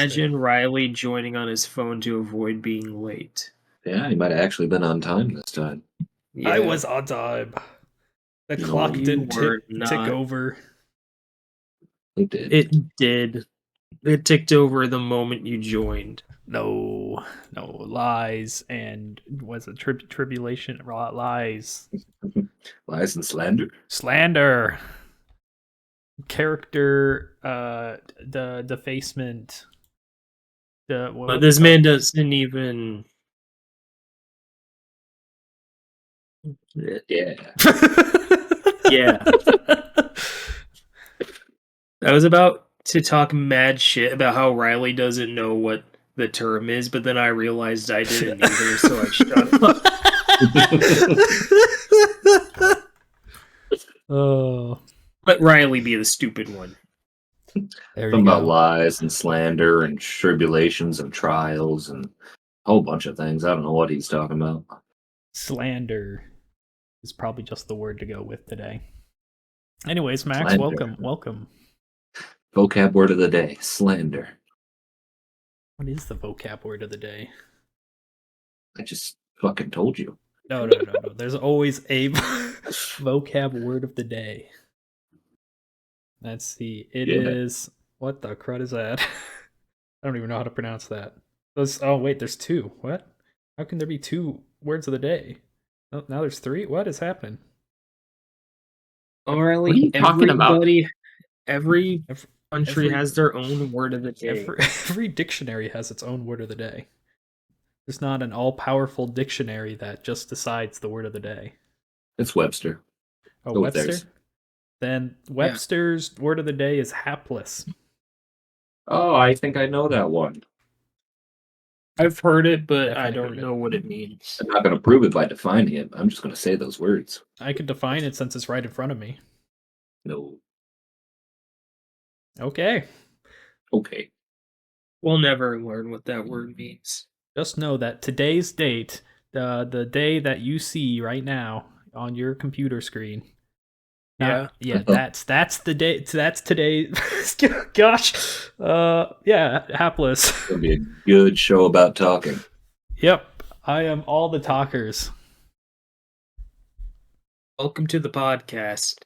Imagine Riley joining on his phone to avoid being late. Yeah, he might have actually been on time this time. Yeah. I was on time. The No, clock you didn't were tick not. over. It did. It did. It ticked over the moment you joined. No lies and was it tribulation? Lies, Lies and slander. slander, character, the defacement. But this man doesn't even. Yeah. Yeah. I was about to talk mad shit about how Riley doesn't know what the term is, but then I realized I didn't either, so I shut up. Oh, Let Riley be the stupid one. there Something you about go. lies and slander and tribulations and trials and a whole bunch of things. I don't know what he's talking about. Slander is probably just the word to go with today. Anyways, Max, Slander. welcome. Vocab word of the day: slander. What is the vocab word of the day? I just fucking told you. No. There's always a vocab word of the day. Let's see. It is. What the crud is that? I don't even know how to pronounce that. Oh, wait, there's two. What? How can there be two words of the day? Oh, now there's three? What is happening? Oh, Riley, What are you talking about? Every country has their own word of the day. Every dictionary has its own word of the day. There's not an all-powerful dictionary that just decides the word of the day. It's Webster. Oh, Go with Webster? theirs. Then Webster's word of the day is hapless. Oh, I think I know that one. I've heard it, but Definitely I don't heard it. know what it means. I'm not going to prove it by defining it. I'm just going to say those words. I could define it since it's right in front of me. No. Okay. Okay. We'll never learn what that word means. Just know that today's date, the day that you see right now on your computer screen. Yeah. That's the day. That's today. Gosh. Yeah, hapless. It's going to be a good show about talking. Yep. I am all the talkers. Welcome to the podcast.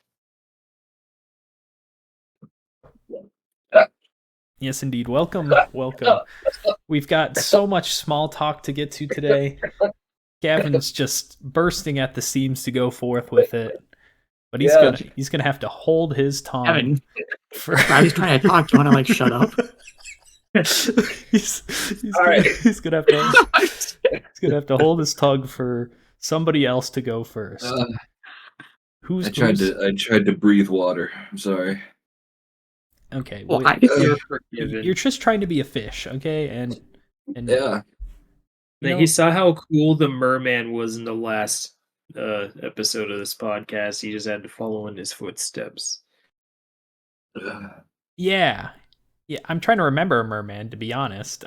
Yes, indeed. Welcome. We've got so much small talk to get to today. Gavin's just bursting at the seams to go forth with it, but he's gonna have to hold his tongue. Gavin, I was trying to talk. You want to shut up? he's gonna have to hold his tongue for somebody else to go first. I tried to breathe water. I'm sorry. Okay, well, you're just trying to be a fish, okay? And yeah. He saw how cool the merman was in the last episode of this podcast. He just had to follow in his footsteps. Yeah. I'm trying to remember a merman. To be honest,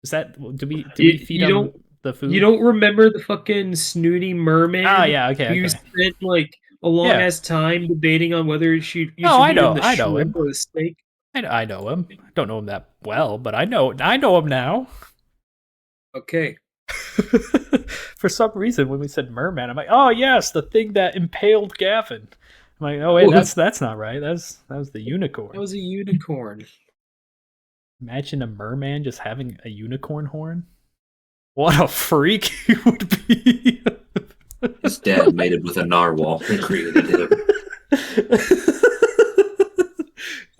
is that do we feed him the food? You don't remember the fucking snooty merman? Oh yeah, okay. You spent a long ass time debating on whether you should I know him or the steak. I know him. I don't know him that well, but I know him now. Okay. For some reason, when we said merman, I'm like, oh yes, the thing that impaled Gavin. I'm like, oh wait, that's not right. That was the unicorn. That was a unicorn. Imagine a merman just having a unicorn horn. What a freak he would be. His dad made it with a narwhal and created him.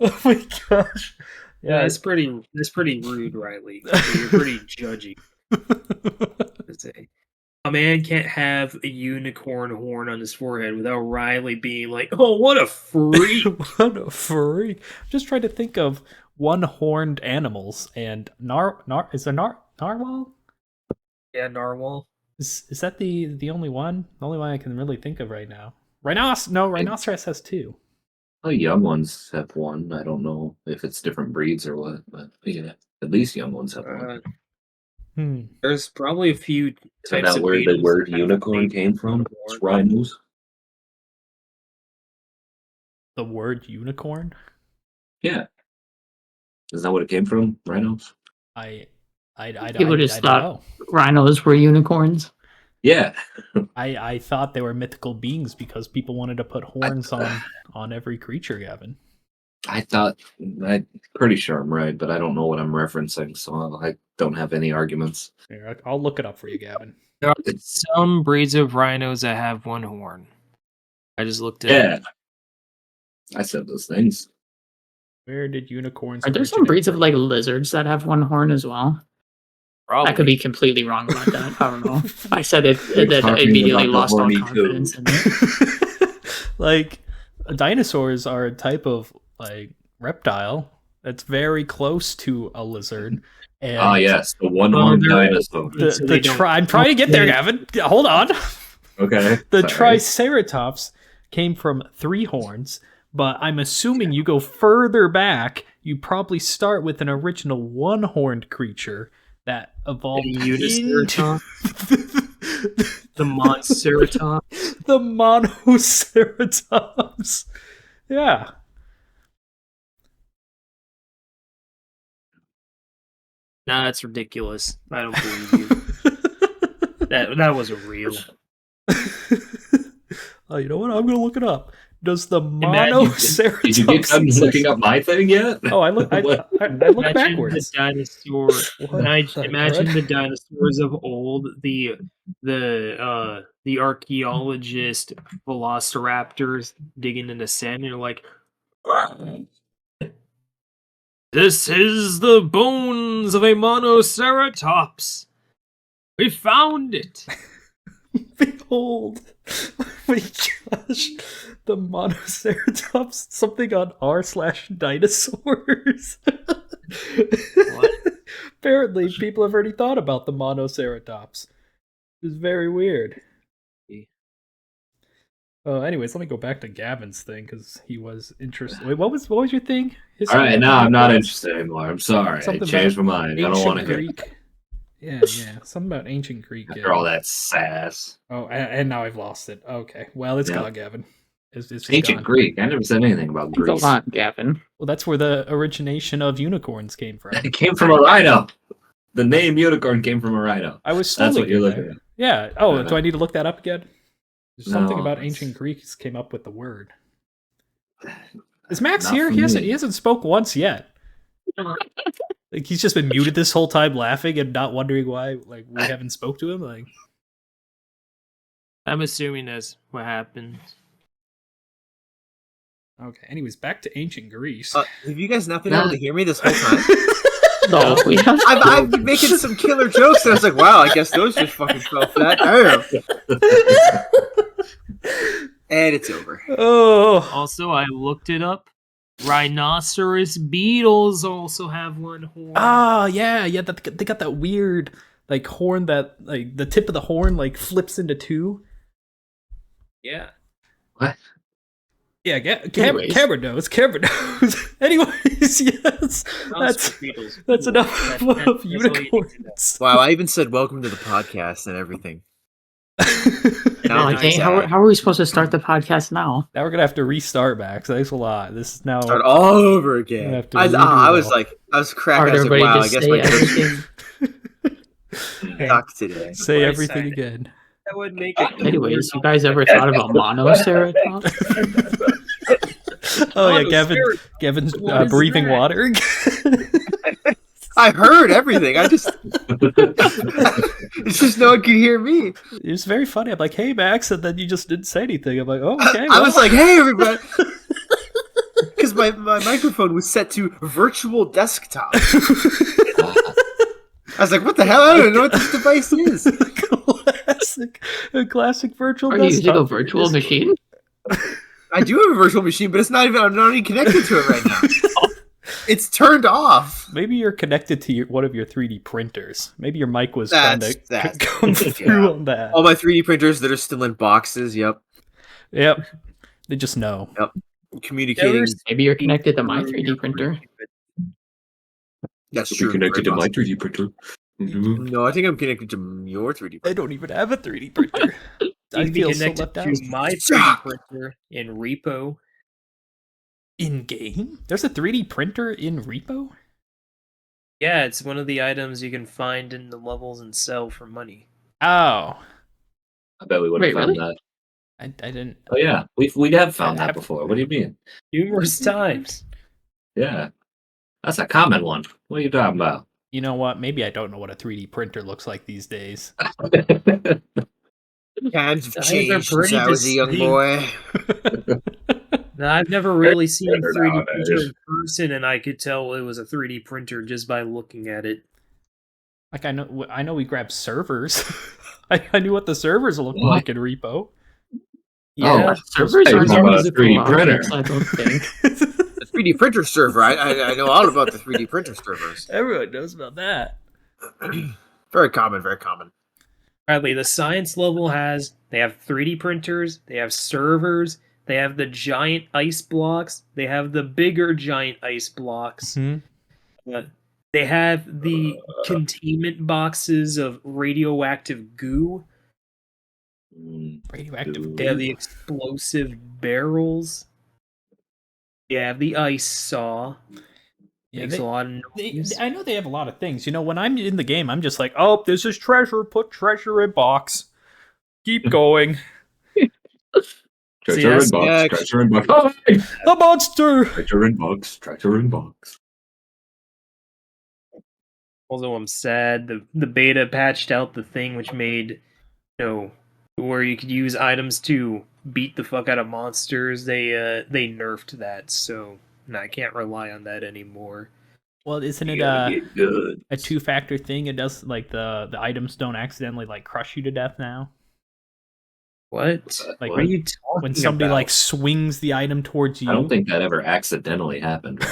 Oh my gosh. Yeah, that's pretty rude, Riley. You're pretty judgy. A man can't have a unicorn horn on his forehead without Riley being like, "Oh, what a freak!" What a freak! I'm just trying to think of one-horned animals, and is a narwhal? Yeah, narwhal. Is that the only one? The only one I can really think of right now. Rhinoceros has two. Oh, young ones have one. I don't know if it's different breeds or what, but yeah, at least young ones have one. There's probably a few types Isn't that of where the word unicorn came from? It's rhinos. The word unicorn? Yeah. Is that what it came from? Rhinos? I People just don't thought know. rhinos were unicorns. Yeah. I thought they were mythical beings because people wanted to put horns on every creature, Gavin. I'm pretty sure I'm right, but I don't know what I'm referencing, so I don't have any arguments. Here, I'll look it up for you, Gavin. There are some breeds of rhinos that have one horn. I just looked at Yeah. I said those things. Where did unicorns Are there some originate breeds of from? like lizards that have one horn as well? Probably. I could be completely wrong about that. I don't know. I said it We're that I talking immediately about the lost all horny confidence too. in it. Like dinosaurs are a type of like reptile that's very close to a lizard. And Ah, yes, the one-horned Well, they're- dinosaur. So they don't- I'm trying to get there, Gavin. Hold on. Okay. The sorry. Triceratops came from 3 horns, but I'm assuming you go further back, you probably start with an original one-horned creature that evolved The into Uniceratops? The Monceratops? the Monoceratops. Yeah. Nah, that's ridiculous. I don't believe you. That wasn't real. Oh, you know what? I'm gonna look it up. Does the Imagine- Monoceratops Did you get done exist? looking up my thing yet? Oh, I look What? backwards. The dinosaur. What the Imagine crud? the dinosaurs of old. The archaeologist velociraptors digging into sand. And you're like, this is the bones of a monoceratops. We found it. Behold, oh my gosh, the Monoceratops. Something on r/dinosaurs. Apparently, people have already thought about the Monoceratops. It's very weird. Anyways, let me go back to Gavin's thing because he was interested. Wait, what was your thing? All right, now I'm not interested. interested anymore. I'm sorry. Something I changed my about mind. I don't want to hear Greek. Yeah, something about ancient Greek. after all that sass. Oh, and now I've lost it. Okay, well, it's Yeah. gone, Gavin. It's just Ancient gone. Greek. I never said anything about Thanks a Greece. lot, Gavin. Well, that's where the origination of unicorns came from. It came from a rhino. The name unicorn came from a rhino. I was That's slowly what you're getting looking at. there. Yeah. Oh, Yeah. do I need to look that up again? There's something No, about it's- ancient Greeks came up with the word. Is Max Not here? for He hasn't. me. He hasn't spoke once yet. Like he's just been muted this whole time, laughing and not wondering why. Like we haven't spoke to him. Like I'm assuming that's what happened. okay. Anyways, back to ancient Greece. Have you guys not been able to hear me this whole time? No, we have. I've been making some killer jokes, and I was like, wow, I guess those just fucking fell flat. Damn. And it's over. Oh, Also, I looked it up. Rhinoceros beetles also have one horn. yeah. They got that weird like horn that like the tip of the horn like flips into 2. Yeah. What? Yeah, Anyways. Cameron knows. Anyways, yes, Rhinoceros beetles. that's Cool. enough That- of that's all you need to know. unicorns. Wow, I even said welcome to the podcast and everything. Now, Like, hey, how are we supposed to start the podcast now? Now we're gonna have to restart, Max. Thanks a lot. This is now. start all over We again. have to I redo was it. like, I was Or cracking. I was like, everybody wow, I just guess say my everything? sucks today. Say what I everything said. again. That would make it. Anyways, you guys ever thought about monoceratops? Oh yeah, Gavin's What is breathing that? water. I heard everything. I just, it's just no one could hear me. It was very funny. I'm like, hey Max, and then you just didn't say anything. I'm like, oh okay. I was like, hey everybody, because my microphone was set to virtual desktop. I was like, what the hell? I don't even know what this device is. a classic virtual Are you using desktop. a virtual machine? I do have a virtual machine, but it's not even. I'm not even connected to it right now. It's turned off. Maybe you're connected to one of your 3D printers. Maybe your mic was trying to That's- come through yeah. on that. All my 3D printers that are still in boxes. Yep. Yep. They just know. Communicating. Maybe you're connected to my 3D printer. That's Be true. connected to very my possible. 3D printer. Mhm. No, I think I'm connected to your 3D I printer. don't even have a 3D printer. I You'd be feel so connected left out. to my 3D printer in repo. In game? There's a 3D printer in repo? Yeah, it's one of the items you can find in the levels and sell for money. Oh, I bet we would have Wait, found really? that. I didn't. Oh yeah, we have found that Have- before. What do you mean? Numerous times. Yeah, that's a common one. What are you talking about? You know what? Maybe I don't know what a 3D printer looks like these days. Times have They're changed since pretty I was a young boy. No, I've never really seen a Better 3D nowadays. printer in person, and I could tell it was a 3D printer just by looking at it. Like I know we grabbed servers. I knew what the servers looked What? like in Repo. Yeah, Servers Hey, aren't how about always a 3D printer? I don't think. The 3D printer server. I know all about the 3D printer servers. Everyone knows about that. Very common, very common. Bradley, the science level they have 3D printers, they have servers, they have the giant ice blocks, they have the bigger giant ice blocks. They have the containment boxes of radioactive goo. Radioactive. They have the explosive barrels. They have the ice saw. Yeah, Makes a lot of noise. I know they have a lot of things. You know, when I'm in the game, I'm just like, oh, this is treasure. Put treasure in box. Keep going. Treasure in box. next. Treasure in box. Oh, The monster. treasure in box. Treasure in box. Although I'm sad, the beta patched out the thing which made, where you could use items to beat the fuck out of monsters. They nerfed that, so I can't rely on that anymore. Well, isn't You it gotta get good. a two-factor thing? It does like the items don't accidentally like crush you to death now. What? Like What are you talking when somebody about? like swings the item towards you. I don't think that ever accidentally happened.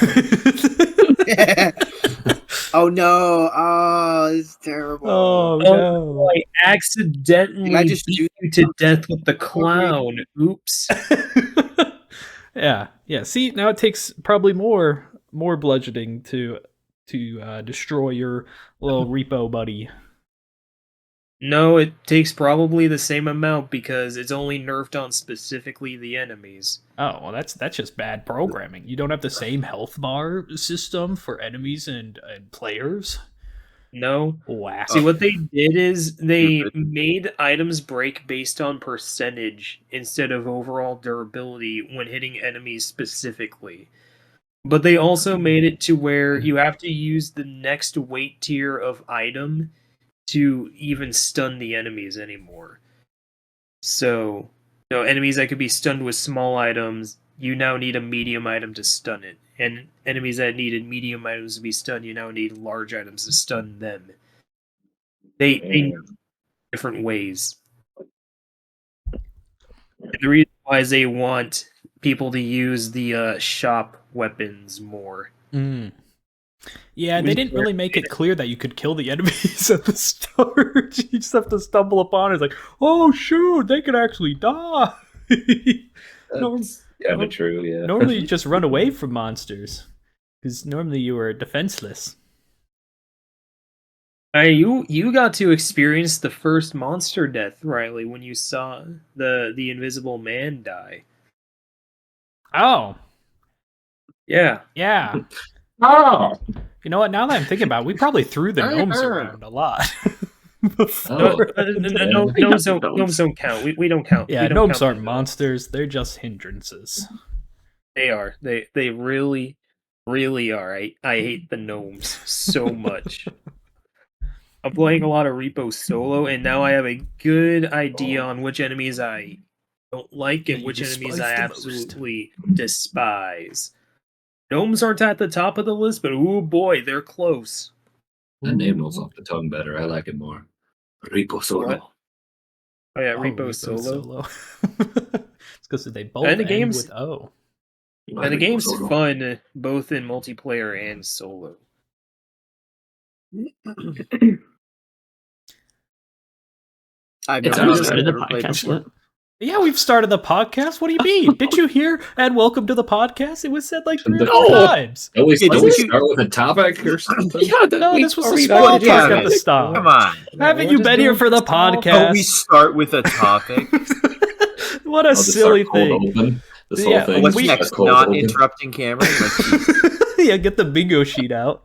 Oh no! Oh, it's terrible. Oh Oh, no! I accidentally Did I just beat do you to death with the clown. Oops. Yeah. See, now it takes probably more bludgeoning to destroy your little repo buddy. No, it takes probably the same amount because it's only nerfed on specifically the enemies. Oh, well, that's just bad programming. You don't have the same health bar system for enemies and players. No. Wow. See, what they did is they made items break based on percentage instead of overall durability when hitting enemies specifically. But they also made it to where you have to use the next weight tier of item to even stun the enemies anymore. So, enemies that could be stunned with small items, you now need a medium item to stun it. And enemies that needed medium items to be stunned, you now need large items to stun them. They different ways. And the reason why is they want people to use the shop weapons more. Yeah, they didn't really make it clear that you could kill the enemies at the start. You just have to stumble upon it. It's like, oh shoot, they could actually die. That's kind of true, yeah. Normally you just run away from monsters. Because normally you were defenseless. You got to experience the first monster death, Riley, when you saw the Invisible Man die. Oh. Yeah. Yeah. Oh! You know what? Now that I'm thinking about it, we probably threw the gnomes around a lot. No, gnomes don't count. We don't count. Yeah, we don't gnomes count aren't them. monsters. They're just hindrances. They are. They really, really are. I hate the gnomes so much. I'm playing a lot of Repo solo, and now I have a good idea on which enemies I don't like and You which enemies despise I the most. absolutely despise. Gnomes aren't at the top of the list, but oh boy, they're close. That name rolls off the tongue better. I like it more. Repo Solo. What? Oh yeah, Oh, Repo solo. It's because they both And the end game's- with O. And the game's fun both in multiplayer and solo. I've It's never not played started the before. podcast yet. Yeah, we've started the podcast. What do you mean? Did you hear? And welcome to the podcast. It was said like 3 or No. 4 times. Always Okay, don't don't we you- start with a topic or something? No, this was the Are we small not- talk yeah, at the start. Come on. Haven't you been here for the Oh, podcast? we start with a topic. What a I'll just silly start cold thing. open. This Yeah, whole thing. What's we- next? Cold Not open. interrupting Cameron? Like, Yeah, get the bingo sheet out.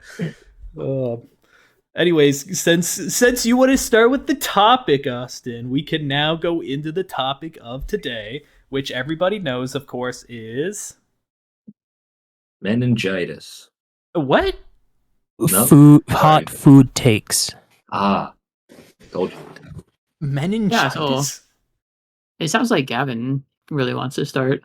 Anyways, since you want to start with the topic, Austin, we can now go into the topic of today, which everybody knows, of course, is Meningitis. what? Food, Sorry. hot food takes. Ah, told you. Meningitis. Yeah, so- It sounds like Gavin really wants to start.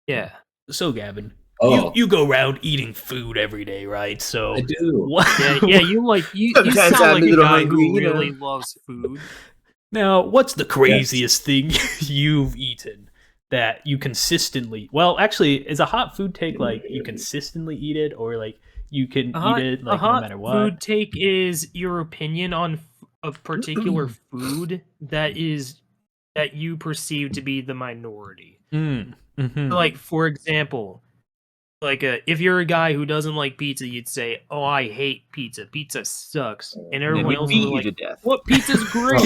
Yeah. So, Gavin, Oh, you go around eating food every day, right? So, I do. what? Yeah, you Sometimes sound I'm like a a little guy hungry, who you know. really loves food. Now, what's the craziest thing you've eaten that you consistently? Well, actually, is a hot food take like you consistently eat it, or like you can eat it like no matter what? Food take is your opinion on a particular food that you perceive to be the minority. Mm-hmm. Like, for example, like if you're a guy who doesn't like pizza, you'd say, "Oh, I hate pizza. Pizza sucks," and And everyone he else beat would be you like, to death. "What? Pizza's great."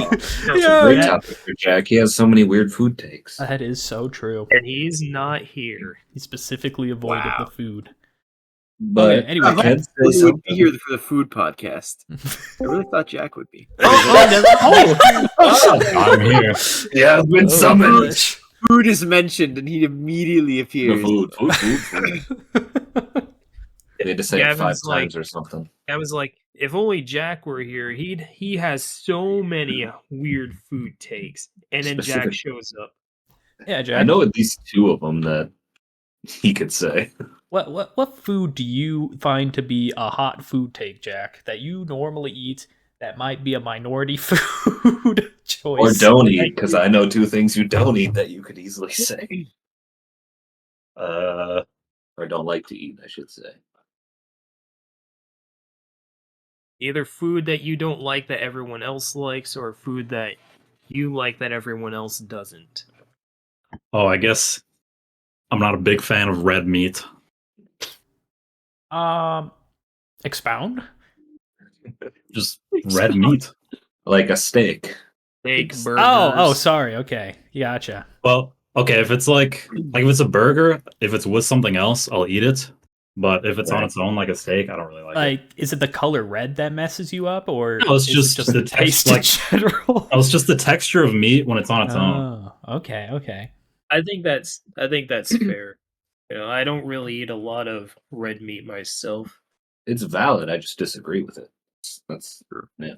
Yeah. Great Yeah. topic for Jack. He has so many weird food takes. That is so true. And he's not here. He specifically avoided Wow. the food. But Okay, anyway, I can say He would be something. here for the food podcast. I really thought Jack would be. I'm here. Yeah, I've been summoned. gosh. Food is mentioned, and he immediately The appears. food. They had to say it Gavin's 5 times or something. I was like, if only Jack were here, he has so many weird food takes, and then Jack Specific. shows up. Yeah, Jack. I know at least 2 of them that he could say. What food do you find to be a hot food take, Jack, that you normally eat that might be a minority food choice? Or don't eat, because I know 2 things you don't eat that you could easily say. Or don't like to eat, I should say. Either food that you don't like that everyone else likes, or food that you like that everyone else doesn't. Oh, I guess I'm not a big fan of red meat. Expound? Just red meat. Like a steak. Steak, Ex- burgers. Oh, sorry. Okay, gotcha. Well, okay, if it's like if it's a burger, if it's with something else, I'll eat it. But if it's on Right. its own, like a steak, I don't really like it. Like, is it the color red that messes you up, or No, it's is just it just the the taste text, in general? Oh, it's just the texture of meat when it's on its own. Oh, okay. I think that's fair. You know, I don't really eat a lot of red meat myself. It's valid, I just disagree with it. That's True. yeah.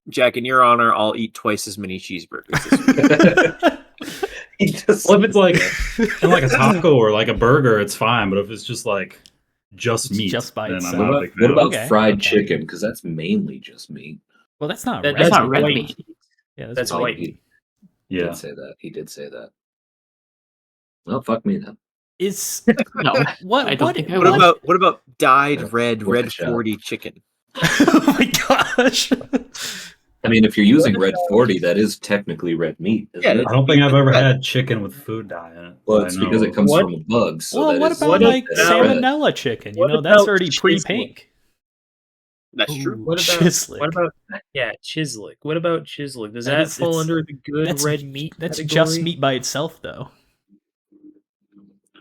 Jack, in your honor, I'll eat twice as many cheeseburgers this week. He just- Well, if it's like in like a taco or like a burger, it's fine. But if it's just like just It's meat, just by then itself. I'm What not a about, big what fan. about Okay, fried okay. chicken? Because that's mainly just meat. Well, that's not That- red. That's not meat. red white meat. Yeah, That's Oh, white he, meat. he Yeah. did say that. He did say that. Well, fuck me then. Is No, what? I don't what, think I What about dyed red Worth a shot. 40 chicken? Oh my gosh! I mean, if you're using red 40, that is technically red meat. Isn't Yeah, it? I don't think I've ever had chicken with food dye in it. Well, I it's know because it of. comes What? from a bug. So Well, that what is- about what like that is red. salmonella chicken? You What know, that's about already chislic? pre-pink. That's true. Ooh, What about chislic? what about chislic? What about chislic? Does That that is- fall it's- under the good that's red meat? That's category? just meat by itself, though.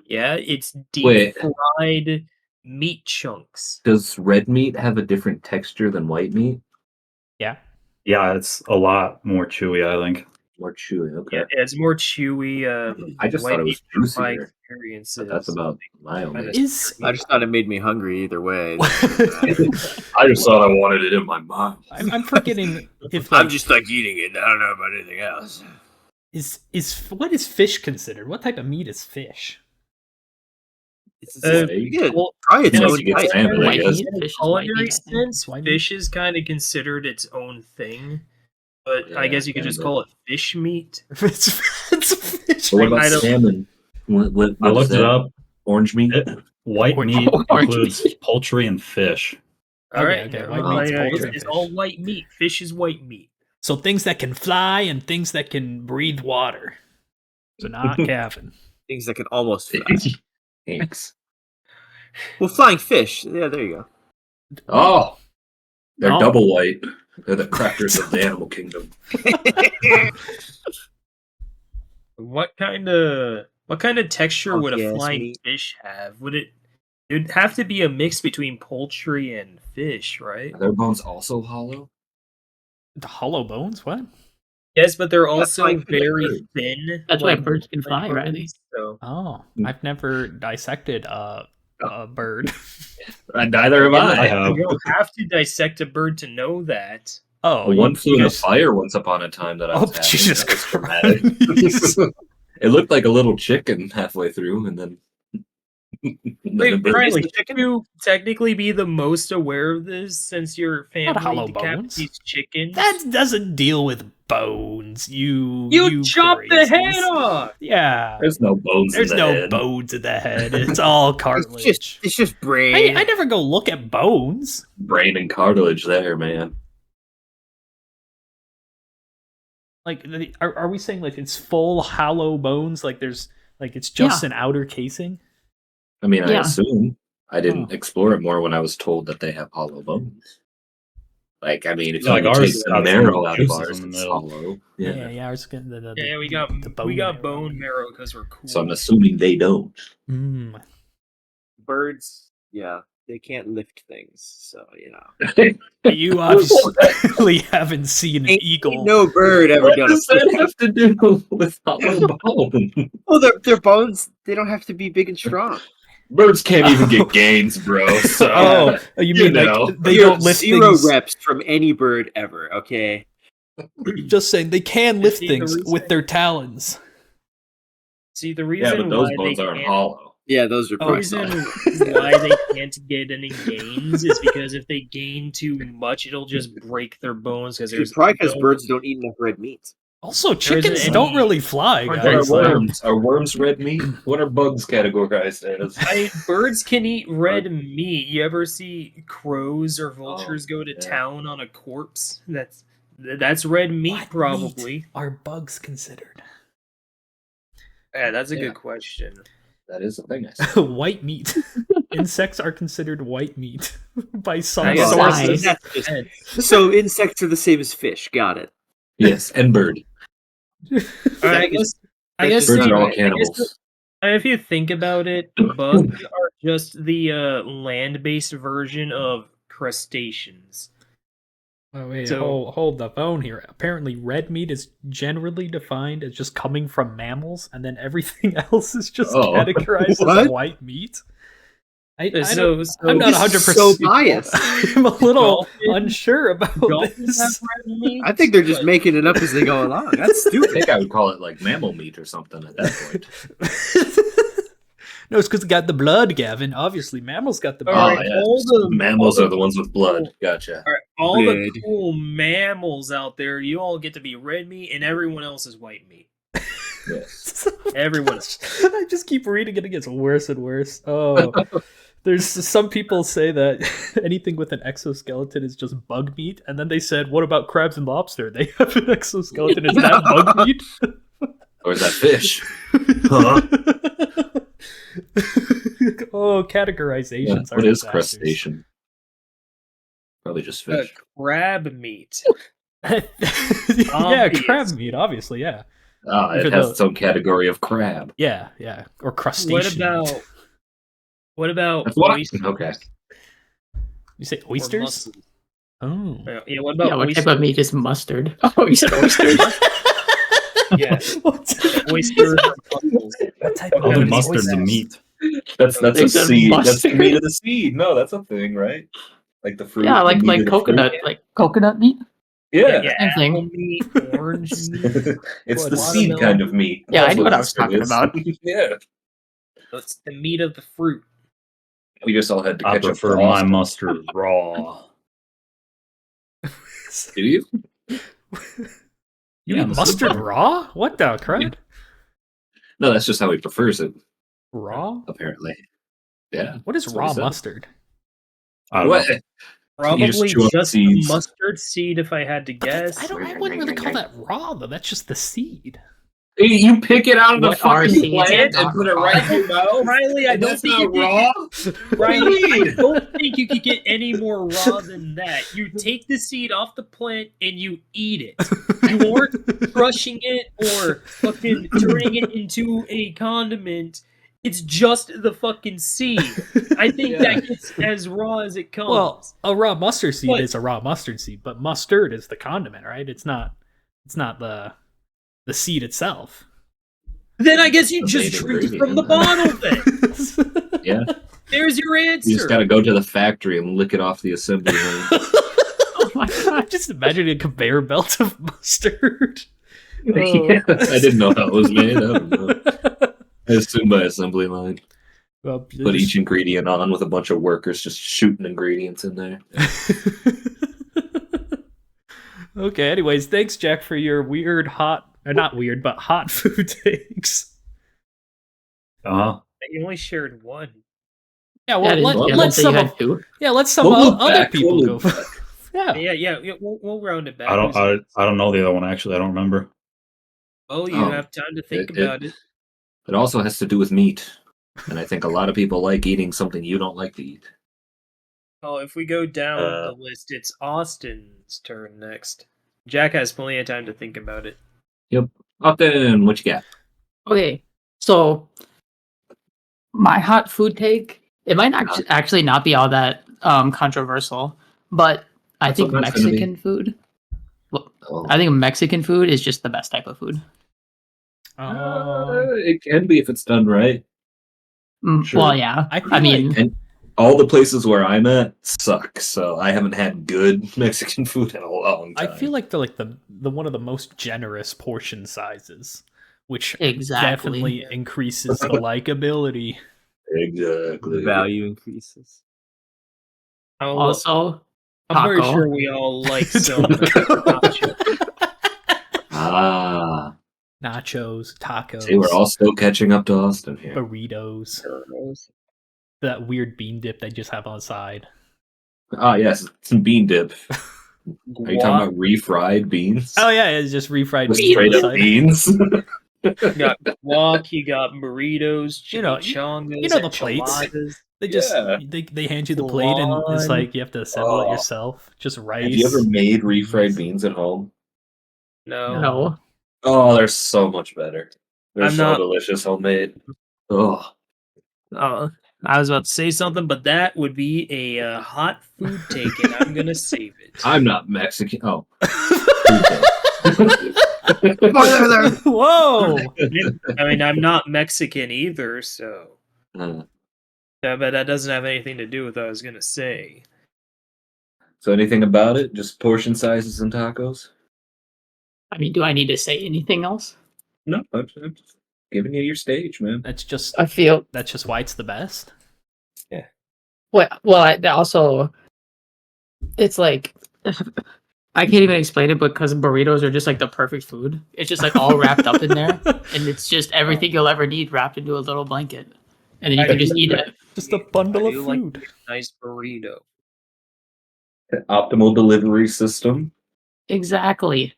Yeah, it's deep Wait. fried meat chunks. Does red meat have a different texture than white meat? Yeah. Yeah, it's a lot more chewy, I think. More chewy. Okay. Yeah, it's more chewy. I just white thought it was meat from my juicier. experiences. But that's about my only. Is I just thought it made me hungry either way. I just thought I wanted it in my mouth. I'm forgetting if I'm like, just like eating it. I don't know about anything else. is what is fish considered? What type of meat is fish? It's you good. well, Try its in a Unless own you get type. salmon, I White guess. meat, fish is white culinary meat, I think. sense, White meat? fish is kind of considered its own thing. But I Yeah, guess you could just kinda. call it fish meat. it's fish. But what about I don't- salmon? What I is looked it that? up. Orange meat? White Orange- meat orange includes meat. poultry and fish. All Okay, right, okay, well, white meat's yeah, poultry it's and all fish. white meat. Fish is white meat. So things that can fly and things that can breathe water. So not Gavin. Things that can almost fly. Thanks. Well, flying fish. Yeah, there you go. Oh! They're No. double white. They're the crackers of the animal kingdom. What kind of texture would a Funky ass flying meat. fish have? Would it It'd have to be a mix between poultry and fish, right? Are their bones also hollow? The hollow bones? What? Yes, but they're That's also like very bird. thin. That's why like birds can fly, birds, Riley. So. Oh, Hmm. I've never dissected a bird. Neither have I I. have. You don't have to dissect a bird to know that. Oh, One flew in a guys- fire once upon a time that I was Oh, having. Jesus That was traumatic. Christ. It looked like a little chicken halfway through, and then. Wait, a bird- Riley, the should you technically be the most aware of this since your Not hollow family bones. decapitates chickens? That doesn't deal with bones. You chop the crazies. head off. Yeah. There's no bones. There's in the no head. bones in the head. It's all cartilage. It's just brain. I never go look at bones. Brain and cartilage there, man. Like, are we saying like it's full hollow bones? Like there's like it's just Yeah. an outer casing? I mean, I Yeah. assume. I didn't Oh. explore it more when I was told that they have hollow bones. Like, I mean, if Like you ours take the got some marrow out of juices ours, in the it's middle. hollow. Yeah, Yeah. ours get the Yeah, we got marrow. bone marrow because we're cool. So I'm assuming they don't. Mm. Birds, yeah, they can't lift things, so you know. You obviously haven't seen an Ain't eagle. no bird ever What done does a that have to do with hollow bone? Well, their bones, they don't have to be big and strong. Birds can't even get gains, bro. So Oh, you You mean know. like they Zero- don't lift zero things? reps from any bird ever. Okay. Just saying they can lift See, the things reason- with their talons. See, the yeah, reason but those why bones they aren't can't, hollow. Yeah, those are the probably reason solid. why they can't get any gains is because if they gain too much, it'll just break their bones because there's Probably because no- birds don't eat enough red meat. Also, isn't chickens any- don't really fly, What What are guys. Like- worms? Are worms red meat? What are bugs categorized as? Birds can eat red meat. You ever see crows or vultures go to yeah. town on a corpse? That's red meat, What probably. meat are bugs considered? Yeah, that's a Yeah. good question. That is the thing. I said. White meat. Insects are considered white meat by some I guess sources. that's just- so insects are the same as fish. Got it. Yes, and bird. I guess. I guess Birds are all I guess cannibals. if you think about it, bugs are just the land-based version of crustaceans. Oh, wait, So- hold the phone here. Apparently, red meat is generally defined as just coming from mammals, and then everything else is just Oh. categorized as What? white meat. I'm So not This is 100%. so biased. I'm a little Dolphins- unsure about dolphins have this. red meat. I think they're just making it up as they go along. That's I stupid. think I would call it like mammal meat or something at that point. No, it's because it got the blood, Gavin. Obviously, mammals got the All blood. Oh, right, yeah. all the- Mammals all are the ones with blood. Gotcha. All right, all the Good. cool mammals out there, you all get to be red meat, and everyone else is white meat. Yes. Everyone else. I just keep reading it. It gets worse and worse. Oh, there's some people say that anything with an exoskeleton is just bug meat, and then they said, "What about crabs and lobster? They have an exoskeleton. Is that bug meat?" Or is that fish? Huh? Oh, Yeah. categorizations are What is disasters. crustacean? Probably just fish. Crab meat. Yeah, Obvious. crab meat. Obviously, yeah, Ah, it Even has though- its own category of crab. yeah, or crustacean. What about That's what I- oysters? okay. You say Or oysters? mussels? Oh, Yeah, what about Yeah, what oysters? type of meat is mustard? Oh, you said oysters. Yeah, what oysters or mussels. type of All the Yeah, mustard's oysters. a meat. That's They a said seed. That's the mustard. meat of the seed. No, that's a thing, right? Like the fruit. Yeah, the like meat of the coconut, fruit. like coconut meat. Yeah. Yeah, Same thing. apple meat, orange meat. It's What, the seed watermelon? kind of meat. Yeah, I That's knew what I was mustard talking is. about. Yeah. It's the meat of the fruit. We just all had to I catch up. prefer to my Austin. mustard raw. Do you? You Yeah, eat the mustard super- raw? What the crud? No, that's just how he prefers it, Raw? apparently. Yeah. What is That's what raw he said. mustard? I don't What? know. Probably just chew up just seeds. the mustard seed, if I had to guess. I wouldn't really call that raw though. That's just the seed. You pick it out of the What are fucking seeds plant and and put it right in your mouth? Riley, I And don't that's think not you raw? can. Riley, I don't think you could get any more raw than that. You take the seed off the plant and you eat it. You aren't crushing it or fucking turning it into a condiment. It's just the fucking seed. I think Yeah. that gets as raw as it comes. Well, a raw mustard seed But- is a raw mustard seed, but mustard is the condiment, right? It's not the seed itself. then I guess you The just main drink it from the ingredient. bottle then. Yeah. There's your answer. You just got to go to the factory and lick it off the assembly line. Oh my god. Just imagine a conveyor belt of mustard. Yeah, I didn't know how it was made. I don't know. I assumed by assembly line. Well, Put each ingredient on with a bunch of workers just shooting ingredients in there. Okay, anyways, thanks, Jack, for your weird, hot, or not weird, but hot food takes. Uh-huh. You only shared one. Yeah, Yeah, well, it is- let yeah, let let's say you some had of, two. yeah, let some We'll look other back, people we'll go. look back. Yeah, Yeah, we'll round it back. I don't know the other one actually. I don't remember. Oh, you Oh, have time to think it- about it. It also has to do with meat. And I think a lot of people like eating something you don't like to eat. Oh, if we go down the list, it's Austin's turn next. Jack has plenty of time to think about it. Yep. Austin, what you got? Okay, so my hot food take, it might not actually not be all that controversial, but I That's think what that's gonna be. Mexican food. Oh. I think Mexican food is just the best type of food. It can be if it's done right. Sure. Well, yeah. I feel I mean, like- And all the places where I'm at suck, so I haven't had good Mexican food in a long I time. feel like the one of the most generous portion sizes, which Exactly. definitely increases the likability. Exactly. The value increases. also, I'm very taco. sure we all like some nachos. Ah. Nachos, tacos, See, we're all still catching up to Austin here. burritos, that weird bean dip they just have on the side. Ah, yes, some bean dip. Are you talking about refried beans? Oh yeah, it's just refried Just beans on straight the up side. beans? You got guac, you got burritos, You know- chimichangas, you know the plates. enchiladas. They just Yeah. they hand you the plate and it's Flan. like you have to assemble it Oh. yourself. Just rice. Have you ever made refried beans at home? No. No. Oh, they're so much better. They're I'm so not- delicious homemade. Oh, I was about to say something, but that would be a hot food take, and I'm gonna save it. I'm not Mexican. Oh. Whoa! I mean, I'm not Mexican either, so. Uh, Yeah, but that doesn't have anything to do with what I was gonna say. so anything about it? Just portion sizes and tacos? I mean, do I need to say anything else? No, I'm just giving you your stage, man. That's just I feel why it's the best. also it's like I can't even explain it because burritos are just like the perfect food. It's just like all wrapped up in there, and it's just everything you'll ever need wrapped into a little blanket, and then you I can just do eat like- it. Just a bundle I of do like food. Nice burrito. Optimal delivery system. Exactly.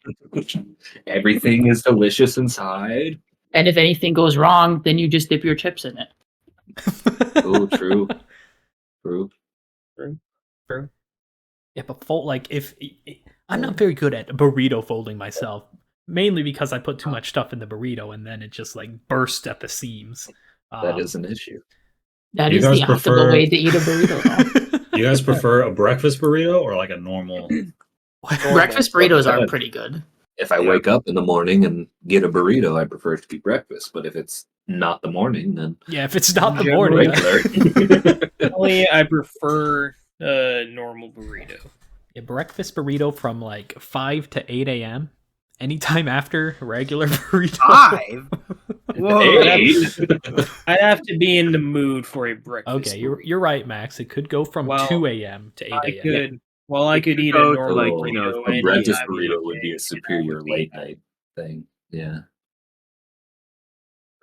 Everything is delicious inside. And if anything goes wrong, then you just dip your chips in it. Oh, true. True. Yeah, but like if I'm not very good at burrito folding myself, mainly because I put too much stuff in the burrito and then it just like bursts at the seams. That is an issue. That You is guys the prefer- optimal way to eat a burrito. You guys prefer a breakfast burrito or like a normal? Breakfast burritos are pretty good. If I wake up in the morning and get a burrito, I prefer it to be breakfast. But if it's not the morning, then Yeah, if it's not the Yeah, morning. regular. Only I prefer normal burrito. A breakfast burrito from like 5 to 8 a.m. Anytime after a regular burrito. 5? Whoa. Hey. I'd have to be in the mood for a breakfast. Okay, you're right, Max. It could go from Well, 2 a.m. to 8 I a.m. could. Well, I could eat a go to, normal like, burrito. a any breakfast time of burrito the would be day, a superior and that would be late night thing. Yeah.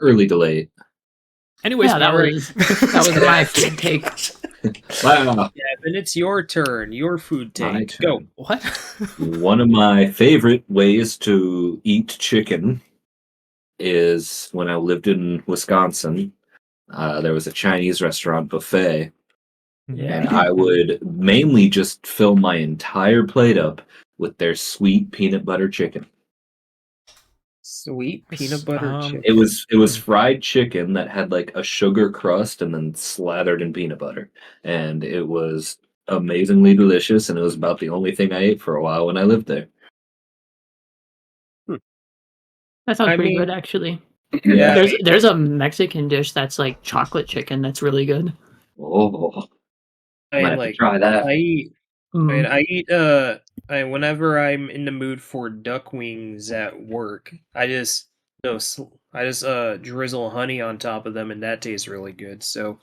Early to late. Anyways, Yeah, that Maury- was my food take. Wow. Yeah, and it's your turn. Your food My take. Go. turn. What? One of my favorite ways to eat chicken is when I lived in Wisconsin. There was a Chinese restaurant buffet, and I would mainly just fill my entire plate up with their sweet peanut butter chicken. Sweet peanut butter chicken. It was fried chicken that had like a sugar crust and then slathered in peanut butter, and it was amazingly delicious. And it was about the only thing I ate for a while when I lived there. That sounds I pretty mean- good, actually. Yeah. There's a Mexican dish that's like chocolate chicken that's really good. Oh, I might have to like. try that. I eat. Mm. I eat. Whenever I'm in the mood for duck wings at work, I just drizzle honey on top of them, and that tastes really good. So,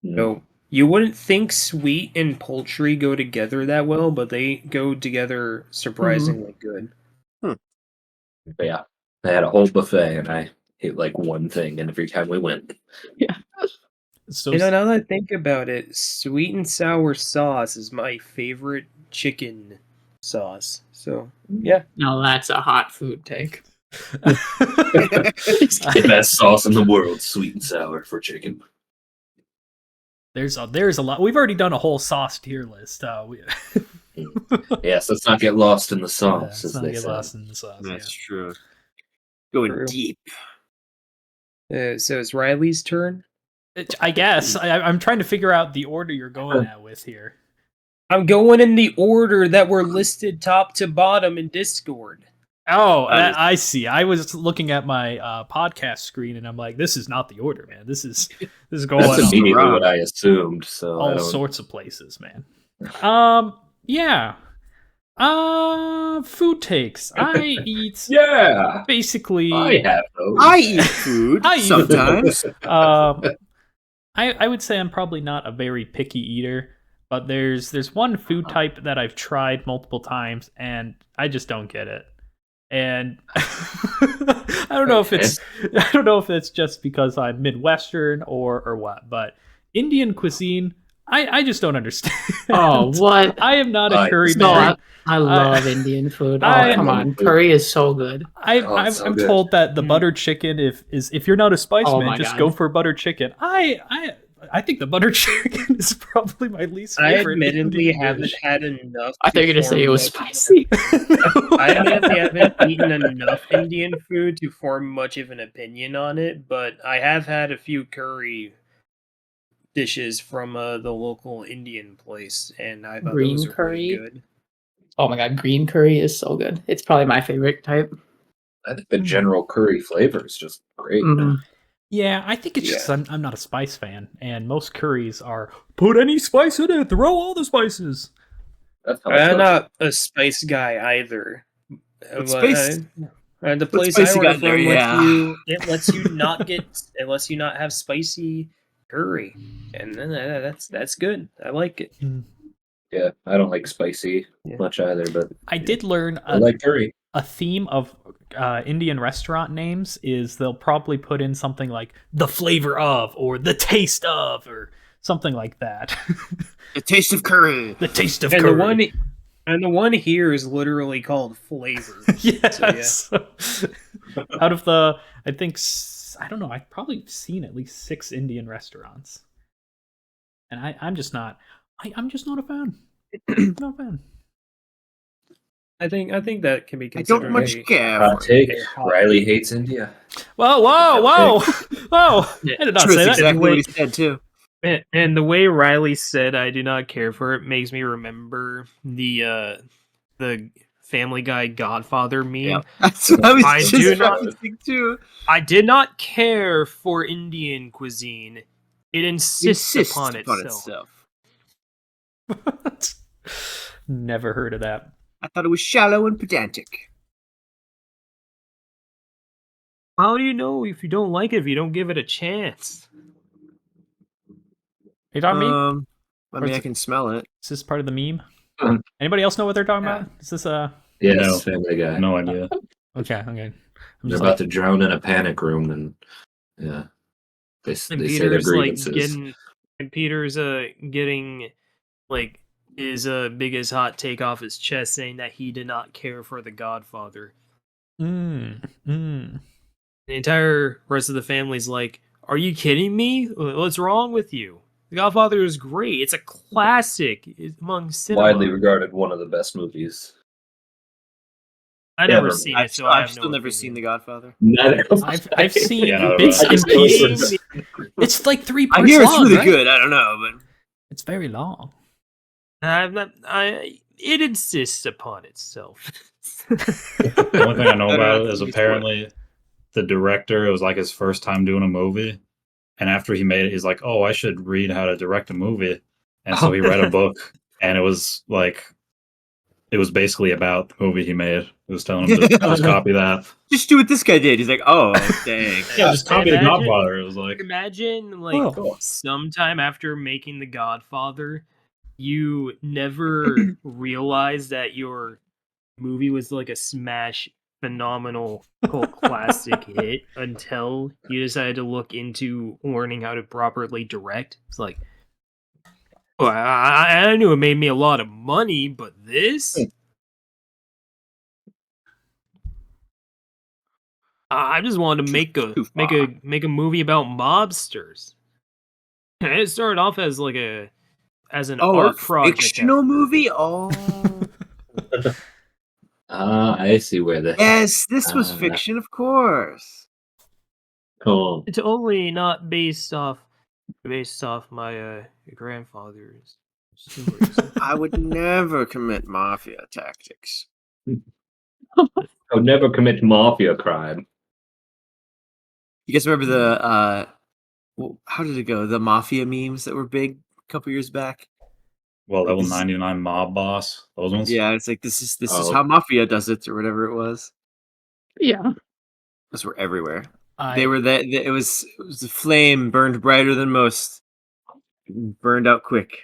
Mm. you wouldn't think sweet and poultry go together that well, but they go together surprisingly good. But yeah, they had a whole buffet, and I ate like one thing, and every time we went, So You know, now that I think about it, sweet and sour sauce is my favorite chicken sauce. So, yeah. Now that's a hot food take. the best sauce in the world, sweet and sour for chicken. there's a lot. We've already done a whole sauce tier list. Yes, let's not get lost in the Yeah, sauce, let's as not they get say. lost in the sauce. That's Yeah. true. Going True. deep. So it's Riley's turn. I guess I'm trying to figure out the order you're going at with here. I'm going in the order that were listed top to bottom in Discord. Oh, That I see. I was looking at my podcast screen, and I'm like, "This is not the order, man. This is going That's all, immediately wrong. what I assumed. So I all don't. sorts of places, man." Yeah. Food takes. I eat Yeah, basically. I have those. I eat food I eat sometimes. I would say I'm probably not a very picky eater, but there's one food type that I've tried multiple times and I just don't get it. And I don't know if it's just because I'm Midwestern or what, but Indian cuisine, I just don't understand. Oh, what? I am not a curry No, man. I love Indian food. Oh, I- come on. Curry is so good. Oh, it's so I'm good. told that the buttered chicken, if you're not a spice Oh man, my just God. go for buttered chicken. I think the buttered chicken is probably my least I favorite. admittedly Indian haven't dish. had enough. I thought you were going to say it was spicy. I admittedly haven't eaten enough Indian food to form much of an opinion on it, but I have had a few curry dishes from the local Indian place, and I thought Green those were pretty curry? good. Oh my God, green curry is so good. It's probably my favorite type. I think the general curry flavor is just great. Mhm. Yeah, I think it's just I'm not a spice fan, and most curries are put any spice in it, throw all the spices. That's how I'm it's not a spice guy either. But But, spice- the Put place I spicy order guy there, from yeah. lets you not have spicy curry, and then that's good. I like it. Yeah, I don't like spicy Yeah. much either, but I did learn I like curry. a theme of Indian restaurant names is they'll probably put in something like the flavor of or the taste of or something like that. The taste of curry. The taste of And curry. the one here is literally called flavor. Yes. Out of the, I think, I don't know, I've probably seen at least 6 Indian restaurants. And I'm just not a fan. Not a fan. I think that can be I considered. don't much care. Hot for take. it. Riley hates India. Whoa! Whoa! I did not True, say that's that. exactly what he said too. And the way Riley said "I do not care for it" makes me remember the Family Guy Godfather meme. Yeah. That's what I was I just do not- referencing too. I did not care for Indian cuisine. It insists upon itself. Never heard of that. I thought it was shallow and pedantic. How do you know if you don't like it if you don't give it a chance? Are you talking me? I Or mean, is I it- can smell it. Is this part of the meme? Um, Anybody else know what they're talking yeah. about? Is this Yes, No. Family Guy. No idea. okay? I'm They're just about like, to drown in a panic room, and yeah, they And say their Peter's like grievances. getting like his biggest hot take off his chest, saying that he did not care for The Godfather. The entire rest of the family's like, "Are you kidding me? What's wrong with you? The Godfather is great. It's a classic among cinema." Widely regarded one of the best movies. I Yeah, never but seen it, so I I've have still no never opinion. seen The Godfather. I've seen Yeah, no, bits I and just know it's- pieces. It's like 3 I parts hear it's long, really right? good. I don't know, but It's very long. I've not. It insists upon itself. The only thing I know I don't about know, it is it's apparently the director, it was like his first time doing a movie. And after he made it, he's like, oh, I should read how to direct a movie. And so he read a book, and it was basically about the movie he made. It was telling him to just copy that. just do what this guy did. He's like, oh, dang. Yeah, just copy The Imagine- Godfather. It was like, Imagine, like, Oh. sometime after making The Godfather, you never realized that your movie was like a smash, phenomenal cult classic hit until you decided to look into learning how to properly direct. It's like, well, I knew it made me a lot of money, but this. I just wanted to make a movie about mobsters. And it started off as like an art project. fictional movie? Oh. I see where the Yes, this was fiction, of course. cool. It's only not based off my grandfather's stories. I would never commit mafia tactics. I would never commit mafia crime. You guys remember the how did it go? The mafia memes that were big a couple years back? well, level This- 99 mob boss. Those ones? Yeah, it's like this is Oh. how mafia does it, or whatever it was. Yeah. Those were everywhere. I, They were it was a flame burned brighter than most. Burned out quick.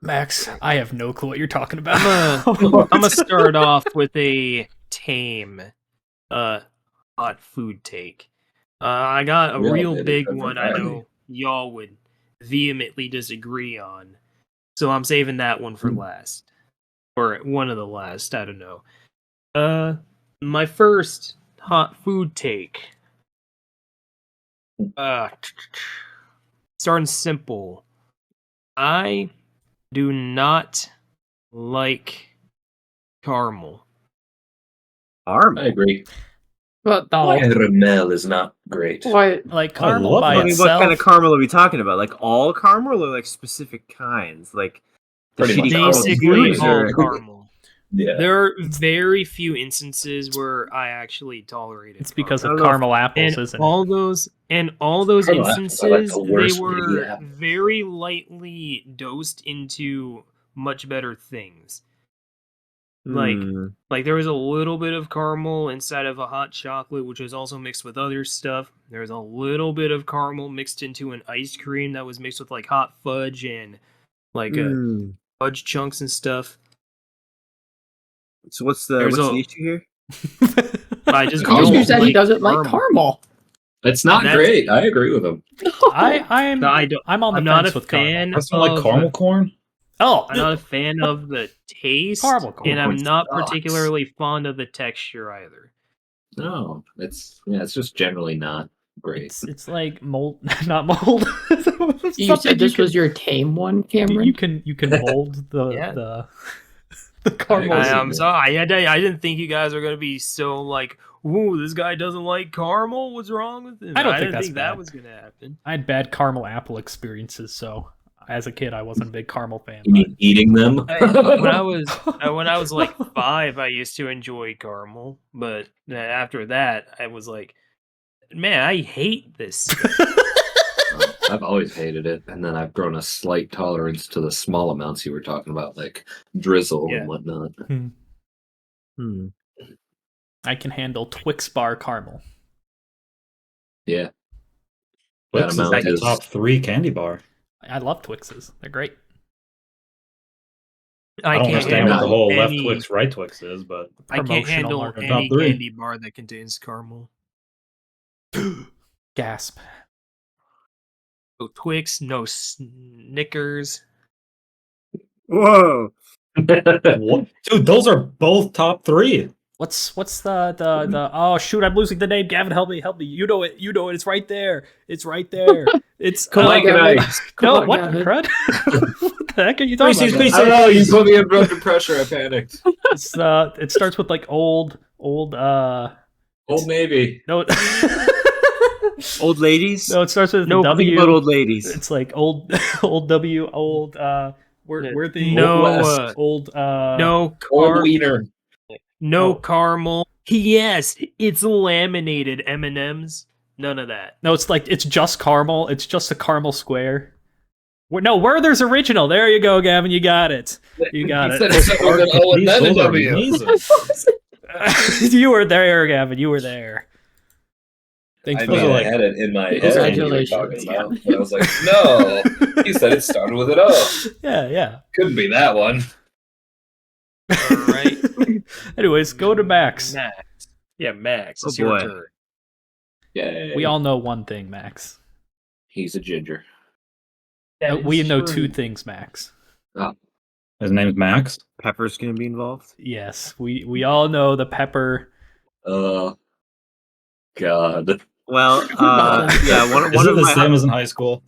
Max, I have no clue what you're talking about. I'm gonna start off with a tame hot food take. I got a Yeah, real it is big different one I variety. know y'all would vehemently disagree on. So I'm saving that one for last. Or one of the last, I don't know. My first hot food take. Starting simple. I do not like caramel. Arm. I agree. But the Caramel is not great. what? Like I caramel love by that. I mean, itself. what kind of caramel are we talking about? Like all caramel or like specific kinds? Like the Pretty shitty much caramel Basically, cubes all or caramel. Yeah. There are very few instances where I actually tolerated. It's because I of don't know if- caramel apples, and isn't it? all those Caramel apples instances, are like the they worst were candy apple. very lightly dosed into much better things. Like there was a little bit of caramel inside of a hot chocolate, which was also mixed with other stuff. There was a little bit of caramel mixed into an ice cream that was mixed with like hot fudge and like fudge chunks and stuff. So what's the There's the a- issue here? I just Kozu don't said he like doesn't like caramel. caramel. It's not That's- great. I agree with him. I'm No, I don't. I'm on the I'm not fence a with caramel. fan. That's not like of- caramel corn? Oh, I'm not a fan of the taste, Caramel corn and I'm not sucks. particularly fond of the texture either. No, it's just generally not great. it's like mold, not mold. You said this was your tame one, Cameron? you can mold the Yeah. the caramel. I I'm sorry. I didn't think you guys were gonna be so like, "Ooh, this guy doesn't like caramel. What's wrong with him?" I don't think didn't that's think bad. that was gonna happen. I had bad caramel apple experiences, so as a kid, I wasn't a big caramel fan. You mean eating them? When I was like 5, I used to enjoy caramel, but after that, I was like, "Man, I hate this." I've always hated it, and then I've grown a slight tolerance to the small amounts you were talking about, like drizzle Yeah. and whatnot. I can handle Twix bar caramel. Yeah, Twix is amount like a is- top 3 candy bar. I love Twixes. They're great. I don't can't understand what the handle whole left any- Twix, right Twix is, but I can't Promotional handle marketing. any Top 3. candy bar that contains caramel. Gasp. No Twix, no Snickers. Whoa. what? Dude, those are both top 3. What's the oh shoot, I'm losing the name. Gavin, help me. You know it. It's right there. It's right there. It's Come on, Mike and Gavin. I. no Come on, what Gavin. crud? What the heck are you talking Reese's about? Pieces. I don't know. You put me under pressure. I panicked. It starts with like old. Old Navy. No. Old ladies. No, it starts with No, the think W. about old ladies. It's like old W. Old. Where the No, old. no Old wiener. no Oh. caramel. Yes, it's laminated M&Ms. None of that. No, it's just caramel. It's just a caramel square. No, Werther's original. There you go, Gavin. You got it. You got He said it. it started with an O and then a Those are W. amazing. You were there, Gavin. You were there. Thanks I for mean, Those are I like- had it in my head. Congratulations, What you were talking about, but I was like, no. He said it started with an O. Yeah. Couldn't be that one. All right, Anyways, go to Max. Max. Yeah, Max. Oh, It's your boy. turn. Yay. We all know one thing, Max. He's a ginger. We know two things, Max. His name's Max. Pepper's gonna be involved. Yes, we all know the pepper. God. Well, yeah, one Is it of the my. same as in high school?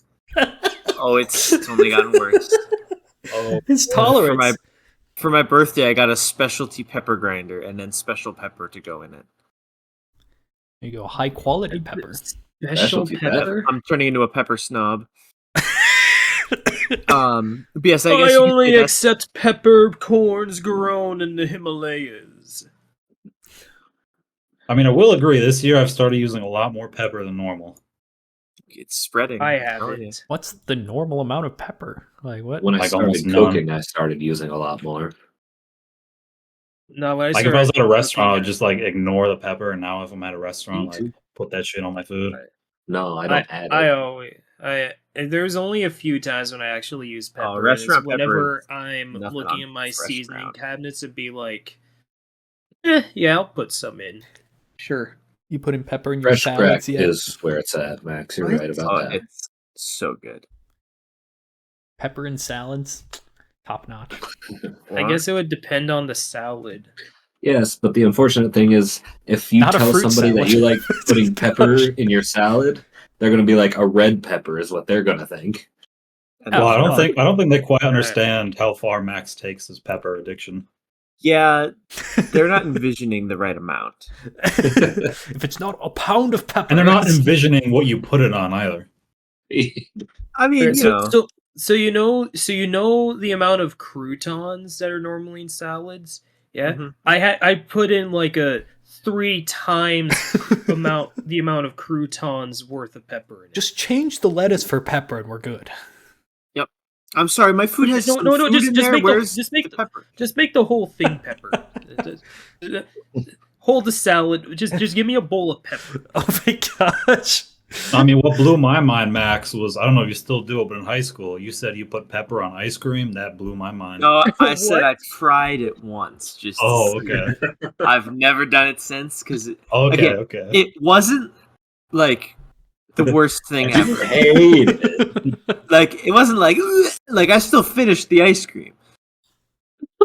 Oh, it's only gotten worse. Oh, His For my birthday, I got a specialty pepper grinder and then special pepper to go in it. There you go, high quality pepper. Special Specialty pepper. I'm turning into a pepper snob. But yes, I I, guess you could only say that's- accept peppercorns grown in the Himalayas. I mean, I will agree. This year, I've started using a lot more pepper than normal. it's spreading. I I'm telling you. haven't. What's the normal amount of pepper? Like what? when I Like started almost cooking, none. I started using a lot more. No, when I Like if I was at a started restaurant, I would cooking, just like ignore the pepper. And now, if I'm at a restaurant, Me like too. put that shit on my food. Right. No, I don't add it. I always. There's only a few times when I actually use pepper. and it's restaurant pepper whenever is I'm nothing looking on in my fresh seasoning ground. cabinets, it'd be like, yeah, I'll put some in. Sure. You put in pepper in your Fresh salads crack yet? is where it's at, Max. You're right about Oh, that. it's so good. Pepper in salads, top notch. I guess it would depend on the salad. Yes, but the unfortunate thing is, if you Not a tell fruit somebody that you salad. like putting pepper in your salad, they're going to be like, a red pepper is what they're going to think. And Well, Oh, I don't think they quite understand how far Max takes his pepper addiction. yeah, they're not envisioning the right amount. If it's not a pound of pepper, And they're not it's- envisioning what you put it on either. I mean, you know, So you know the amount of croutons that are normally in salads. Yeah, Mhm. I put in like a 3 times the amount of croutons worth of pepper in it. just change the lettuce for pepper and we're good. I'm sorry, my food has No, some no, food just in make there. the- Where's just make the the- pepper? Just make the whole thing pepper. Hold the salad. Just give me a bowl of pepper. Oh my gosh. I mean, what blew my mind, Max, was I don't know if you still do it, but in high school, you said you put pepper on ice cream. That blew my mind. No, I said What? I tried it once. Just to Oh, see. okay. I've never done it since because Okay, Again, okay. it wasn't like the worst thing I ever. hate it. Like it wasn't like I still finished the ice cream,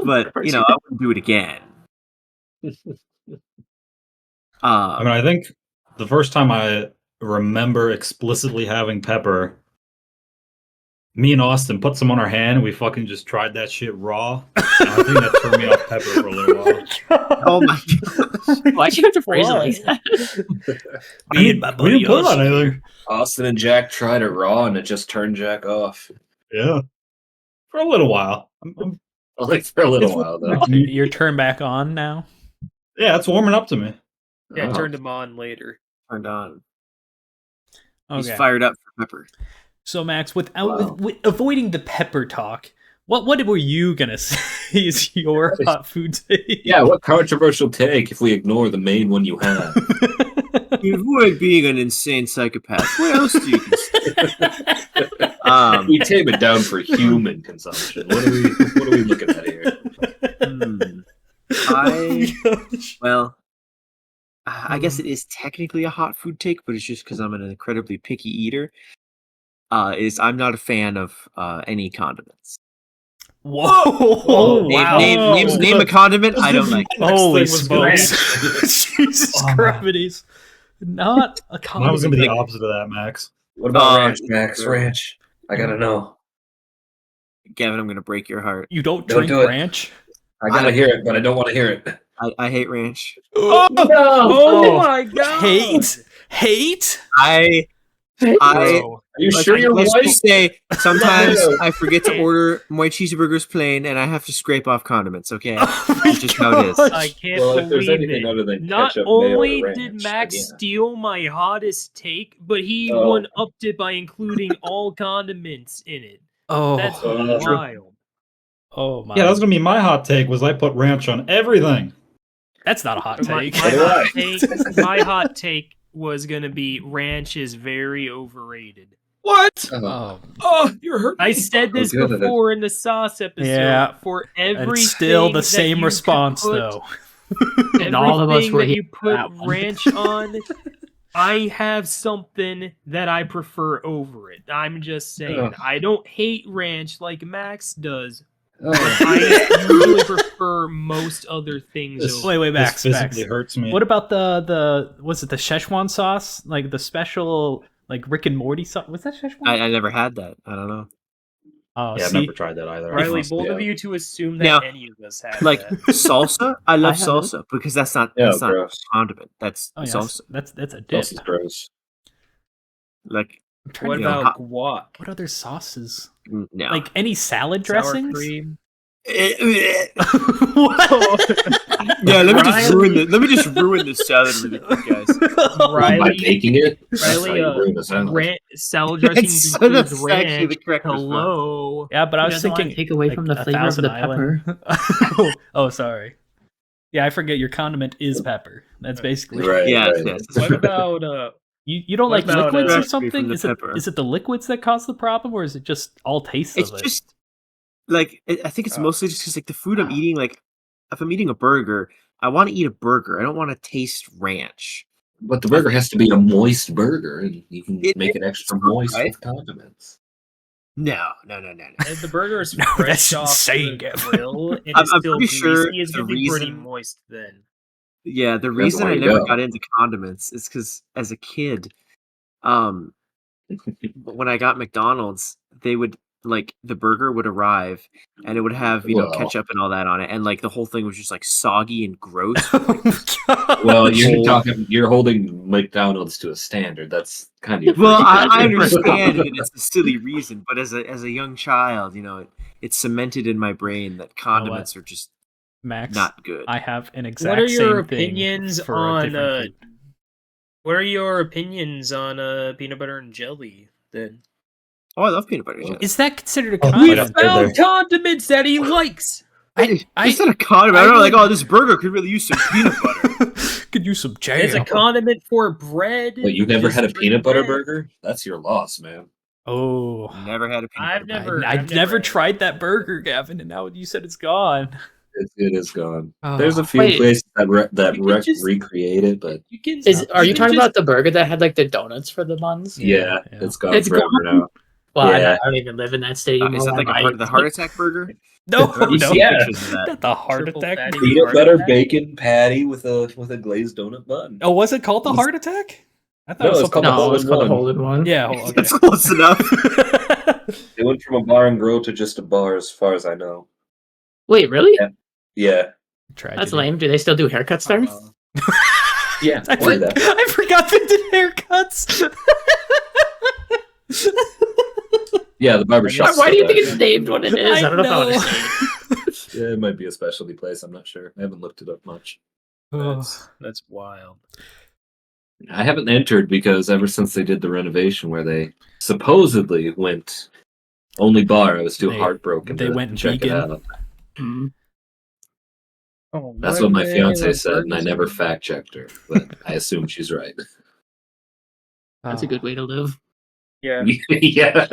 but you know I wouldn't do it again. I mean, I think the first time I remember explicitly having pepper, me and Austin put some on our hand and we fucking just tried that shit raw. And I think that turned me off pepper for a little while. Oh my god! Why'd you have to phrase it like that? I mean, we didn't put it on anything. Austin and Jack tried it raw and it just turned Jack off. Yeah. For a little while. I'm- Like for a little It's- while though. Your turn back on now. yeah, it's warming up to me. Yeah, I Oh. turned them on later. Turned on. He's Okay. fired up for pepper. So Max, Wow. with avoiding the pepper talk, what were you gonna say is your hot food take? Yeah, what controversial take if we ignore the main one you have? You avoid being an insane psychopath. What else do you consider? We tame it down for human consumption. What are we looking at here? Well, I guess it is technically a hot food take, but it's just because I'm an incredibly picky eater. I'm not a fan of any condiments. Whoa! Name, Wow! name a condiment I don't like. Holy Next thing was smokes! Jesus Oh, man. Christ! Not a I was going to be the condiment. opposite of that, Max. What about Uh, ranch, Max? Ranch. I gotta know. Gavin, I'm gonna break your heart. You don't Don't drink do it. ranch? I gotta hear it, but I don't want to hear it. I hate ranch. Oh, Oh, my god! Hate? I Bro. Are you like, sure you're let's white? just say sometimes No. I forget to order my cheeseburgers plain, and I have to scrape off condiments. Okay, Oh that's just how it is. gosh. I can't Well, if there's believe anything it. other than Not ketchup, mayo, only or did ranch, Max then yeah. steal my hottest take, but he Oh. one-upped it by including all condiments in it. Oh, That's Oh. wild. oh my. Yeah, that was gonna be my hot take. Was I put ranch on everything? That's not a hot My, take. my do hot I. take. My hot take was gonna be ranch is very overrated. What? Oh, Oh, you're hurting. I said this good at it. before in the sauce episode. Yeah, For everything, it's still the that same you response could put, though. And all of us everything were that here you for put that one. ranch on. I have something that I prefer over it. I'm just saying. Ugh. I don't hate ranch like Max does. Oh. I usually prefer most other things This- over. Wait, Max, this Max. physically hurts me. What about the was it the Szechuan sauce? Like the special like Rick and Morty sauce? Was that Szechuan? I never had that. I don't know. Oh, Yeah, I've see, never tried that either. Riley, honestly. bold of yeah. you to assume that Now, any of us have Like that. salsa, I love I haven't. salsa because that's not Yeah, that's not gross. condiment. That's oh, yes, salsa. that's a dip. This is gross. Like I'm trying What to Yeah. think, about guac? what other sauces? no. Like any salad Sour dressings? cream? What? Yeah, let me just Riley- ruin the salad really quick, guys. By Riley, baking it? That's how Riley, you ruin the salad. salad dressings So that's includes actually ranch. the correct response. Hello. Yeah, but I You was guys don't wanna thinking take away like from the a flavor of Thousand the Island. Oh, sorry. Yeah, I forget your condiment is pepper. That's basically Right. Yes, right. yes. What about You don't What like about, liquids or recipe from something? the Is it pepper? is it the liquids that cause the problem, or is it just all taste It's of it? just like I think it's mostly just because like the food I'm eating. Like if I'm eating a burger, I want to eat a burger. I don't want to taste ranch. But the burger has to be a moist burger, and you can It make it is, extra moist right? with condiments. No. the burger is No, fresh that's off insane, the Gavin. grill and I'm it's still pretty greasy? sure It's the gonna be pretty reason- moist then. Yeah, the reason why I you never go. got into condiments is because as a kid, when I got McDonald's, they would like the burger would arrive and it would have Well. ketchup and all that on it, and like the whole thing was just like soggy and gross. Well, Whole- you're holding McDonald's to a standard. That's kind of Well, I understand that it's a silly reason, but as a young child, it's cemented in my brain that condiments are just Max, not good. I have an exact What are your same thing opinions for a on different food. what are your opinions on peanut butter and jelly then? Oh, I love peanut butter and jelly. Is that considered a Oh, We Right condiment? up there. found condiments that he likes. It's not a condiment. I'm not like, oh, this burger could really use some peanut butter. Could use some jam. It's a condiment for bread. But you never Just had a drink peanut butter bread. burger? That's your loss, man. Oh, Never had a peanut I've butter. never- I've never tried that burger, Gavin, and now you said it's gone. It is gone. Oh. There's a few Wait. places that You could just- recreate it, but You can. Are you talking just- about the burger that had like the donuts for the buns? yeah, yeah. it's gone It's forever gone? now. Well, I Yeah. don't even live in that state anymore. Is that like I- the heart attack burger? No, You no, see Yeah. pictures of that. not the heart Triple attack. fatty Peanut heart butter attack? bacon patty with a glazed donut bun. Oh, was it called the It's- heart attack? I thought No, it was it's something called the No, else. it's called a Hole-in-One. hole in one. Yeah, okay. That's close enough. They went from a bar and grill to just a bar, as far as I know. Wait, really? Yeah, Tragedy. That's lame. Do they still do haircuts there? yeah. I, Why that? I forgot they did haircuts. Yeah, the barbershop. Why do you think it's named what it is? I don't know if I know. understand. Yeah, it might be a specialty place. I'm not sure. I haven't looked it up much. That's wild. I haven't entered because ever since they did the renovation where they supposedly went only bar, I was too They- heartbroken they to went check vegan. it out. Hmm. Oh, That's what my fiance said, and I never fact checked her, but I assume she's right. That's a good way to live. Yeah. Yeah.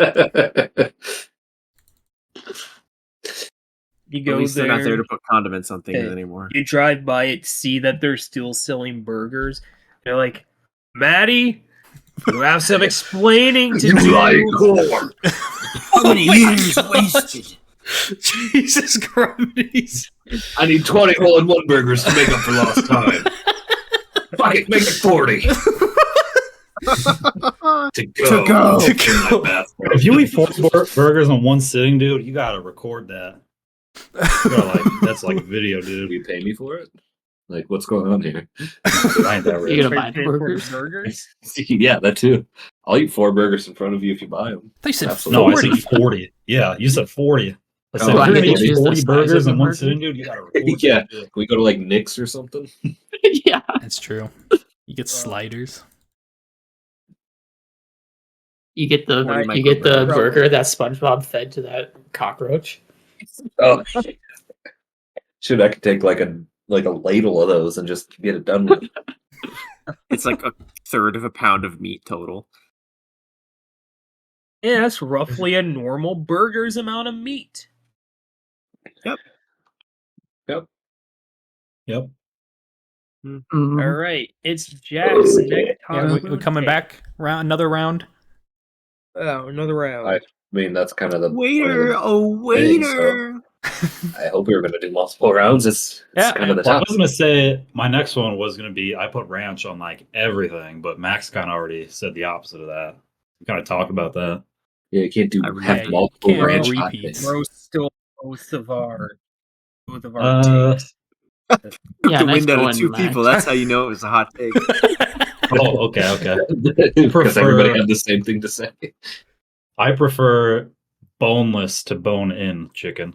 You At go least they're not there there. to put condiments on things Hey. anymore. You drive by it, see that they're still selling burgers. They're like, Maddie, you have some explaining to do. whore. How many years wasted? Jesus Christ. I need 20 hole-in-one burgers to make up for lost time. Fuck it, make it 40. To go. If you eat 4 burgers in one sitting, dude, you gotta record that. You gotta, that's like a video, dude. Do you pay me for it? Like, what's going on here? I ain't that rich. You gonna buy the Pay for burgers? burgers? Yeah, that too. I'll eat 4 burgers in front of you if you buy them. They said No, I 40. said 40. Yeah, you said 40. I said, Oh, if I you're think gonna it's eat just the 40 size burgers of the in one burger. sitting, dude, you gotta record Yeah. that shit. Can we go to like Nick's or something? Yeah. That's true. You get sliders. You get the Right. you get the Micro burger that SpongeBob fed to that cockroach. Oh, shoot! I could take like a ladle of those and just get it done with. It's like a third of a pound of meat total. Yeah, that's roughly a normal burger's amount of meat. Yep. Mhm. All right, it's Jack's next Yeah, hot we food coming take. back another round. Oh, another round. I mean, that's kind of the Waiter, oh thing, so- waiter! I hope we were going to do multiple rounds. It's Yeah. kind of the Well, I top. was gonna say my next one was gonna be I put ranch on like everything, but Max kind of already said the opposite of that. We kind of talk about that. Yeah, you can't do I really have can't multiple have ranch hot repeats. takes. Bro stole both of our takes. Yeah, the nice wind out of going, 2 Max. people. That's how you know it was a hot take. Oh, okay. Because everybody prefer- had the same thing to say. I prefer boneless to bone-in chicken.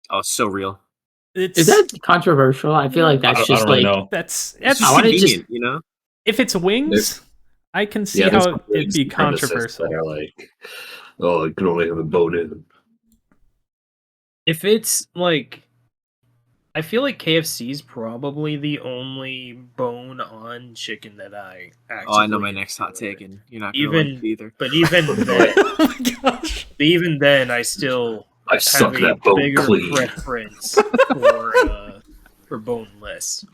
Oh, so real. It's Is that controversial? I feel like I that's don't just really like know. that's It's just I wanna just- convenient, you know? if it's wings, I can see there's how some it'd wings be supremacists controversial. that are like, oh, you can only have a bone in. If it's like, I feel like KFC's probably the only bone-on chicken that I actually. Oh, I know my next hot take, and you're not gonna Even- like it either. But even then, Oh my gosh. I still I have suck a that bone bigger clean. preference for boneless.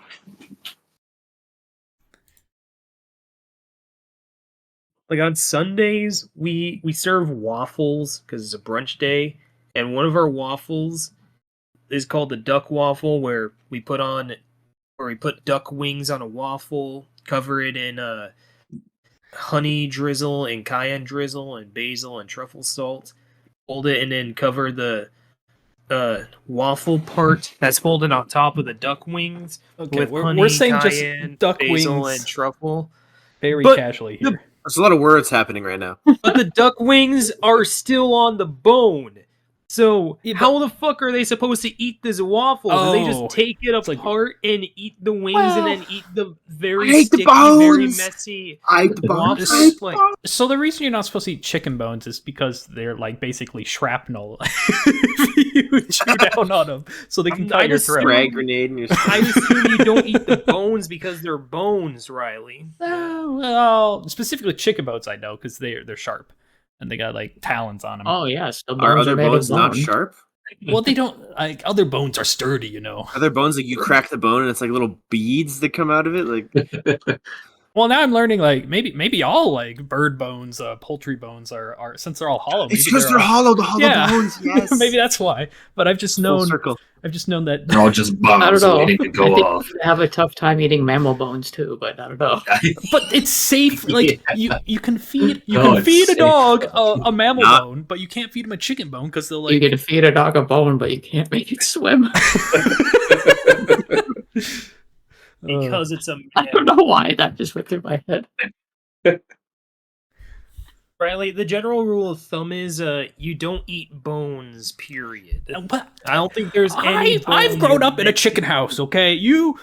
Like on Sundays, we serve waffles because it's a brunch day, and one of our waffles is called the duck waffle, where we put duck wings on a waffle, cover it in honey drizzle and cayenne drizzle and basil and truffle salt, fold it, and then cover the waffle part that's folded on top of the duck wings Okay, with we're honey, saying just cayenne, duck basil, wings and truffle. very but casually the- here. There's a lot of words happening right now. But the duck wings are still on the bone. So Yeah, but- how the fuck are they supposed to eat this waffle? Do they Oh, just take it it's like- apart and eat the wings and then eat the very I hate the sticky, very bones! messy I the bones. waffles? I Like, So the reason you're not supposed to eat chicken bones is because they're like basically shrapnel. If you chew down on them, so they can I'm cut not your a throat. frag grenade in your I assume you don't eat the bones because they're bones, Riley. Well, specifically chicken bones, I know because they're sharp and they got like talons on them. Oh yes, the Are bones other made of bones not bone. sharp? Well, they don't like other bones are sturdy, you know. Are there bones like you crack the bone and it's like little beads that come out of it? Like Well, now I'm learning like maybe all like bird bones, poultry bones are since they're all hollow. it's maybe because they're hollow. The hollow Yeah. bones. Yes. maybe that's why. But I've just Full known circle. that They're all just I don't bombs know. waiting to I go think off. they have a tough time eating mammal bones too, but I don't know. but it's safe. Like you can feed No, it's a safe. dog a mammal Not- bone, but you can't feed him a chicken bone because they'll You like. can feed a dog a bone, but you can't make it swim. Because it's a I don't know why that just went through my head. Riley, the general rule of thumb is you don't eat bones, period. But I don't think there's any I've grown up in a chicken house, okay? You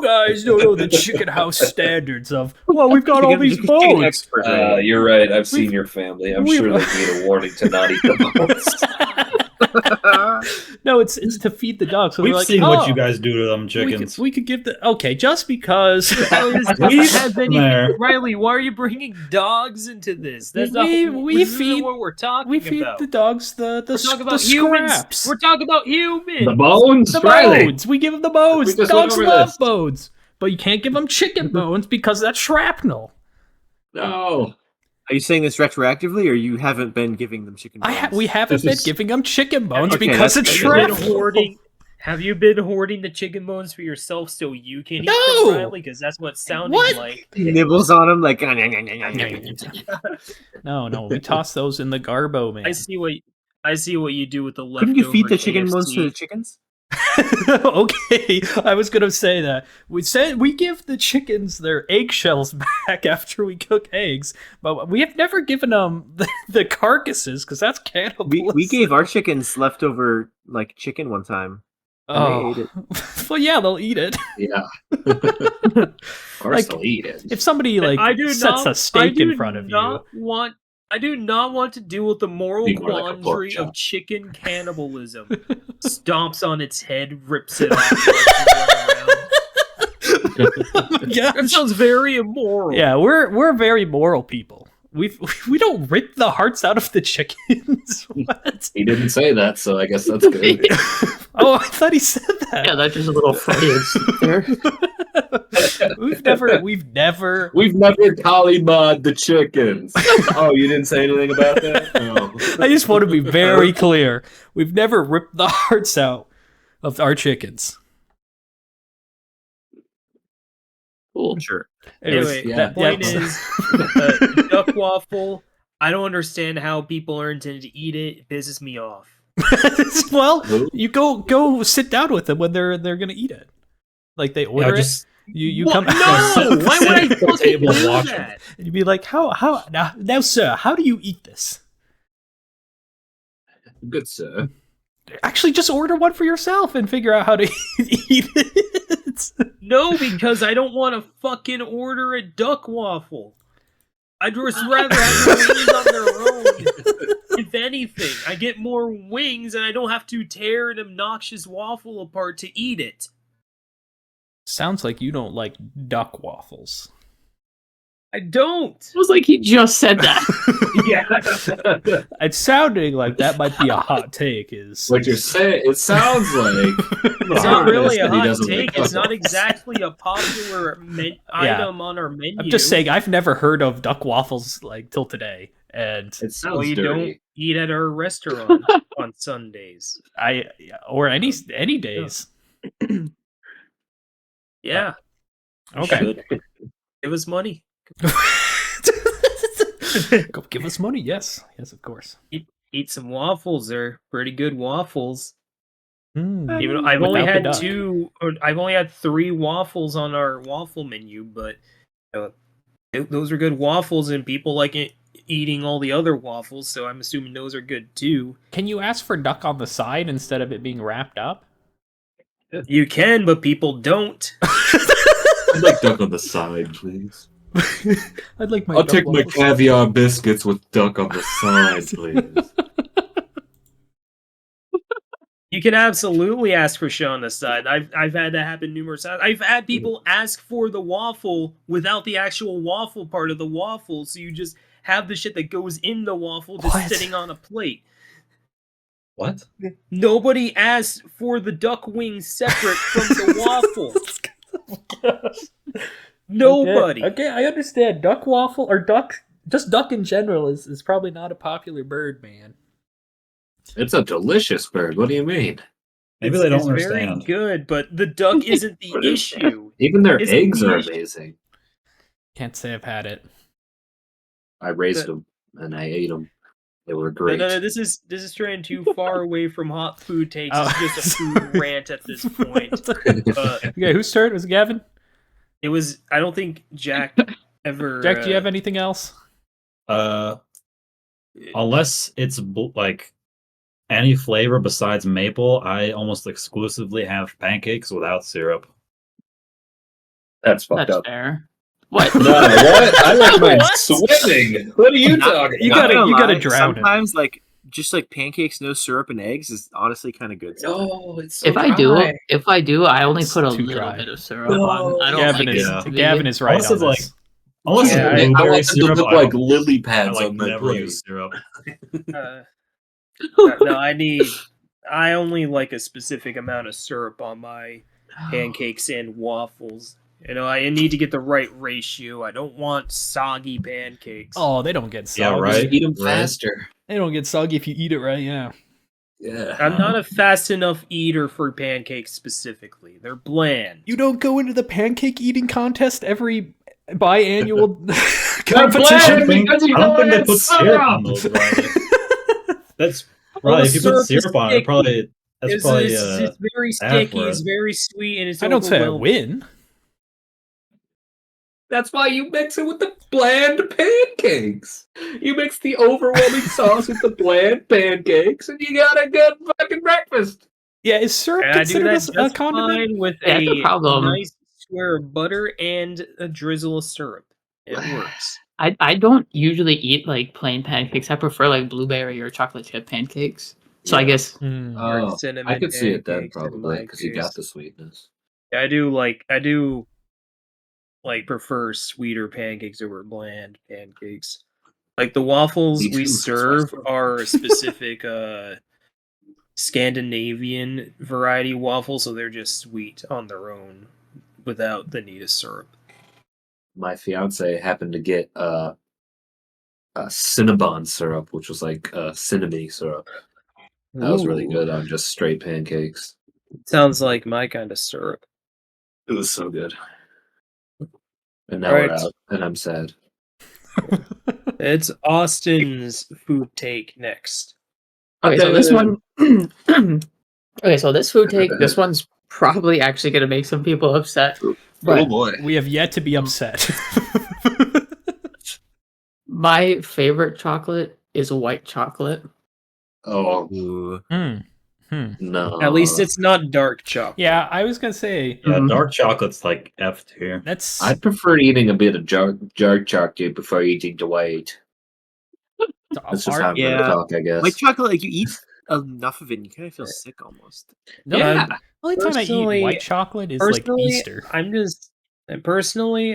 guys don't know the chicken house standards of well, we've got all these Chicken bones. expert, right? You're right. I've seen your family. I'm we've- sure they need a warning to not eat the bones. No, it's to feed the dog. So We've they're like, seen oh, what you guys do to them chickens. We could give the okay just because Riley, why are you bringing dogs into this? That's not We this isn't feed- what we're talking we feed about. the dogs the We're talking the about humans. scraps. We're talking about humans. The bones, The Riley. bones. We give them the bones. We just went Dogs over love this. bones, but you can't give them chicken bones because that's shrapnel. No. Are you saying this retroactively, or you haven't been giving them chicken bones? We haven't This been is- giving them chicken bones Okay, because that's it's good. Been shrapnel. hoarding. Have you been hoarding the chicken bones for yourself so you can eat No! them, Riley? Because that's what it sounded What? like. He nibbles on them like. No, we toss those in the garbo, man. I see what you do with the leftover. Couldn't you feed the chicken bones to KFC. the chickens? Okay, I was gonna say that we give the chickens their eggshells back after we cook eggs, but we have never given them the carcasses because that's cannibalism. We gave our chickens leftover like chicken one time. And they ate it. Well, yeah, they'll eat it. Yeah. Of course Like, they'll eat it. If somebody like sets a steak in front of you, I do not want to deal with the moral Be more like a pork quandary chop. of chicken cannibalism. Stomps on its head, rips it off. and runs around. That sounds very immoral. yeah, we're very moral people. We don't rip the hearts out of the chickens. What? He didn't say that, so I guess that's good. Oh, I thought he said that. Yeah, that's just a little phrase there. We've never We've never collymod the chickens. Oh, you didn't say anything about that? No. I just want to be very clear. We've never ripped the hearts out of our chickens. Cool. Sure. Anyway, Yeah. the point Yeah. is, duck waffle. I don't understand how people are intended to eat it. It pisses me off. Well, Who? you go sit down with them when they're gonna eat it. Like they order it. just You What? come No! Why would I Sit at the fucking table and do watch that? and you'd be like, how now, sir, how do you eat this? Good, sir. Actually, just order one for yourself and figure out how to eat it. No, because I don't want to fucking order a duck waffle. I'd just rather have the wings on their own. If anything, I get more wings and I don't have to tear an obnoxious waffle apart to eat it. Sounds like you don't like duck waffles. I don't. It was like he just said that. Yeah. It's sounding like that might be a hot take. Is What you're saying, it sounds like It's not really a that he hot doesn't take. like It's not duck. exactly a popular item on our menu. I'm just saying I've never heard of duck waffles like till today, and It sounds Well, you dirty. don't eat at our restaurant on Sundays. or any days. Yeah. you Okay. should. Give us money. Go give us money. Yes, of course. Eat some waffles. They're pretty good waffles. Mm. Even I've only Without the had duck. I've only had 3 waffles on our waffle menu, but those are good waffles, and people like eating all the other waffles, so I'm assuming those are good too. Can you ask for duck on the side instead of it being wrapped up? You can, but people don't. I'd like duck on the side, please. I'd like my. I'll duck take my waffles. caviar biscuits with duck on the side, please. You can absolutely ask for shit on the side. I've had that happen numerous times. I've had people ask for the waffle without the actual waffle part of the waffle, so you just have the shit that goes in the waffle just What? sitting on a plate. what? Nobody asked for the duck wings separate from the waffle. Nobody. Okay, I understand. Duck waffle or duck, just duck in general is probably not a popular bird, man. It's a delicious bird. What do you mean? Maybe they don't It's understand. very good, but the duck isn't the What is that? issue. Even their Isn't eggs the are issue- amazing. Can't say I've had it. I raised them and I ate them. They were No, great. no, this is straying too far away from hot food takes. Oh. It's just a food rant at this point. Okay, whose turn was it, Gavin? It was. I don't think Jack ever. Jack, do you have anything else? Unless it's like any flavor besides maple, I almost exclusively have pancakes without syrup. That's fucked That's up. fair. What? No, what? I like mine What? swimming. What are you talking You about? gotta drown it. Sometimes, like just like pancakes, no syrup and eggs is honestly kind of good. No, it's so If I do, dry. I only It's put a too little dry. bit of syrup No. on. I don't Gavin like is Yeah. it. Gavin is right Unless on it's like- this. Unless Yeah, it's I blueberry want them to syrup, look I like don't- lily I pads like on my never plate. use syrup. No, I only like a specific amount of syrup on my pancakes and waffles. You know, I need to get the right ratio. I don't want soggy pancakes. Oh, they don't get soggy. Yeah, right. Just eat them Right. faster. They don't get soggy if you eat it right. Yeah. Yeah. I'm not a fast enough eater for pancakes specifically. They're bland. You don't go into the pancake eating contest every biannual They're competition? bland because you I don't go think they in put syrup on those, syrup. Riley. That's Well, right. the If you put syrup is syrup on it, sticky. that's probably It's very bad sticky. for It's it. very sweet, and it's I don't say I overwhelming. win. That's why you mix it with the bland pancakes. You mix the overwhelming sauce with the bland pancakes, and you got a good fucking breakfast. Yeah, is syrup And I do considered that a just condiment? fine with Yeah, that's a a problem. nice square of butter and a drizzle of syrup. It works. I don't usually eat like plain pancakes. I prefer like blueberry or chocolate chip pancakes. So I Yeah. guess Mm. Or Oh, I cinnamon could see it then pancakes in probably my because you got case. the sweetness. I do prefer sweeter pancakes over bland pancakes. Like the waffles Me we too, serve precisely. are a specific Scandinavian variety waffle, so they're just sweet on their own without the need of syrup. My fiance happened to get a Cinnabon syrup, which was like cinnamon syrup. That was really Ooh. good on just straight pancakes. Sounds like my kind of syrup. It was so good. And now Alright. we're out, and I'm sad. It's Austin's food take next. okay. So this one. Okay, so this food take. This one's probably actually gonna make some people upset. But Oh boy. We have yet to be upset. my favorite chocolate is white chocolate. Oh Ooh. no. At least it's not dark chocolate. Yeah, I was gonna say Yeah, Mhm. dark chocolate's like F tier. that's I prefer eating a bit of dark chocolate before eating the white. That's just how I'm Yeah. gonna talk, I guess. White chocolate, like you eat enough of it, and you kind of feel sick almost. the Yeah. only time I eat Personally- white chocolate is like Personally, Easter.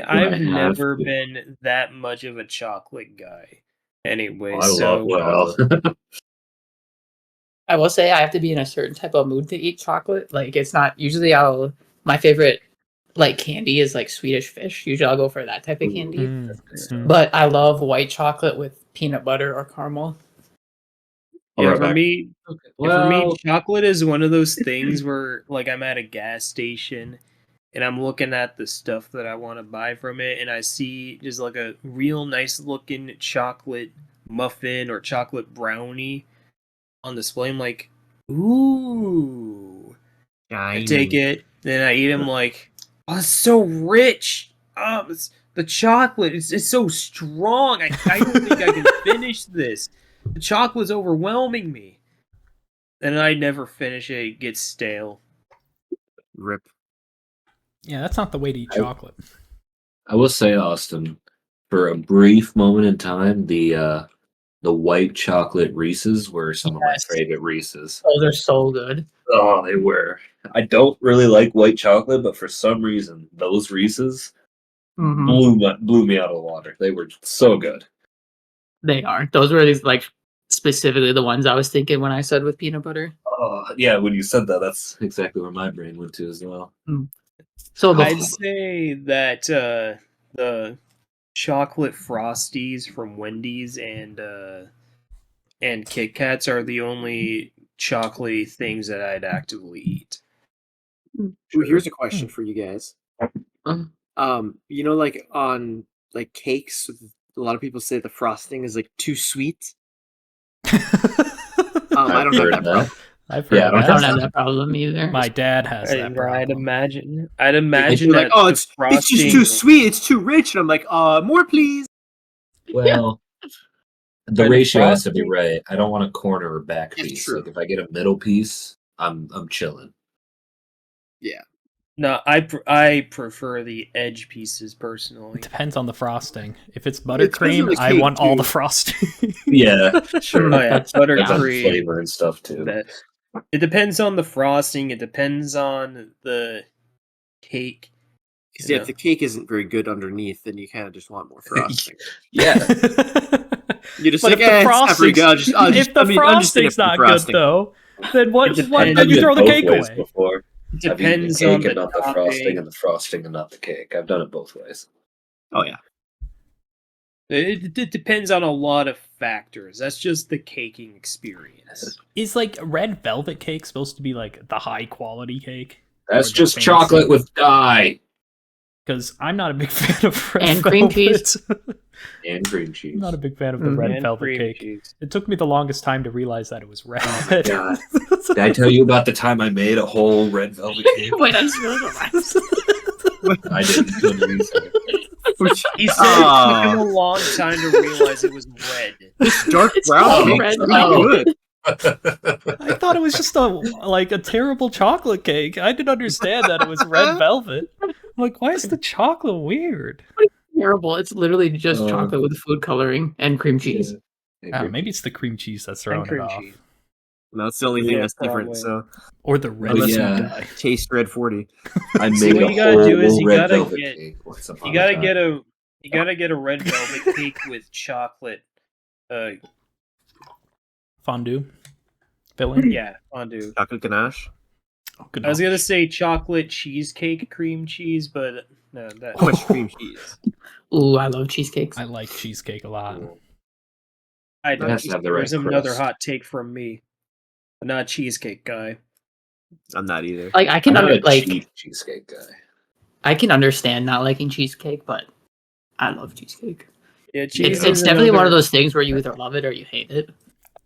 I've have never to. been that much of a chocolate guy. Anyway, I so love I will say I have to be in a certain type of mood to eat chocolate. Like it's not usually my favorite like candy is like Swedish fish. Usually I'll go for that type of candy. Mm. But I love white chocolate with peanut butter or caramel. I'll yeah, right for back. me, Well, for me, chocolate is one of those things where, like, I'm at a gas station and I'm looking at the stuff that I want to buy from it, and I see just like a real nice looking chocolate muffin or chocolate brownie on display. I'm like, ooh. I take it, then I eat them. Like, oh, it's so rich. The chocolate it's so strong. I don't think I can finish this. The chocolate's overwhelming me. And I never finish it. It gets stale. Rip. Yeah, that's not the way to eat chocolate. I will say, Austin, for a brief moment in time, the white chocolate Reese's were some of my Yes. favorite Reese's. Oh, they're so good. Oh, they were. I don't really like white chocolate, but for some reason, those Reese's Mhm. blew me out of the water. They were so good. They are. Those were these like specifically the ones I was thinking when I said with peanut butter. Oh, yeah, when you said that, that's exactly where my brain went to as well. So I'd the say that the chocolate Frosties from Wendy's and Kit Kats are the only chocolatey things that I'd actively eat. Ooh, here's a question for you guys. You know, like on like cakes, a lot of people say the frosting is like too sweet. I don't have heard that problem. I've heard Yeah, of I I don't that. have that problem either. My dad has that I'd problem. imagine You're like, that oh, the it's just frosting- too sweet. It's too rich. And I'm like, more, please. Well, the Right, the ratio has to be frosting- right. I don't want a corner or back It's piece. true. Like if I get a middle piece, I'm chilling. No, I prefer the edge pieces personally. It depends on the frosting. If it's It depends on buttercream, the I cake, want all too. the frosting. Yeah, sure. Oh yeah, That's- Depends on buttercream. flavor and stuff too. That it depends on the frosting. It depends on the cake. Because You if know. the cake isn't very good underneath, then you kind of just want more frosting. Yeah, You just But like, if the it's not very good. if the frosting's not good though, then what? It What? depends. Then you throw the both cake ways away. before. It I've eaten the depends cake on and the not the frosting, topping. and the frosting and not the cake. I've done it both ways. Oh yeah. It depends on a lot of factors. That's just the caking experience. Is like red velvet cake supposed to be like the high quality cake? That's Or the just fancy? chocolate with dye Because I'm not a big fan of red And velvet. cream cheese. and cream cheese. I'm not a big fan of the Mm. red And velvet cream cake. cheese. It took me the longest time to realize that it was red. Oh my God. Did I tell you about the time I made a whole red velvet cake? Wait, I just realized. I didn't do the research. He said it took him a long time to realize it was red. This dark It's brown all cake's red pretty velvet. good. I thought it was just a terrible chocolate cake. I didn't understand that it was red velvet. I'm like, why is the chocolate weird? Terrible. It's literally just chocolate with food coloring and cream cheese. Maybe it's the cream cheese that's throwing And it cream off. cheese. No, it's the only thing Yeah, that's different. probably. So Or the red Unless you- guy. taste red 40. I See, made what a you gotta do is whole you red gotta velvet get- cake. Once You upon gotta a time. get a red velvet cake with chocolate. Fondue. Filling. Yeah, fondue. Chocolate ganache. Oh, good I was enough. gonna say chocolate cheesecake cream cheese, but no, that. How much cream cheese? Ooh, I love cheesecakes. I like cheesecake a lot. I It don't. has to have the right There's another crust. hot take from me. I'm not a cheesecake guy. I'm not either. Like I I'm can not a like cheap cheesecake guy. I can understand not liking cheesecake, but I love cheesecake. Yeah, cheese. It's is definitely one of another- those things where you either love it or you hate it.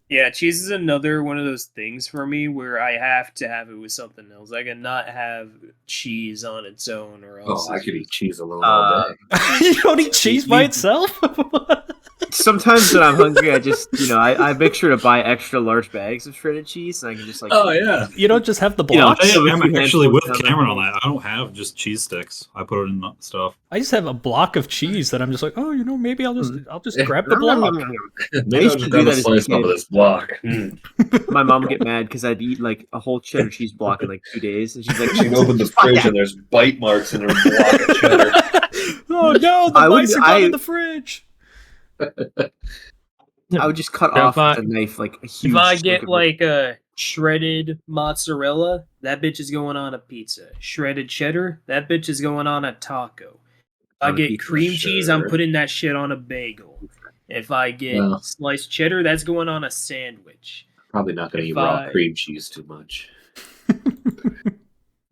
Yeah, cheese is another one of those things for me where I have to have it with something else. I cannot have cheese on its own, or else. Oh, I could eat cheese alone all day. You don't eat cheese by itself? Sometimes when I'm hungry, I just, I make sure to buy extra large bags of shredded cheese, and I can just like. Oh yeah. You don't just have the You know, blocks? I- I'm actually with handfuls of Cameron them. on that. I don't have just cheese sticks. I put it in stuff. I just have a block of cheese that I'm just like, oh, maybe I'll just grab the block. Maybe used I'll to just do grab that a as a slice off kid. of this block. My mom would get mad because I'd eat like a whole cheddar cheese block in like 2 days, and she's like, She opened the fridge and there's bite marks in her block of cheddar. Oh no, the I would- mice are gone I- in the fridge. I would just cut If off I- with a knife like a huge. If I chunk get of it. like a shredded mozzarella, that bitch is going on a pizza. Shredded cheddar, that bitch is going on a taco. If I On a get pizza, cream cheese, I'm sure. putting that shit on a bagel. If I get Well. sliced cheddar, that's going on a sandwich. Probably not going to If eat raw I- cream cheese too much.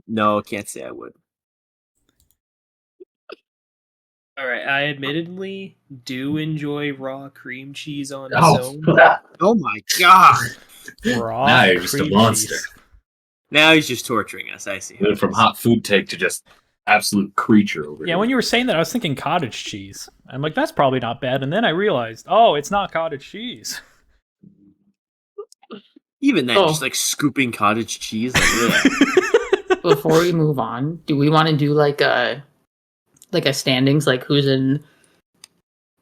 No, can't say I would. All right, I admittedly do enjoy raw cream cheese on its Oh, own. Oh my god! Raw now you're just a cream monster. cheese. Now he's just torturing us. I see. Went from hot food take to just absolute creature over Yeah, here. when you were saying that, I was thinking cottage cheese. I'm like, that's probably not bad. And then I realized, oh, it's not cottage cheese. Even then, Oh. just like scooping cottage cheese. Like, ugh. Before we move on, do we want to do like a standings, like who's in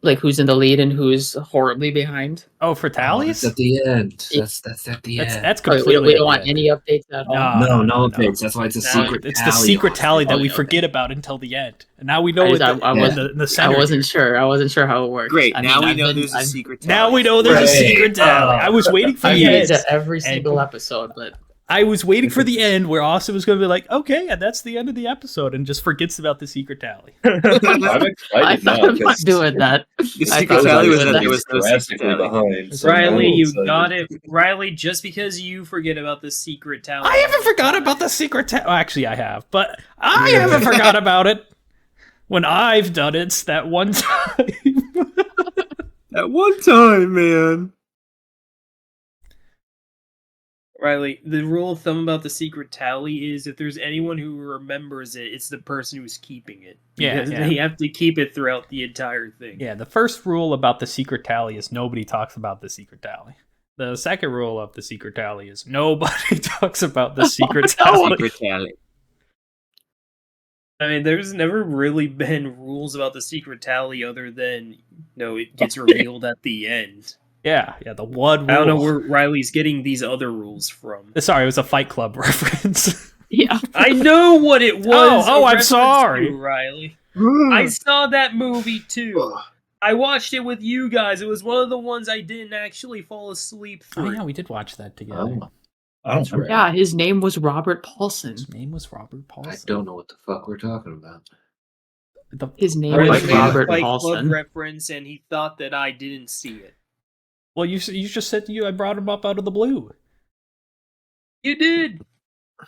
the lead and who's horribly behind? Oh, for Oh, tallies? that's at the end. That's at the That's end. that's Oh, completely. we don't want any updates at all. no updates. That's why it's a No, secret. It's the tally, secret Austin. tally that we Okay. forget about until the end, and now we know I it. just- I in the I center. wasn't sure. I wasn't sure how it worked. Great. I now mean, we I've know been- there's a I've- secret. Now tally. we know there's a Right. secret tally. I was waiting for I've the been end. to every single episode, but I was waiting for the end where Austin was going to be like, "Okay, and that's the end of the episode," and just forgets about the secret tally. I'm I excited now thought I'm not because doing that. The I secret thought tally it was was that like there was no secret drastically tally. behind. so Riley, I'm you excited. got it. Riley, just because you forget about the secret tally. I haven't forgot about the secret tally. Actually, I have, but I haven't forgot about it. When I've done it that one time. At one time, man. Riley, the rule of thumb about the secret tally is if there's anyone who remembers it, it's the person who's keeping it. Yeah, Because yeah. they have to keep it throughout the entire thing. Yeah, the first rule about the secret tally is nobody talks about the secret tally. The second rule of the secret tally is nobody talks about the secret tally. Secret tally. I mean, there's never really been rules about the secret tally other than, it gets revealed at the end. Yeah, the one rule. I don't know where Riley's getting these other rules from. Sorry, it was a Fight Club reference. Yeah. I know what it was. Oh, a I'm reference sorry. to, Riley. I saw that movie too. I watched it with you guys. It was one of the ones I didn't actually fall asleep Oh through. yeah, we did watch that together. Oh, I don't That's remember. right. Yeah, his name was Robert Paulson. His name was Robert I Paulson. don't know what the fuck we're talking about. The- His name Riley was made a Robert Fight Club Paulson. reference, and he thought that I didn't see it. Well, you just said I brought him up out of the blue. You did.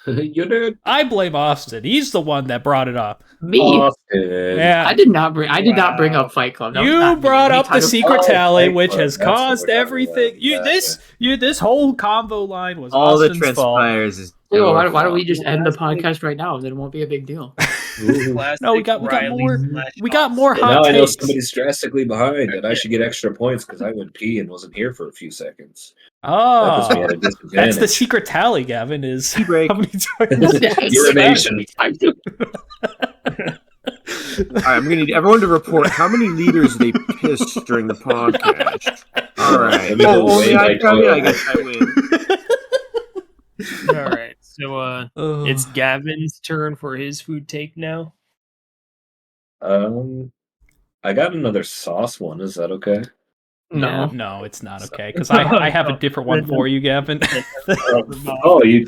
You did. I blame Austin. He's the one that brought it up. Me? Austin. Yeah. I did not bring up Fight Club. That was You not me. brought up the Anytime- secret Oh, tally, Fight which Club, has that's what caused we're talking everything. about. This whole combo line was All that Austin's fault. transpires is. Well, your why don't fault. we just end the podcast right now? Then it won't be a big deal. No, we got more And hot now I know takes. somebody's drastically behind, and I should get extra points because I went pee and wasn't here for a few seconds. That puts me Oh, at a that's disadvantage. the secret tally, Gavin. Is Tea break. how many times? Urination. All right, I'm gonna need everyone to report how many liters they pissed during the podcast. All right. Let me go Only weigh I my come in, I toilet. guess I win. All right. So it's Gavin's turn for his food take now. I got another sauce one. Is that okay? No, it's not okay because I have a different one for you, Gavin. Oh, you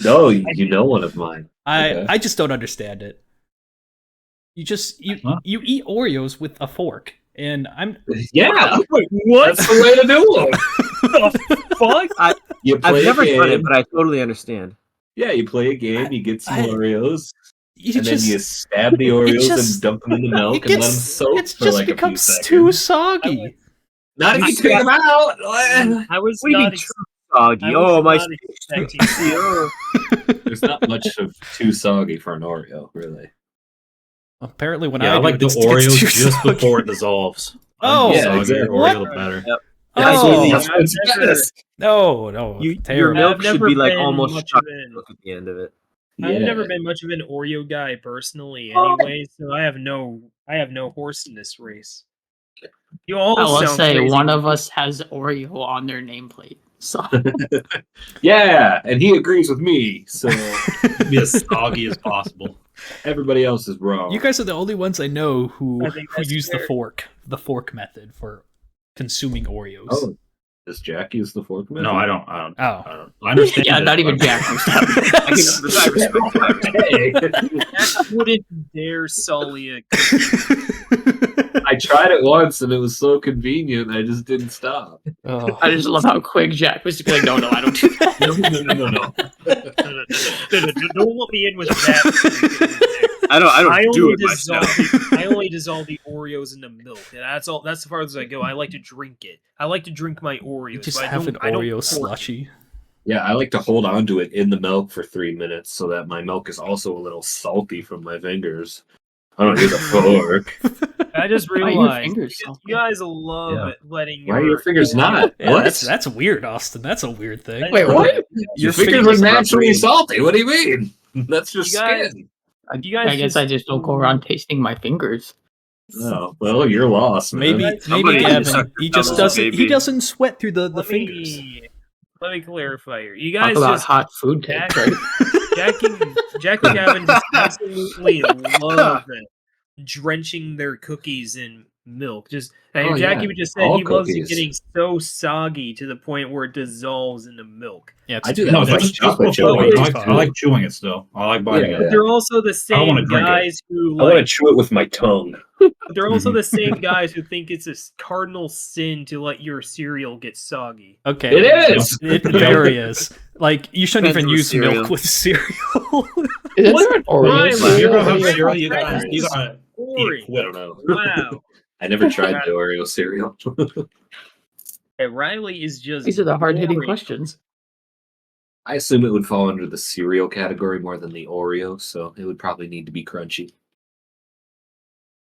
know one of mine. Okay. I just don't understand it. You eat Oreos with a fork, and I'm Yeah, What? that's the way to do it. Fuck? You play I've never a game. done it, but I totally understand. Yeah, you play a game. You get some Oreos, you and then you stab the Oreos and dump them in the milk and let them soak it for just like a few becomes seconds. too soggy. Not if you take them out. I was What do you not mean soggy? I Oh, was my. not expecting There's not much of too soggy for an Oreo, really. Apparently, when Yeah, I do like it, the it's too Oreos just soggy. before it dissolves. Oh, The yeah, soggier exactly. Oreo, the better. Yep. Oh, That's what it's I've never- best. no, Your terrible. milk I've should never be like been almost much chocolate of an- milk at the end of it. I've never Yeah. been much of an Oreo guy personally, anyway. So I have no horse in this race. You all I will sound say crazy. one of us has Oreo on their nameplate. So Yeah, and he agrees with me, so Be as soggy as possible. everybody else is wrong. You guys are the only ones I know who I think that's use fair. the fork method for consuming Oreos. Oh, does Jack use the fork method? No, I don't. Oh. I understand. yeah, it, not even but- Jack knows that. I respect that. Jack wouldn't dare sully a cookie. I tried it once and it was so convenient. I just didn't stop. Oh. I just love how quick Jack was to be like, no, I don't do that. No. Don't let me in with that. I don't do it myself. I only dissolve the Oreos in the milk. And that's all. That's as far as I go. I like to drink it. I like to drink my Oreos. You just but have an I don't Oreo pour it. slushy. Yeah, I like to hold on to it in the milk for 3 minutes so that my milk is also a little salty from my fingers. I don't use a fork. I just Why are your realized fingers because so you guys love Yeah. letting. Why are your fingers not? Yeah, What? that's weird, Austin. That's a weird thing. Wait, what? Your fingers are naturally salty. What do you mean? That's just You guys- skin. You guys I guess I just don't go around tasting my fingers. Oh, well, you're lost, man. Maybe Somebody Gavin. suck He your just thumbs, doesn't. He baby. doesn't sweat through the Let fingers. Let me clarify here. You Talk guys about just hot food take, Jack, right? Jack and Gavin just absolutely love drenching their cookies in milk. Just and Oh, Jack yeah. even just said All he loves it cookies. getting so soggy to the point where it dissolves in the milk. Yeah, I do that No, with that's my just chocolate before. chip. I like chewing it still. I like biting Yeah. it. But they're also the I don't wanna same drink it. guys who I want to like. chew it with my tongue. They're also the same guys who think it's a cardinal sin to let your cereal get soggy. Okay. It is. It very is. Like you shouldn't Depends even on use cereal. milk with cereal. Is there an Oreo Why, If cereal? you're gonna have Cereal. cereal, you gotta eat I Boring. don't know. Wow. I never tried the Oreo cereal. Hey, Riley is just. These are the hard-hitting boring. questions. I assume it would fall under the cereal category more than the Oreo, so it would probably need to be crunchy.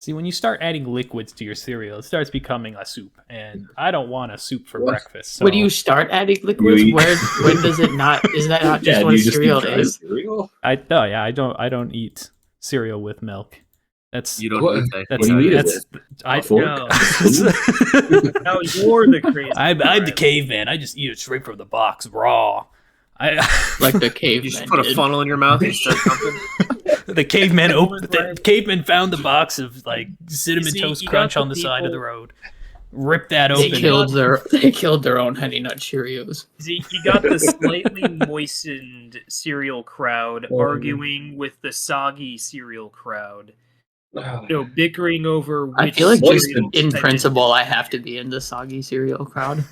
See, when you start adding liquids to your cereal, it starts becoming a soup, and I don't want a soup for What? breakfast. So When you start adding liquids, eat- when does it not? Is that not just do what a you just eat cereal dry is? cereal? I don't eat cereal with milk. That's You don't What? eat that. that's What do you eat it that's I A fork? No. no. Now you're the crazy. I'm the Riley. caveman. I just eat it straight from the box, raw. I Like the You caveman just put a did. funnel in your mouth and start pumping. the caveman found the box of like cinnamon see, toast you crunch got on the the side of the people- road. Ripped that They open. killed their own Honey Nut Cheerios. See, you got the slightly moistened cereal crowd Oh, arguing with the soggy cereal crowd. bickering over which I feel like just cereal in type principle, I have to be in the soggy cereal crowd.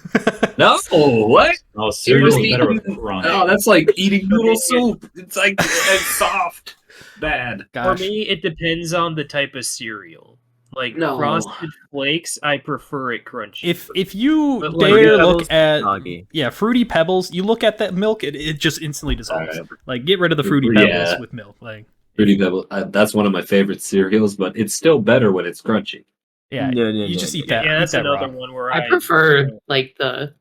No, what? Oh, cereal is Seriously? better with crunch. Oh, that's like eating noodle soup. It's like it's soft. Bad. For Gosh. me, it depends on the type of cereal. Like No. Frosted Flakes, I prefer it crunchy. If you But, like, dare Pebbles, look at soggy. Fruity Pebbles, you look at that milk, it just instantly dissolves. Alright. Like get rid of the Fruity Yeah. Pebbles with milk. Like Fruity Pebble. That's one of my favorite cereals, but it's still better when it's crunchy. yeah, No, you just eat yeah, that. that's eat that another raw. one where I prefer like the.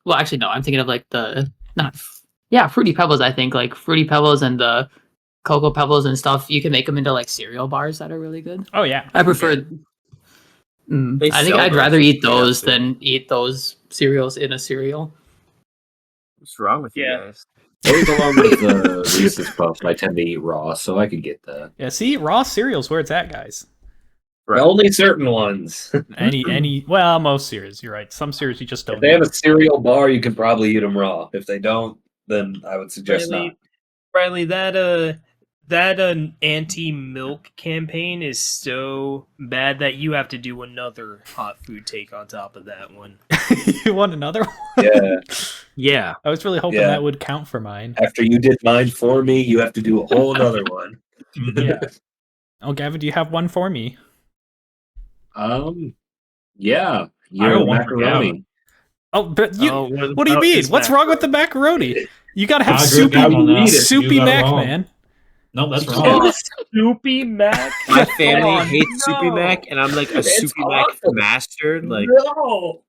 Well, actually, no. I'm thinking of like the not. Yeah, Fruity Pebbles. I think like Fruity Pebbles and the Cocoa Pebbles and stuff. You can make them into like cereal bars that are really good. Oh yeah. I prefer. They I think sell I'd those. rather eat Yeah, those too. than eat those cereals in a cereal. What's wrong with you Yeah. guys? Those along with the Reese's Puffs, I tend to eat raw, so I could get that. Yeah, see, raw cereal's where it's at, guys. Right. Only certain ones. Well, most cereals, you're right. Some cereals you just If don't they have need. a cereal bar, you can probably eat them raw. If they don't, then I would suggest not. Riley, that anti-milk campaign is so bad that you have to do another hot food take on top of that one. You want another one? Yeah. Yeah. I was really hoping Yeah. that would count for mine. After you did mine for me, you have to do a whole other one. Yeah. Oh, Gavin, do you have one for me? Yeah. I Your got one for macaroni. Gavin. Oh, but you. Oh, What do you about mean? this What's wrong with the macaroni? You gotta have I agree with Gavin on that. soupy You got it mac, wrong. man. No, that's Yeah. wrong. Soupy Mac? My family Oh, hates Soupy no. Mac, and I'm like a It's Soupy Mac awful. master. Like, No.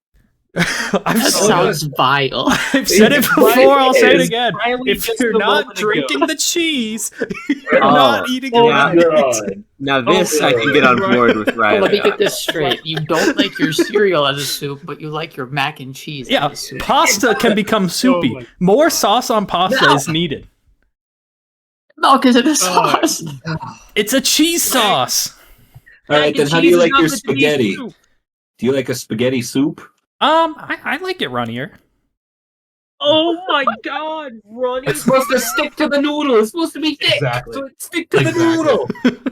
I've That said, sounds vile. I've said it before. I'll say it Is again. Riley If just you're a not moment ago. drinking the cheese, you're Oh. not eating Oh it my right. god. now this I can get on board with So Riley. let me get this straight. You don't like your cereal as a soup, but you like your mac and cheese Yeah, as a soup. pasta can become soupy. my More sauce on pasta No. is needed. No, because of the sauce. It's a cheese sauce. All right, Mac then and how do you cheese is like not your meant to be spaghetti? soup. Do you like a spaghetti soup? I like it runnier. Oh my god, Ronnie! It's supposed to stick to the noodle. It's supposed to be thick. Exactly. So it stick to the Exactly. noodle.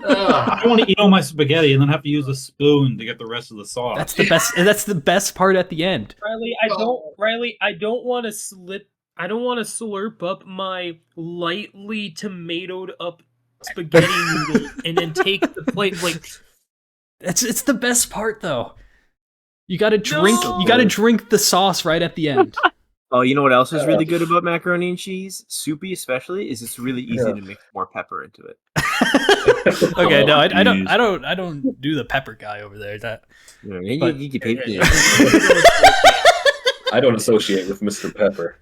I don't want to eat all my spaghetti and then have to use a spoon to get the rest of the sauce. That's the best. That's the best part at the end. Riley, I don't want to slip. I don't want to slurp up my lightly tomatoed up spaghetti noodle and then take the plate. Like, It's the best part though. You gotta drink. No. You gotta drink the sauce right at the end. Oh, you know what else is really good about macaroni and cheese? Soupy, especially, is it's really easy to mix more pepper into it. Okay, no, I don't. Jeez. I don't do the pepper guy over there. That But- I don't associate with Mr. Pepper.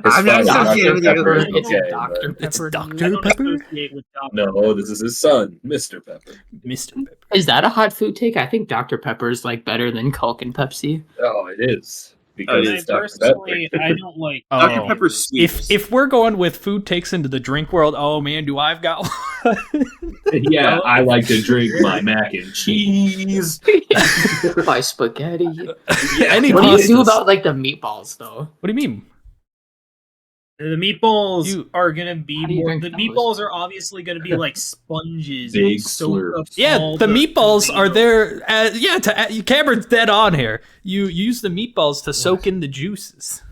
I'm not His father, associated with Dr. you. Pepper, It's okay, Dr. but- it's Pepper. I Dr. don't Pepper, associate with Dr. No, this is his son, Mr. Pepper. Mr. Pepper. Is that a hot food take? I think Dr. Pepper is like better than Coke and Pepsi. Oh, it is. Because Oh, I it's Dr. personally, Pepper. I don't like Dr. Oh. Pepper's sweet. If we're going with food takes into the drink world, oh man, do I've got one. Yeah, I like to drink my mac and cheese. My spaghetti. Any What do you do pastas. about like the meatballs though? What do you mean? the meatballs You- are gonna be How do you more. drink The those? meatballs are obviously gonna be like sponges. Big soaked up Yeah, all the meatballs are tomato. there. Cameron's dead on here. You use the meatballs to soak in the juices.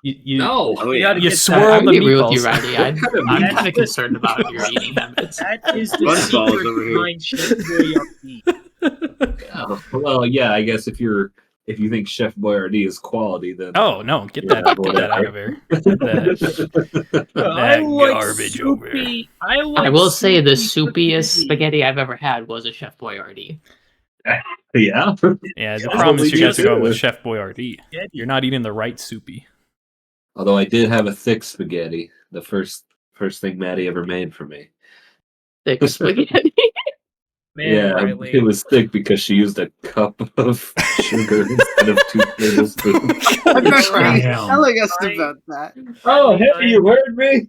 You No. Oh, You yeah. gotta You get swirl I the agree with you, meatballs. Riley. I'm That's kind of the- concerned about your eating habits. That is the SpongeBob secret over here. behind Chef Boyardee. Oh, well, yeah, I guess if you think Chef Boyardee is quality, then Oh no, get Yeah, that out of here. Get that, I that like garbage over here. soupy. I will say the soupy soupiest spaghetti I've ever had was a Chef Boyardee. yeah. Yeah, the That's problem what is we you guys do are going too. with Chef Boyardee. You're not eating the right soupy. Although I did have a thick spaghetti, the first thing Maddie ever made for me. Thick spaghetti. Man, yeah, Riley. it was thick because she used a cup of sugar instead of 2 tablespoons. I'm not Damn. telling us I- about that. Oh, hey, you heard me?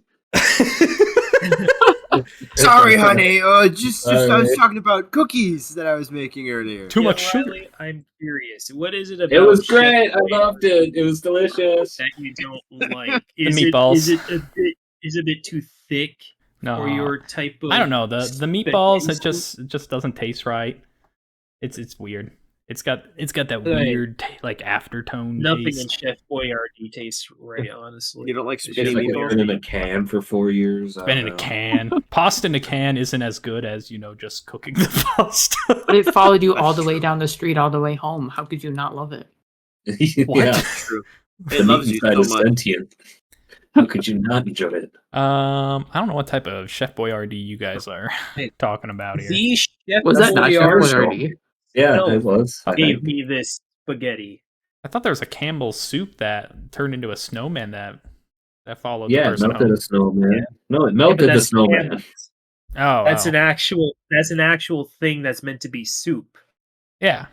Sorry, honey. Just I was Alright. talking about cookies that I was making earlier. Too Yeah, much sugar. Riley, I'm curious. What is it about? It was Chef great. I Boyardee loved it. It was delicious. that you don't like. Is meatballs. Is it a bit too thick? No, or your type of? I don't know. The meatballs, spaghetti it just doesn't taste right. It's weird. It's got that Right. weird like aftertone Nothing taste. in Chef Boyardee tastes right, honestly. You don't like It's spaghetti just like meatballs? it's been in a can for 4 years. It's been in a can. Pasta in a can isn't as good as just cooking the pasta. But it followed you all the way down the street, all the way home. How could you not love it? What? Yeah, True. the It loves meat you inside so is much. sentient. How could you not enjoy it? I don't know what type of Chef Boyardee you guys are Hey, talking about here. The Chef Was that not Chef Boyardee Boyardee? Yeah, No, it was. I gave think. me this spaghetti. I thought there was a Campbell's soup that turned into a snowman that followed the Yeah, it person melted home. a snowman. Yeah. No, it Yeah, but melted the that's snowman. Campbell's. Oh, That's wow. an actual thing that's meant to be soup, Yeah.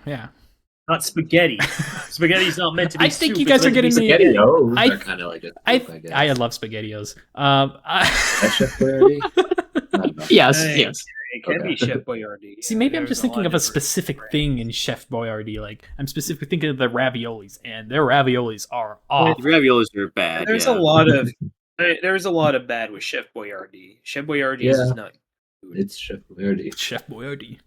not spaghetti. Spaghetti's not meant to be I think soup, you it's guys are meant to be getting me- spaghetti. SpaghettiOs I- are kind of like a I soup, guess. I love SpaghettiOs. That Chef Boyardee? I don't know. Yes, Hey. yes. It can Okay. be Chef Boyardee. See, maybe I'm There's just a thinking lot of a different specific brands. thing in Chef Boyardee. Like, I'm specifically thinking of the raviolis, and their raviolis are The awful. raviolis are bad. There's yeah. there's a lot of bad with Chef Boyardee. Chef Boyardee Yeah. is not food. It's Chef Boyardee. Chef Boyardee.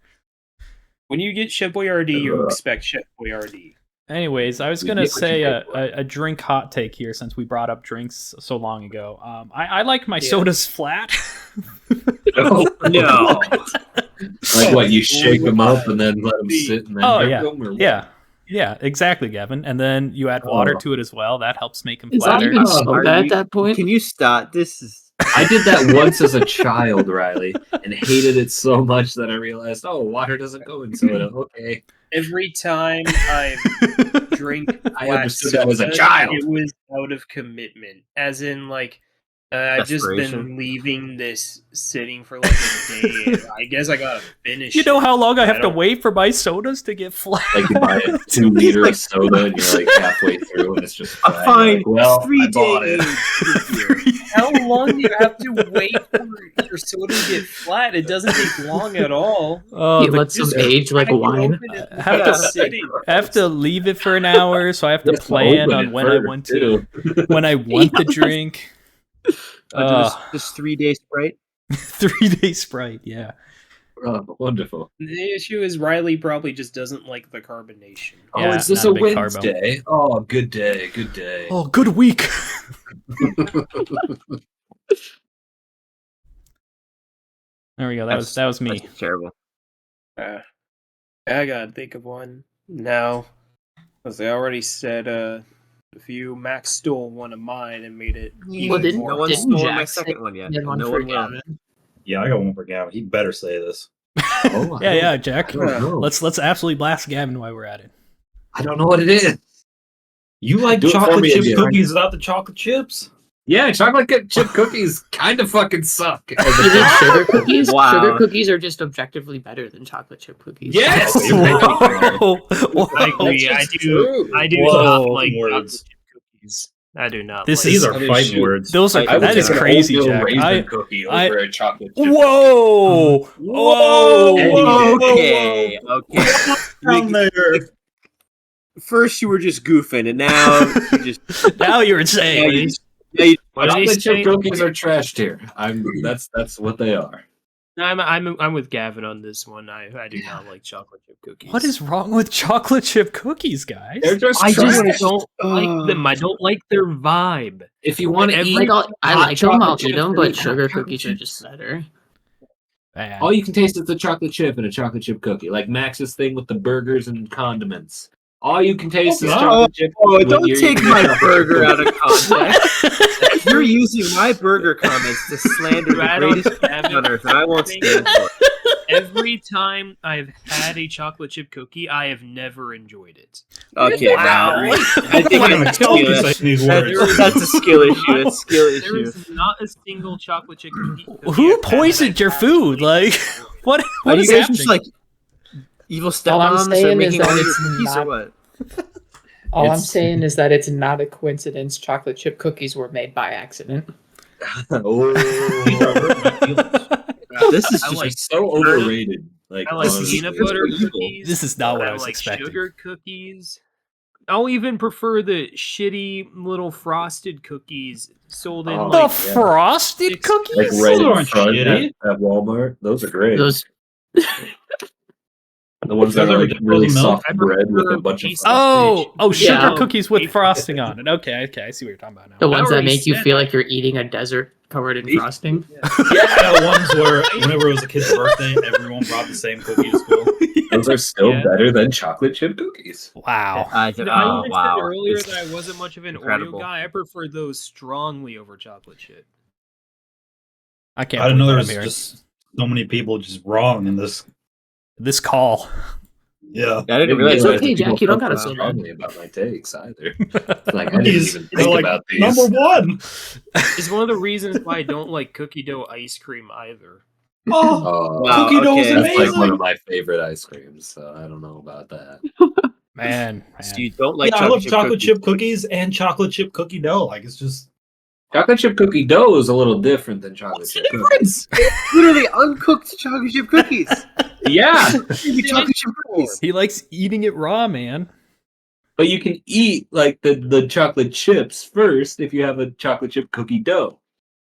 When you get Chef Boyardee, you Ugh. expect Chef Boyardee. Anyways, I was You gonna get what you say pay for. a drink hot take here since we brought up drinks so long ago. I like my Yeah. sodas flat. Oh, No. Like what? You shake them up and then let them sit and then Oh, drink yeah. them? Or what? Yeah, exactly, Gavin. And then you add water Oh. to it as well. That helps make them Is that flatter. even Oh, soda are at you- that point? Can you stop? This is. I did that once as a child, Riley, and hated it so much that I realized, oh, water doesn't go in soda. Okay. Every time I drink I flat understood that as a soda, child. it was out of commitment. As in, like, I've just been Desperation. leaving this sitting for like a day. And I guess I gotta finish. You know it. how long I have I to don't- wait for my sodas to get flat? Like you buy a 2 liter of soda and you're like halfway through and it's just A flat. You're fine like, well, I 3 bought day it. How long do you have to wait for your soda to get flat? It doesn't take long at all. Oh, You the- let some Just age like a crack it wine. open and I have let to- it sit. I have to leave it for an hour, so I have to Yes, plan open on it when I first, want too. to when I want the drink. Just 3 days Sprite. 3-day Sprite, yeah. Oh, wonderful. The issue is Riley probably just doesn't like the carbonation. Oh, Yeah, is this not a a big carbo. Wednesday? Oh, good day, good day. Oh, good week. There we go. That was me. That's terrible. I gotta think of one now. Because they already said a few. Max stole one of mine and made it even Well, didn't more. No one didn't stole my Jack second say one yet. he had one No for one will. Gavin? Yeah, I got one for Gavin. He better say this. Oh, Yeah, Jack. I don't know. Let's absolutely blast Gavin while we're at it. I don't know what it is. You like Do it for chocolate me chip again. cookies without the chocolate chips? Yeah, chocolate chip cookies kind of fucking suck. You think sugar cookies? Wow. Sugar cookies are just objectively better than chocolate chip cookies. Yes! Whoa. I agree. I do. I do Whoa. not like Words. chocolate chip cookies. I do not. This like is- These are I mean, fighting shoot. words. Those are I would that is take an crazy, oatmeal Jack. raisin cookie over a chocolate chip. Whoa! Whoa! Okay, okay. Down there. First, you were just goofing, and now you just. Now you're Now insane. you just now you- What did he Chocolate chip say? cookies are trashed here. That's what they are. I'm with Gavin on this one. I do not like chocolate chip cookies. What is wrong with chocolate chip cookies, guys? They're just I trash. just don't like them. I don't like their vibe. If you want to Every- eat, Like I hot like them, I'll chocolate eat chips them, and but eat sugar hot cookies are chocolate just chips. better. Man. All you can taste is a chocolate chip and a chocolate chip cookie, like Max's thing with the burgers and condiments. All you can taste is Oh, chocolate chip. Oh, when don't you're take eating my chocolate burger chip out of cookies. context. You're using my burger comments to slander the Right on, greatest Gavin. on earth, and I won't stand for it. Every time I've had a chocolate chip cookie, I have never enjoyed it. Okay, Wow. now I think I'm gonna that's a kill you skill saying issue. these words. That's a skill issue. It's a skill There issue. is not a single chocolate chip cookie. Who I've had poisoned that your I've food? Like, what? Are What you is guys happening? just like evil All I'm stepmoms that are saying is making that all your it's cookies, or not- what? All I'm It's- saying is that it's not a coincidence chocolate chip cookies were made by accident. Oh, This is I just like so overrated. Like I like honestly. peanut It's butter evil. cookies. This is not what I I was like expecting. sugar cookies. I'll even prefer the shitty little frosted cookies sold in Oh, The like frosted six- Like cookies? right in aren't front shitty. at Walmart. Those are great. Those The ones that Those are are like with really milk? soft I bread with a prefer bunch of piece- frosting. Oh, sugar Yeah. cookies with frosting on it. Okay, I see what you're talking about now. the ones that already make you said feel that. like you're eating a desert covered in frosting. Yeah, the ones where whenever it was a kid's birthday, everyone brought the same cookie to school. Those are still Yeah. better than chocolate chip cookies. Wow. I even wow. said earlier It's that I wasn't much of an incredible. Oreo guy. I prefer those strongly over chocolate chip. I can't I didn't know believe there what was I'm hearing. just so many people just wrong in this. This call. Yeah. I didn't realize It's that. okay, Jack, you don't gotta feel say that. strongly about my takes either. Like I didn't Cookies, even they're think like about these. number one. It's one of the reasons why I don't like cookie dough ice cream either. Oh, Oh, Wow, cookie dough is okay. that's like amazing. one of my favorite ice creams. So I don't know about that. Man. So you don't like yeah, I love chocolate chocolate chip chip cookies and chocolate chip cookie dough. Like it's just Chocolate chip cookie dough is a little different than chocolate what's the chip cookies. difference? Literally uncooked chocolate chip cookies. Yeah, Chocolate chip cookies. He likes eating it raw, man. but you can eat like the chocolate chips first if you have a chocolate chip cookie dough.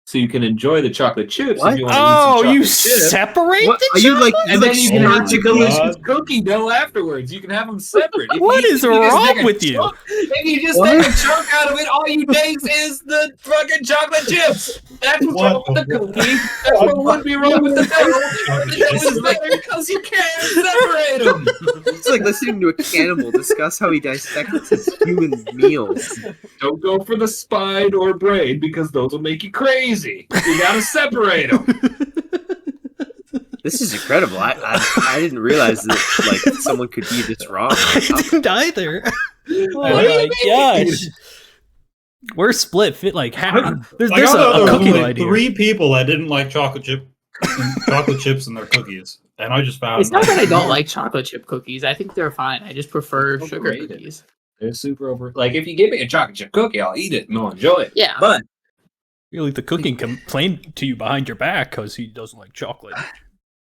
So you can enjoy the chocolate chips What? if you want to eat Oh, some you chocolate chips. separate What the are you like? And then you can Oh have my the delicious God. cookie dough afterwards. You can have them separate. If What you, is if you just wrong take a with you? chunk- If you just What? take a chunk out of it, all you taste is the fucking chocolate chips. That's what's wrong with the cookie. That's what would be wrong with the dough. The dough is better because you can't separate them. It's like listening to a cannibal discuss how he dissects his human meals. Don't go for the spine or brain because those will make you crazy. You gotta separate them. This is incredible. I didn't realize that like someone could eat this raw. I didn't either. Oh What do you my mean? gosh. We're split fit like half. There's Like, I thought a there was cookie only light here. 3 people that didn't like chocolate chips in their cookies, and I just found It's not that I don't like chocolate chip cookies. I think they're fine. I just prefer sugar Overrated. cookies. They're super over. Like if you give me a chocolate chip cookie, I'll eat it and I'll enjoy it. Yeah. But Really, the cooking complained to you behind your back because he doesn't like chocolate.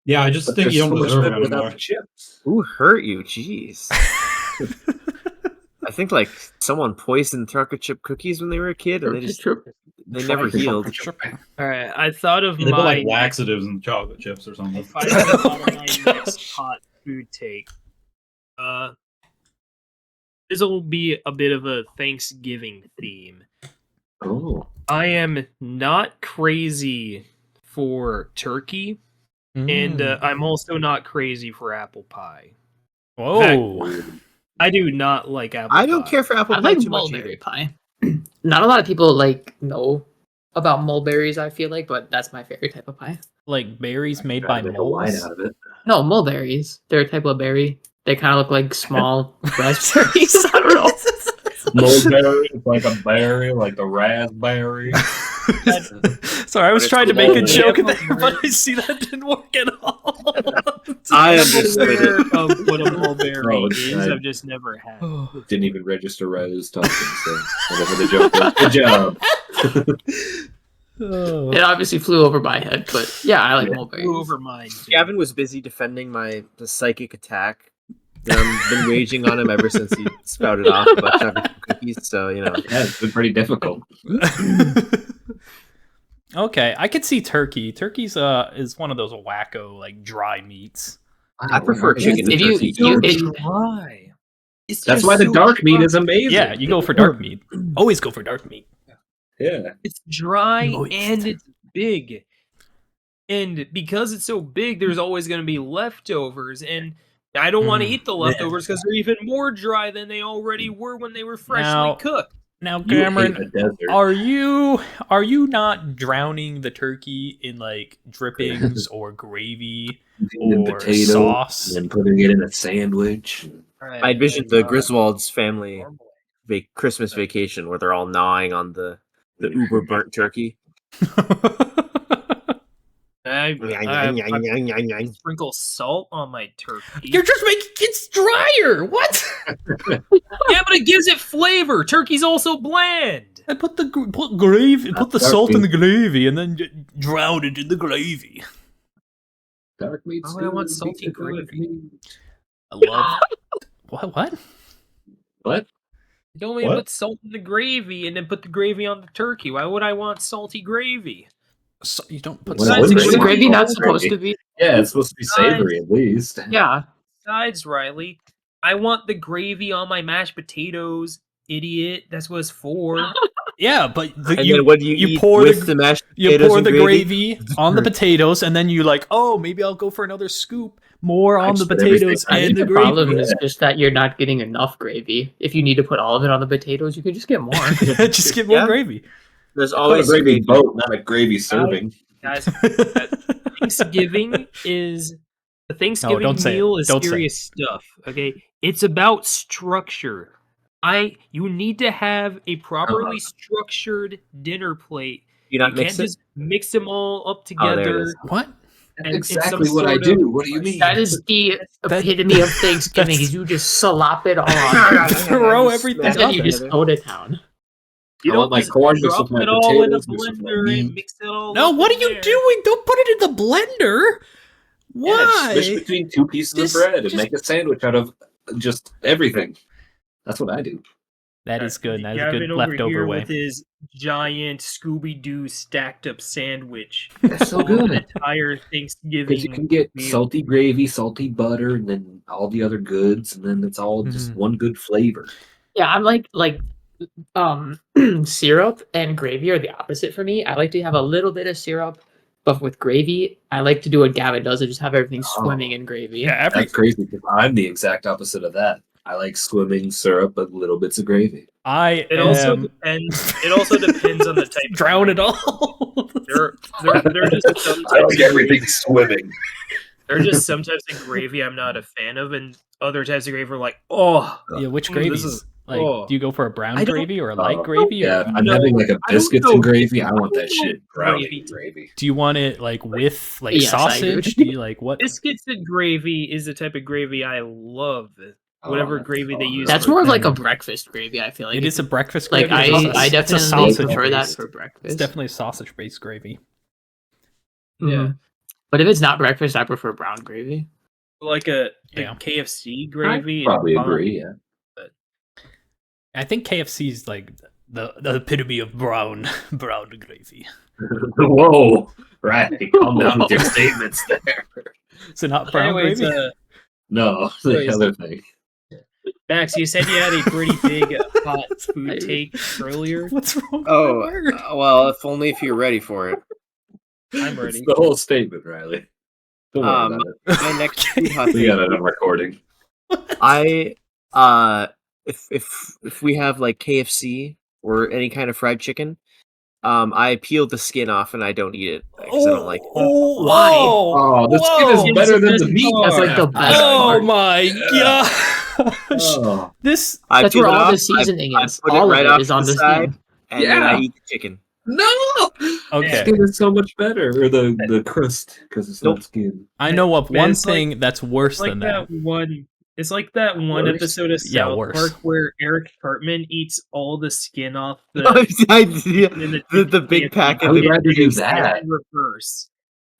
Yeah, I just think they're you don't so much deserve it better without anymore. the chips. Who hurt you? Jeez. I think like someone poisoned chocolate chip cookies when they were a kid, and they never healed. All right, I thought of They put my like laxatives in chocolate chips or something. if I thought of my next hot food take. This will be a bit of a Thanksgiving theme. Oh, I am not crazy for turkey, and I'm also not crazy for apple pie. Whoa. I do not like apple pie. I don't care for apple I pie like too much mulberry either. pie. Not a lot of people know about mulberries, I feel like, but that's my favorite type of pie. Like berries made try by to make a wine moles. out of it. No, mulberries. They're a type of berry. They kind of look like small raspberries. I don't know. Mulberry, it's like a berry, like the raspberry. Sorry, I was it's trying to make a mold. joke there, but I see that didn't work at all. I I'm understood aware it. of what a mulberry Oh, is. I- I've just never had. Didn't even register right as talking, so whatever the joke was. Good job. Oh. It obviously flew over my head, but yeah, I like Flew mulberries. over mine. too. Gavin was busy defending the psychic attack that I've been waging on him ever since he spouted off about chocolate chip cookies. So Yeah, it's been pretty difficult. Okay, I could see turkey. Turkey's is one of those wacko like dry meats. I prefer chicken. If to you- turkey, you- too. it- Dry. That's why the dark meat is amazing. Yeah, you go for dark meat. Always go for dark meat. Yeah. It's dry Moist. and it's big. And because it's so big, there's always going to be leftovers. And I don't want to eat the leftovers because they're even more dry than they already were when they were freshly Now- cooked. Now, You hate Cameron, a desert. are you not drowning the turkey in like drippings or gravy And or potato sauce? and putting it in a sandwich. I envisioned the Griswolds family Christmas vacation where they're all gnawing on the uber burnt turkey. I sprinkle salt on my turkey. You're just making it drier. What? Yeah, but it gives it flavor. Turkey's also bland. I put the gravy, put the Dark salt in the meat. gravy, and then drown it in the gravy. Dark meat. Oh, I want salty gravy. I love what? What? Don't we What? put salt in the gravy and then put the gravy on the turkey? Why would I want salty gravy? So you don't put Well, salt what's in Is gravy? gravy not Gravy. supposed to be? Yeah, it's supposed to be savory at least. Yeah. Besides, Riley, I want the gravy on my mashed potatoes, idiot. That's what it's for. Yeah, but And then what do you eat pour with the mashed you potatoes pour and the gravy on the potatoes, and then you like, oh, maybe I'll go for another scoop. More I on the just put everything potatoes on I and think the the gravy. problem is just that you're not getting enough gravy. If you need to put all of it on the potatoes, you can just get more. Just get more Yeah. gravy. There's Call it a always gravy gravy. boat, not a gravy serving. Guys, Thanksgiving is the Thanksgiving don't say it. meal is Don't say serious stuff. Okay, it's about structure. You need to have a properly structured dinner plate. You not You mix can't it? just mix them all up Oh, there it together. is. What? That's and it's some exactly what I sort of- do. What do you mean? That is the epitome of Thanksgiving. that's- Is you just slop it all on. Throw everything And then on you there. just go to town. You I want my just corn mixed drop with my it all in a potatoes, mixed with my blender meat. and mix it all. No, up what in are you there. doing? Don't put it in the blender. Yeah, Why? squish between two pieces Just- of bread and just- make a sandwich out of just everything. That's what I do. That is good. That is a Gavin good over leftover here way. with his giant Scooby-Doo stacked up sandwich. That's so All the good. entire Thanksgiving. Because you can get meal. salty gravy, salty butter, and then all the other goods, and then it's all just Mhm. one good flavor. Yeah, I'm like syrup and gravy are the opposite for me. I like to have a little bit of syrup, but with gravy, I like to do what Gavin does and just have everything swimming in gravy. Yeah, That's crazy because I'm the exact opposite of that. I like swimming syrup but little bits of gravy. It also depends. It also depends on the type. drown of it all. There are just some I types like of everything gravy. swimming. There are just some types of gravy I'm not a fan of, and other types of gravy are like, oh, Yeah, which this gravies? is- Like, oh. do you go for a brown I don't- gravy or a light gravy? Yeah, Or if I'm No, having like a I don't biscuits know. and gravy. I want I that don't know shit brownie gravy. gravy. do you want it like with like Yes, I agree sausage? with Do you like what? biscuits and gravy is the type of gravy I love. Whatever that's gravy they fun. use. That's for more of like a dinner. breakfast gravy. I feel like It is a breakfast like gravy. It's a- I it's a definitely sausage prefer that based. for breakfast. It's definitely a sausage based gravy. Mhm. But if it's not breakfast, I prefer brown gravy. Like a Yeah. KFC gravy. is Probably fine. agree. Yeah. I think KFC is like the epitome of brown gravy. Whoa! Right, calm down with your statements there. Is it not brown Anyways, gravy? No, the Anyways. other thing. Max, you said you had a pretty big hot food take earlier. What's wrong with Oh, that word? well, if only if you're ready for it. I'm It's ready. the whole statement, Riley. Don't worry Um, about it. My next food hot We take. got it on recording. I if we have like KFC or any kind of fried chicken, I peel the skin off and I don't eat it because I don't like it. Oh, Why? Oh, the skin Whoa. is better than the meat. That's like the best Oh part. my gosh! Oh. This I That's peel where it all off, the seasoning I is. put it All right of off it is to on the the side, skin. and then I Yeah. eat the chicken. No! okay. Skin is so much better, or the crust, because it's Nope. not skin. I know of Man, one it's like- thing that's worse It's like than that that. one. It's like that one Worse? episode of Yeah, South worse. Park where Eric Cartman eats all the skin off the the big pack I of would the rather do that in reverse.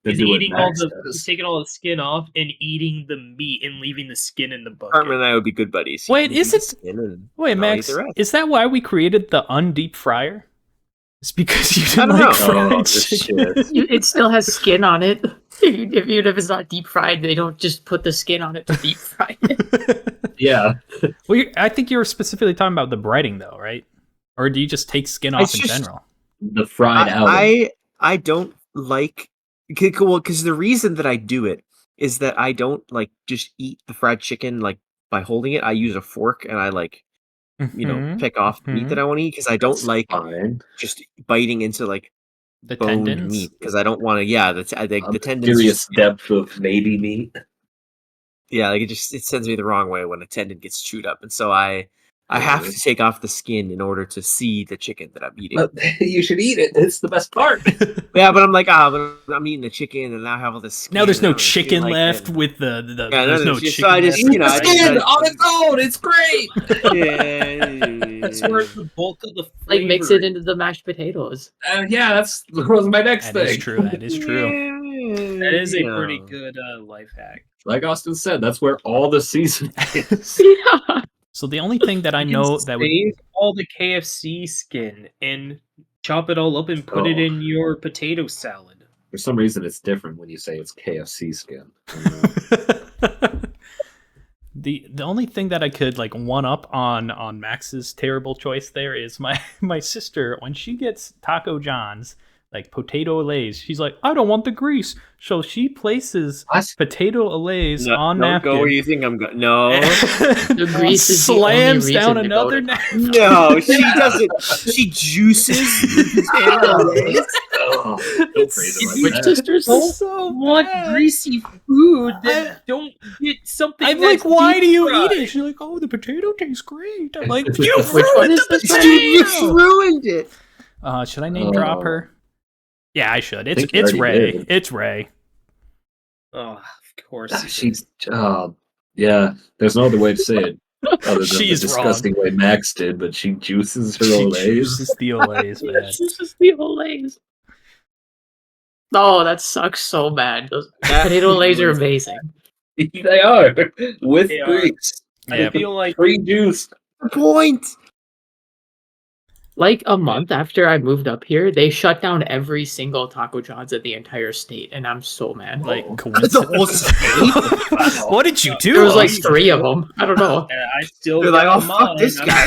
than He's do what eating all Max the does. taking all the skin off and eating the meat and leaving the skin in the bucket. Cartman and I would be good buddies. Wait, You eat is the it- skin and Wait, I'll eat Max, the rest. is that why we created the undeep fryer? It's because you I didn't don't like know. fried Oh, this chicken. shit. It still has skin on it. Even if it's not deep fried, they don't just put the skin on it to deep fry it. Yeah. Well, I think you were specifically talking about the breading, though, right? Or do you just take skin off It's in just- general? The fried element. I don't like because the reason that I do it is that I don't like just eat the fried chicken like by holding it. I use a fork and I like Mhm. pick off the meat that I want to eat because I don't That's like fine. just biting into like The boned tendons. meat because I don't want to. Yeah, the tendons. Serious Just, depth of maybe meat. yeah, like it sends me the wrong way when a tendon gets chewed up, and so I have to take off the skin in order to see the chicken that I'm eating. But you should eat it. It's the best part. Yeah, but I'm like, but I'm eating the chicken, and now I have all this. Skin, Now there's and I no don't feel chicken like left it. with the Yeah, there's no so chicken. I just, left. you know, I It's skin just- on its own. It's great. Yeah, That's where the bulk of the Like mix flavor- it into the mashed potatoes. Yeah, that was my next That is thing. true. That is true. That is a you pretty know. good life hack. Like Austin said, that's where all the seasoning is. Yeah. So the only thing that I know that would save all the KFC skin and chop it all up and put it in your potato salad. For some reason, it's different when you say it's KFC skin. The only thing that I could like one up on Max's terrible choice there is my sister, when she gets Taco John's like potato Lay's, she's like, I don't want the grease, so she places potato Lay's on Don't napkin. go where you think I'm going. No, The grease is slams the only down reason to go another to napkin. no, she doesn't. She juices the potato Lay's. Oh, don't phrase it like Which that. sisters? So Want bad. greasy food? Then don't get something. I'm that's like, why do you deep-fried. eat it? She's like, oh, the potato tastes great. I'm like, Which you Which one is ruined this? the You potato. ruined it. Should I name drop Oh. her? Yeah, I should. think you It's already Ray. did. It's Ray. Oh, of course. She's yeah. There's no other way to say it other than She's the disgusting way Max did, but she juices her She Olays. juices the Olays, man. Yes, this is the Olays. Oh, that sucks so bad. Those potato Lays are amazing. They are with They are. grease, Yeah, I feel like pre-juiced. Point. Like a month after I moved up here, they shut down every single Taco John's in the entire state, and I'm so mad. like The whole coincidence. What did you do? There was like 3 of them. I don't know. I still They're like, got oh fuck mine. this guy.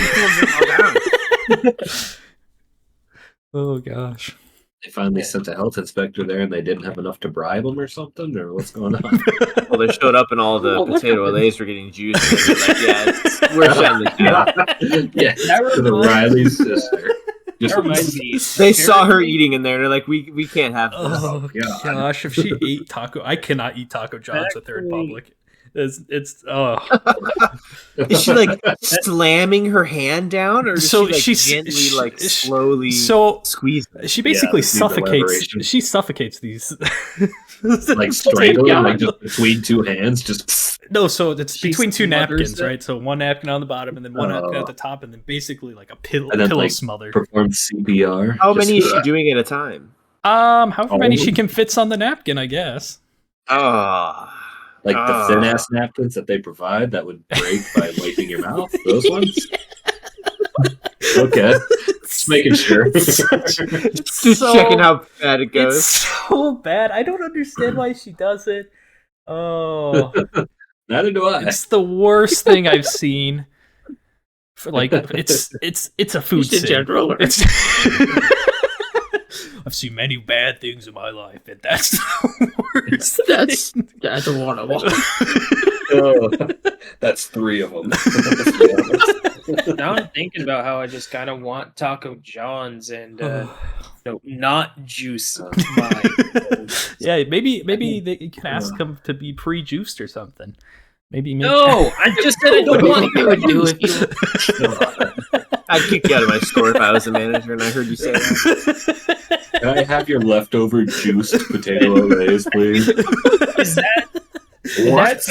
Oh gosh. They finally sent a health inspector there, and they didn't have enough to bribe him or something, or what's going on? Well, they showed up and all the Oh, what potato happened? Lays were getting juiced. And they're like, yeah, we're shutting this down. Yeah, That to the reminds- Riley's sister. That reminds me. They saw her eating in there. They're like, we can't have this. Oh God. gosh, if she ate taco, I cannot eat Taco John's with her in Actually- public. It's oh. Is she like slamming her hand down, or does So she like she's- gently, like she- slowly So squeeze it? she basically this needs suffocates. elaboration. She suffocates these. Like strangling, God. like just between two hands, just No, so it's She between two smothers napkins, it? right? So one napkin on the bottom, and then one napkin Oh. at the top, and then basically like a pillow And then, like, smother. perform CPR. How Just- many is she doing at a time? However many Oh. she can fits on the napkin, I guess. Oh, Like the thin ass napkins that they provide that would break by wiping your mouth? Those ones? Okay. Just making sure. just so- checking how bad it It's goes. so bad. I don't understand why she does it. Oh, Neither do I. it's the worst thing I've seen. For like, it's a food Just in sin. general, or- It's I've seen many bad things in my life, and that's the worst. That's one of them. Oh, that's 3 of them. Now I'm thinking about how I just kind of want Taco John's and not juice my. Yeah, maybe you can ask them to be pre-juiced or something. Maybe. No, I just said I What don't do you want think they would do if you? I'd kick you out of my store if I was the manager and I heard you say that. Can I have your leftover juiced potato Olays, please? Is that? What?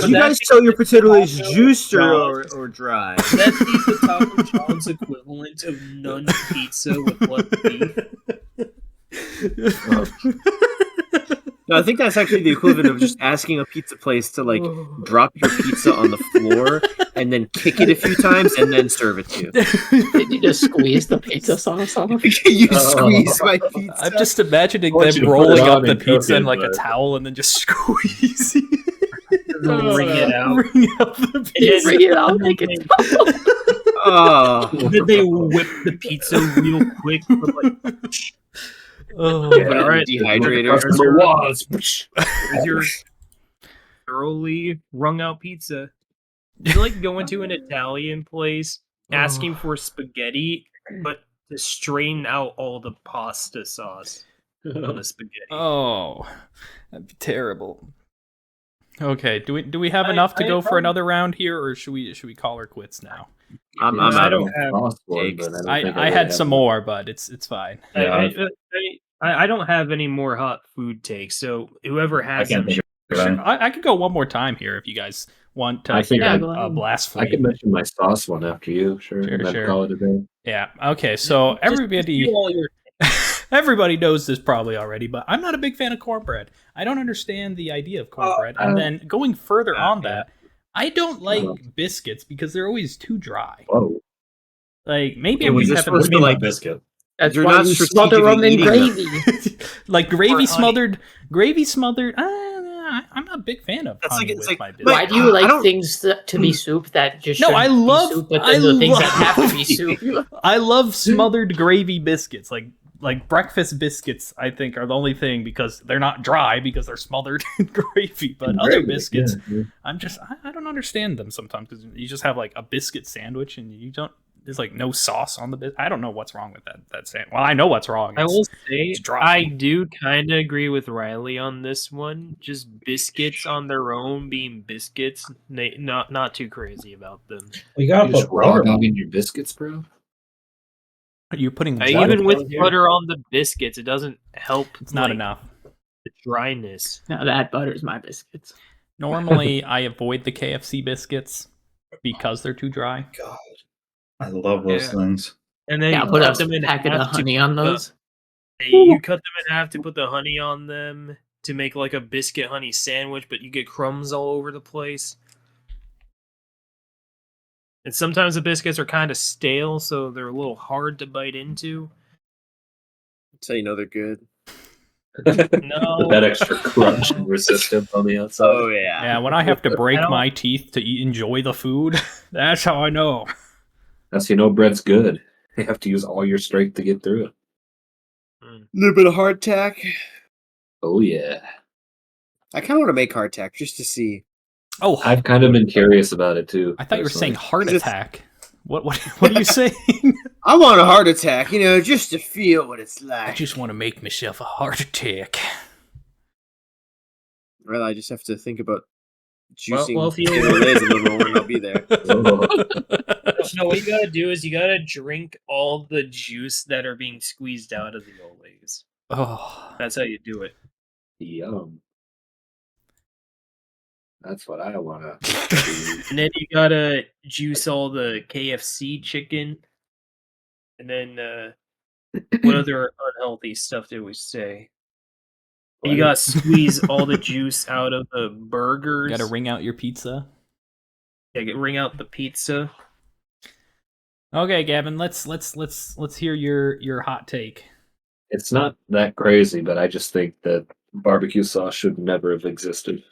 Do you guys sell your potato Lays juiced or dry? Would that be the Taco John's equivalent of none pizza with one beef? No, I think that's actually the equivalent of just asking a pizza place to like drop your pizza on the floor and then kick it a few times and then serve it to you. Did you just squeeze the pizza sauce on it? You squeeze my pizza. I'm just imagining I want you them to put it rolling up on the and cook pizza in it, like a but- towel and then just squeezing. Wring it out. Wring out the And pizza. Bring it out, make it. Oh, Did they whip the pizza real quick? With like, Oh, Put it in all right. the dehydrator. Customer was. with your thoroughly wrung out pizza. You like going to an Italian place asking for spaghetti, but to strain out all the pasta sauce on the spaghetti. Oh, that'd be terrible. Okay, do we have I- enough to I go for probably- another round here, or should we call her quits now? I'm I out don't of have- takes. I had some more, but it's fine. I don't have any more hot food takes, so whoever I has can't them, think of Sure, any. I could go one more time here if you guys want to I think hear I- a blast I from could me. mention my sauce one after you, sure. Sure, and then sure. call it a day. Yeah. Okay. So everybody. do all your Everybody knows this probably already, but I'm not a big fan of cornbread. I don't understand the idea of cornbread. And then going further on that, I don't like biscuits because they're always too dry. Whoa. Like maybe Okay, I'm was just this having What do you mean by like- biscuit? That's You're why not you smother them in strategically gravy. like gravy Or honey. smothered. Gravy smothered. I'm not a big fan of That's honey like- it's with like- my like- biscuits. Why do you I like don't- things to be soup that just No, shouldn't I love- be soup, but I then the things that love- have to be soup? I love smothered gravy biscuits. Like breakfast biscuits, I think are the only thing because they're not dry because they're smothered in gravy. But other biscuits, I don't understand them sometimes because you just have like a biscuit sandwich and you don't. There's like no sauce on the biscuit. I don't know what's wrong with that sandwich. Well, I know what's wrong. I will say, it's dry. I do kind of agree with Riley on this one. Just biscuits on their own being biscuits, not too crazy about them. You gotta You just put raw butter on. dogging your biscuits, bro. You're putting Even with here? butter on the biscuits, it doesn't help. It's not like, enough. The dryness. Now that butter's my biscuits. Normally, I avoid the KFC biscuits because they're too dry. God, I love those Yeah. things. And then Yeah, you put a cut them in packet of half to honey on put those. you cut them in half to put the honey on them to make like a biscuit honey sandwich, but you get crumbs all over the place. And sometimes the biscuits are kind of stale, so they're a little hard to bite into. That's how you know they're good. No. With that extra crunch and resistance on the outside. Oh yeah. Yeah, when I have to break I don't- my teeth to enjoy the food, that's how I know. That's how you know bread's good. You have to use all your strength to get through it. A little bit of hardtack. Oh yeah. I kind of want to make hardtack just to see. Oh, I've kind of been curious about it too. I thought you were saying personally. heart Just- attack. What are you saying? I want a heart attack, just to feel what it's I like. just want to make myself a heart attack. Well, I just have to think about juicing well, if you- OreoDayz a little more and I'll be there. Oh, No, what you gotta do is you gotta drink all the juice that are being squeezed out of the OreoDayz. Oh, That's how you do it. yum. That's what I wanna. And then you gotta juice all the KFC chicken. And then what other unhealthy stuff did we say? You gotta squeeze all the juice out of the burgers. got to wring out your pizza. Wring out the pizza. Okay, Gavin, let's hear your hot take. It's not that crazy, but I just think that barbecue sauce should never have existed.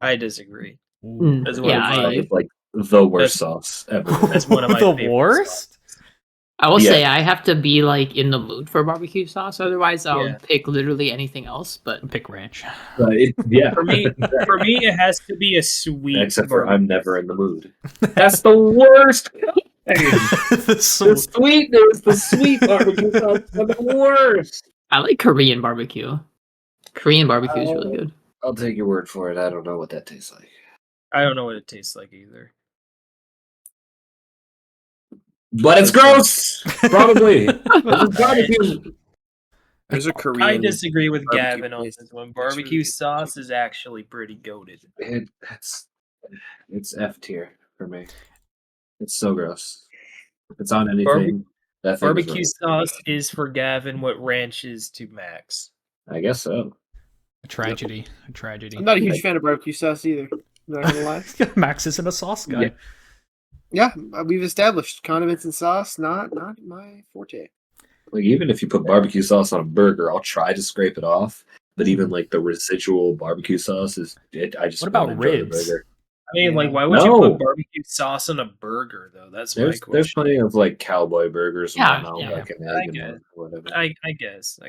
I disagree. Ooh. That's one Yeah, of my, It's like the worst That's- sauce ever. that's one of my the favorite worst. I will Yeah. say I have to be like in the mood for barbecue sauce, otherwise I'll Yeah. pick literally anything else. But Pick ranch. Yeah. For me, it has to be a sweet. Except for barbecue I'm never in the mood. That's the worst. The sweetness, the sweet barbecue sauce are the worst. I like Korean barbecue. Korean barbecue is really good. I'll take your word for it. I don't know what that tastes like. I don't know what it tastes like either. But it's gross. Probably. It's barbecue. There's a I Korean. disagree with barbecue Gavin on place. this one. It's Barbecue really sauce is actually pretty goated. It's F tier for me. It's so gross. If it's on anything, Barbe- that thing is Barbecue right. sauce is for Gavin what ranch is to Max. I guess so. A tragedy. A tragedy. I'm not a huge fan of barbecue sauce either. I'm not gonna lie. Max isn't a sauce guy. Yeah, we've established condiments and sauce not my forte. Like even if you put barbecue sauce on a burger, I'll try to scrape it off. But even like the residual barbecue sauce is it. I just What about won't enjoy the ribs? burger. I mean, like, Yeah. why would you No. put barbecue sauce on a burger, though? That's my There's question. plenty of like cowboy burgers. And Yeah, whatnot, yeah. like an I egg get and it. whatever. I guess.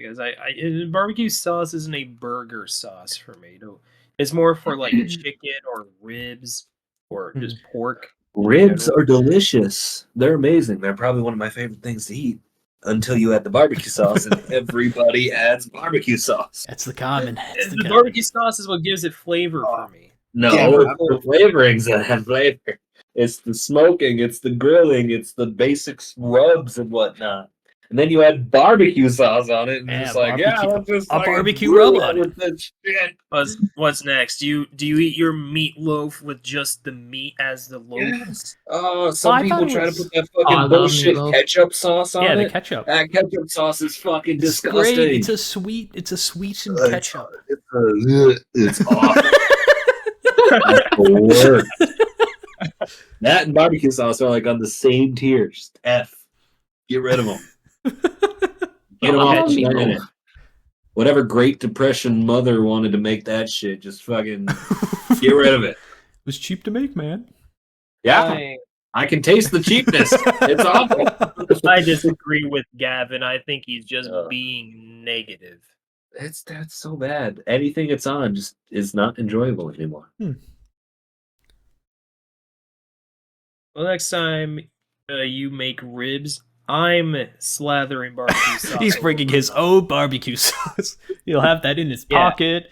Barbecue sauce isn't a burger sauce for me. No, it's more for like chicken or ribs or just pork. Ribs are delicious. They're amazing. They're probably one of my favorite things to eat. Until you add the barbecue sauce, and everybody adds barbecue sauce. That's the common. That's the The common. barbecue sauce is what gives it flavor for me. No, Yeah, it's the flavorings that have flavor. It's the smoking, it's the grilling, it's the basic rubs and whatnot. And then you add barbecue sauce on it, and Yeah, it's like, yeah, barbecue- let's just a fucking barbecue grill rub on with this shit. What's next? Do you eat your meatloaf with just the meat as the loaf? Yes. Oh, some I people thought it try was- to put that I fucking love bullshit meatloaf. ketchup sauce on Yeah, the it. ketchup. That ketchup sauce is fucking It's disgusting. great. It's a sweetened ketchup. It's awful. That's the worst. That and barbecue sauce are like on the same tier. Just F. Get rid of them. Get them off the planet. Whatever Great Depression mother wanted to make that shit, just fucking get rid of it. It was cheap to make, man. Yeah, I can taste the cheapness. It's awful. I disagree with Gavin. I think he's just being negative. That's so bad. Anything it's on just is not enjoyable anymore. Well, next time you make ribs, I'm slathering barbecue sauce. He's bringing his own barbecue sauce. He'll have that in his pocket.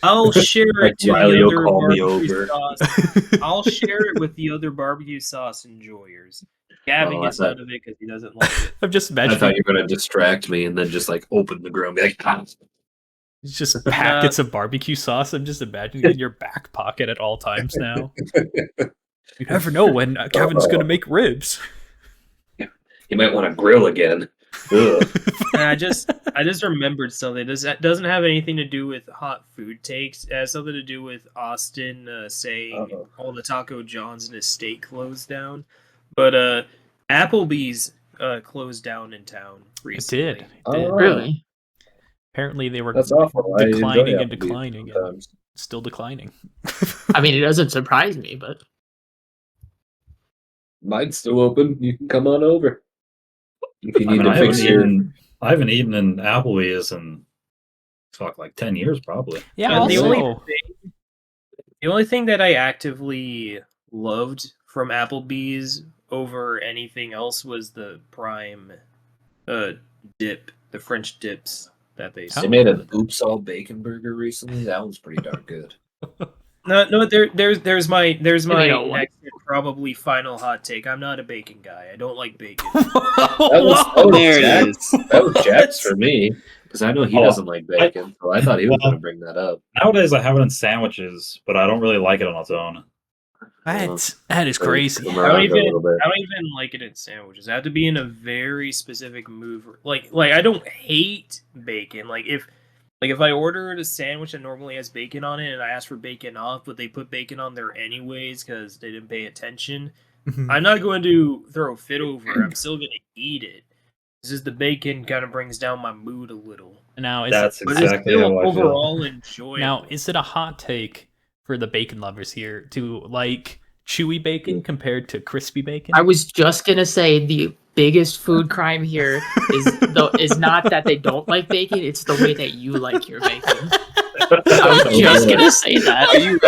I'll share Like it to Riley the will other call me barbecue over. sauce. I'll share it with the other barbecue sauce enjoyers. Gavin gets none of it because he doesn't like it. I'm just I imagining thought you were going to distract me and then just like open the grill and be like, ah. it's just packets of barbecue sauce. I'm just imagining it in your back pocket at all times now. You never know when Gavin's going to make ribs. You might want to grill again. Ugh. And I just remembered something. This doesn't have anything to do with hot food takes. It has something to do with Austin saying all the Taco John's and his state closed down. But Applebee's closed down in town recently. It did. Really? Apparently they were That's awful. I declining enjoy and Applebee's declining and sometimes. still declining. I mean, it doesn't surprise me, but Mine's still open. You can come on over. If you I need mean, to I haven't fix your... eaten in Applebee's in like 10 years probably. Yeah, And also, the only thing that I actively loved from Applebee's over anything else was the prime dip, the French dips that they They sold. made an Oops All Bacon burger recently. That one's pretty darn good. No, there's my know what? next and probably final hot take. I'm not a bacon guy. I don't like bacon. There it is. That was Jack's for me because I know he doesn't like bacon, so I thought he was going to bring that up. Nowadays I have it in sandwiches, but I don't really like it on its own. that is crazy. I don't even like it in sandwiches. I have to be in a very specific mood. Like I don't hate bacon. Like if I ordered a sandwich that normally has bacon on it and I asked for bacon off, but they put bacon on there anyways because they didn't pay attention, I'm not going to throw a fit over it. I'm still going to eat it. It's just the bacon kind of brings down my mood a little. Now, That's But it's exactly still how I feel. overall enjoyable. Now, is it a hot take for the bacon lovers here to like chewy bacon compared to crispy bacon? I was just gonna say the biggest food crime here is not that they don't like bacon; it's the way that you like your bacon. I was just gonna say that. Are you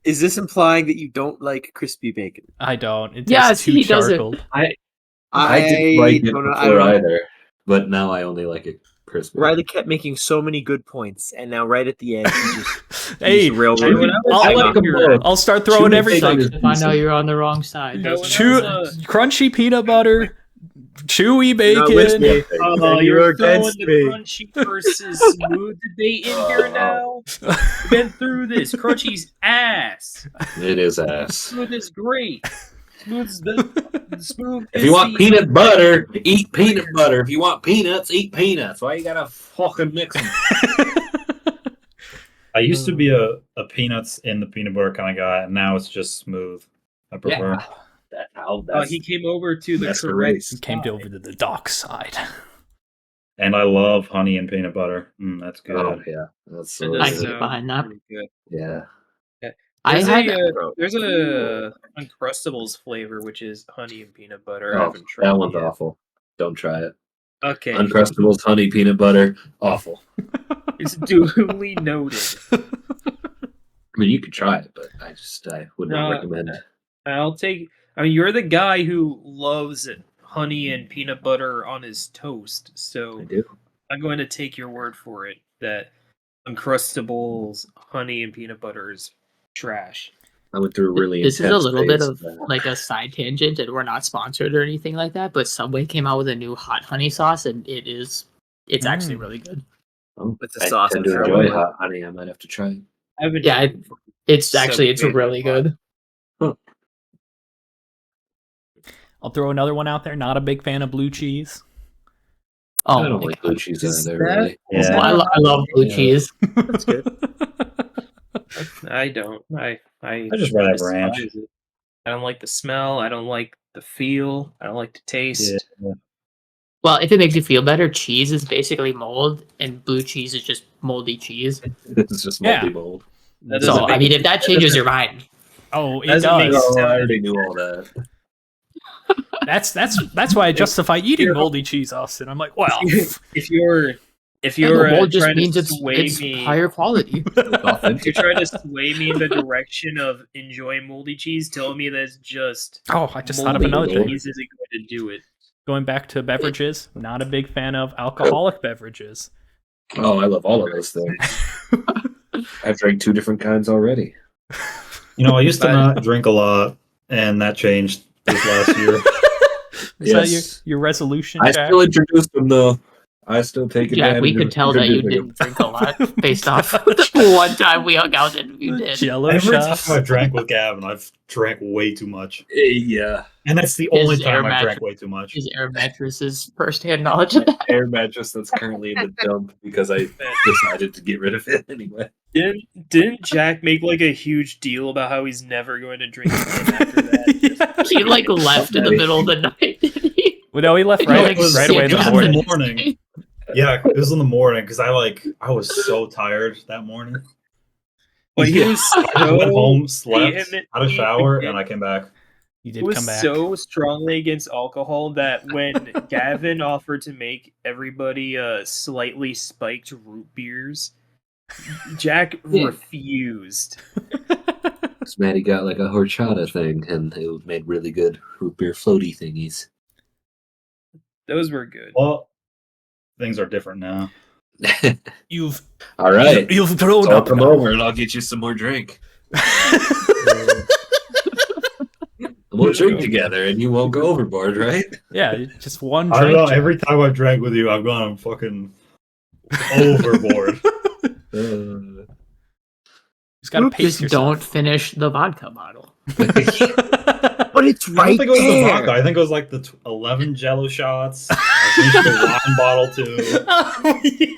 is this implying that you don't like crispy bacon? I don't. It Yeah, tastes too he doesn't. charcoal. I didn't like it don't know- I before don't know. either, but now I only like it crispy. Riley kept making so many good points, and now right at the end, he just Hey, railroaded. when I was I like younger- them both. I'll start throwing Chewy everything. bacon is If I know decent. you're on the wrong side. No, doesn't when I matter. was, Crunchy peanut butter, chewy Not with me. bacon. Oh, Then you're you're throwing against the me. crunchy versus smooth debate in here now. We've been through this. Crunchy's ass. It is ass. Smooth is great. Smooth's the smooth. If you want peanut butter, eat peanut butter. If you want peanuts, eat peanuts. Why you gotta fucking mix them? I used to be a peanuts in the peanut butter kind of guy, and now it's just smooth. I prefer. He came over to the that's correct. He came over to the dark side. And I love honey and peanut butter. That's good. Oh yeah, that's so I good. can get behind that. Good. Yeah. There's a Uncrustables flavor which is honey and peanut butter. I Oh, haven't tried that it one's yet. awful. Don't try it. Okay, Uncrustables, honey, peanut butter, awful. it's duly noted. I mean, you could try it, but I would not recommend it. I mean, you're the guy who loves honey and peanut butter on his toast, so I do. I'm going to take your word for it that Uncrustables honey and peanut butter is trash. I went through a really This is a intense little bit phase of that. like a side tangent, and we're not sponsored or anything like that. But Subway came out with a new hot honey sauce, and it's actually really good. With the I sauce tend and to everything. enjoy hot honey. I might have to try it. Yeah, it's So actually it's good. really good. I'll throw another one out there. Not a big fan of blue cheese. Oh, I don't my like God. blue cheese Is either, that- really. Yeah. I love blue Yeah. cheese. That's good. I don't. I just rather have ranch. despise it. I don't like the smell. I don't like the feel. I don't like the taste. Yeah. Well, if it makes you feel better, cheese is basically mold, and blue cheese is just moldy cheese. It's just moldy mold. That doesn't So, I make mean, if that changes your mind, Oh, it Doesn't make does. sense. Oh, I already knew all that. That's why I justify eating moldy cheese, Austin. I'm like, well, if you're mold just trying means to it's sway me, higher quality. if you're trying to sway me in the direction of enjoying moldy cheese, telling me that's just oh, I just thought of moldy another thing. cheese isn't going to do it. Going back to beverages, not a big fan of alcoholic beverages. Oh, I love all of those things. I've drank 2 different kinds already. You know, I used to not drink a lot, and that changed this last year. Is that your resolution, I Jack? still introduced them though. I still take advantage. Yeah, we could of tell that you introducing didn't drink a lot based off the one time we hung out and you did. Jello Every shots. time I've drank with Gavin, I've drank way too much. them. Yeah. And that's the His only air time I've mattress- drank way too much. His air mattress is first-hand knowledge of that. Air mattress that's currently in the dump because I decided to get rid of it anyway. Didn't Jack make like a huge deal about how he's never going to drink again after that? He like left in the middle of the night. Didn't he? Well, no, he left No, right, it was- right away in it the was in the morning. morning. Yeah, it was in the morning because I was so tired that morning. But he was I went home, so slept, had a shower, and I came back. You he did was come back. so strongly against alcohol that when Gavin offered to make everybody slightly spiked root beers, Jack refused. Because Maddie got like a horchata thing, and it made really good root beer floaty thingies. Those were good. Well, things are different now. You've All right. you've thrown So I'll up. come over and I'll get you some more drink. And we'll drink together, and you won't go overboard, right? Yeah, just one I don't drink. know. Jack. Every time I've drank with you, I've gone fucking overboard. Just gotta pace Just yourself. don't finish the vodka bottle. But it's I right don't think it was the there. vodka. I think it was like the 11 Jello shots. I finished the wine bottle too.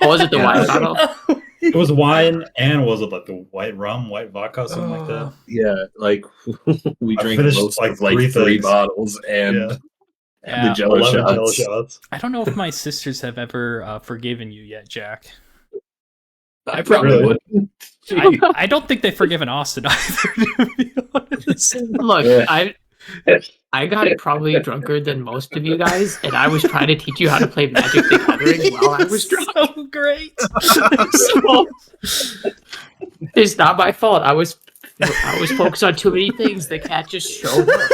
Or was it the Yeah. wine bottle? It was wine, and was it like the white rum, white vodka, something like that? Yeah, like we I drank finished, most like, of like three 3 things. bottles and, Yeah. and Yeah, the Jello 11 shots. Jello shots. I don't know if my sisters have ever forgiven you yet, Jack. I probably Really? wouldn't. I don't think they've forgiven Austin either, to be honest. Look, Yeah. I got probably drunker than most of you guys, and I was trying to teach you how to play Magic the Gathering while I was drunk. So great. So, it's not my fault. I was focused on too many things. The cat just showed up.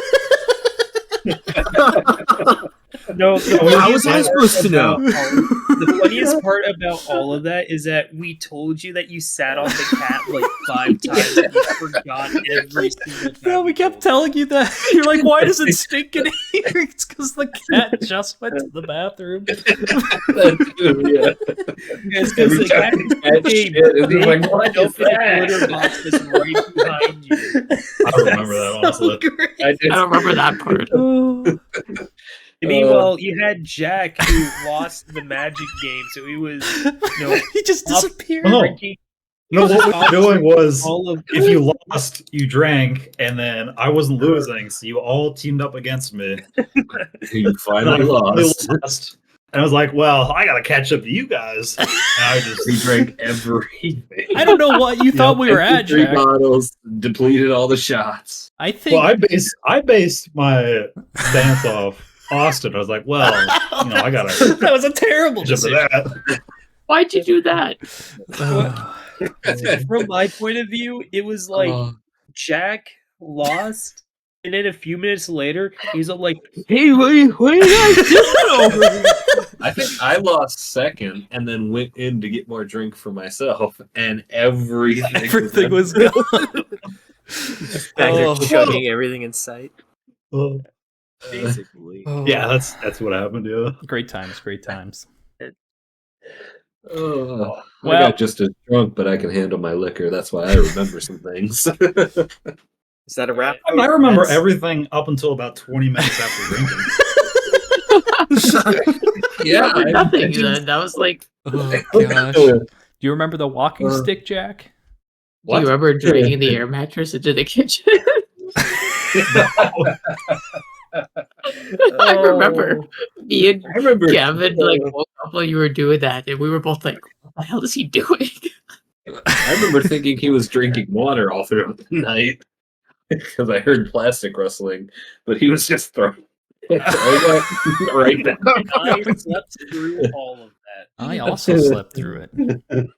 No, How was I supposed to know? The funniest part about all of that is that we told you that you sat on the cat like 5 times and you forgot every single time. No, we kept telling you that. You're like, why does it stink in here? It's because the cat just went to the bathroom. It's because Every the cat time is that a shit, it's big like, what is that? glitter box that's right behind you. I don't remember that, honestly. I don't remember that part. Meanwhile, you had Jack who lost the Magic game, so he was He just disappeared. No. drinking No, what we were doing was, all of if you lost, you drank, and then I wasn't losing, so you all teamed up against me. You And finally I lost. lost. And I was like, well, I gotta catch up to you guys. And I just We drank everything. I don't know what you thought we were at, Emptied 3 Jack. bottles, depleted all the shots. I think. Well, I based my stance off Austin. I was like, well, I gotta that was a terrible catch up to decision. that. Why'd you do that? From my point of view, it was like Jack lost, and then a few minutes later, he's all like, "Hey, what are you guys doing over here?" I think I lost second and then went in to get more drink for myself, and everything was gone. Back there Oh. chugging everything in sight. Oh. Basically. Yeah, that's what happened. Yeah. Great times, great times. Oh, I Well- got just as drunk, but I can handle my liquor. That's why I remember some things. Is that a wrap? I mean, I remember everything up until about 20 minutes after drinking. Yeah, Nothing. That was like Oh gosh. Do you remember the walking stick, Jack? Do you remember dragging the air mattress into the kitchen? I remember me and Gavin woke up while you were doing that, and we were both like, "What the hell is he doing?" I remember thinking he was drinking water all throughout the night because I heard plastic rustling, but he was just throwing right back. I slept through all of that. I also slept through it.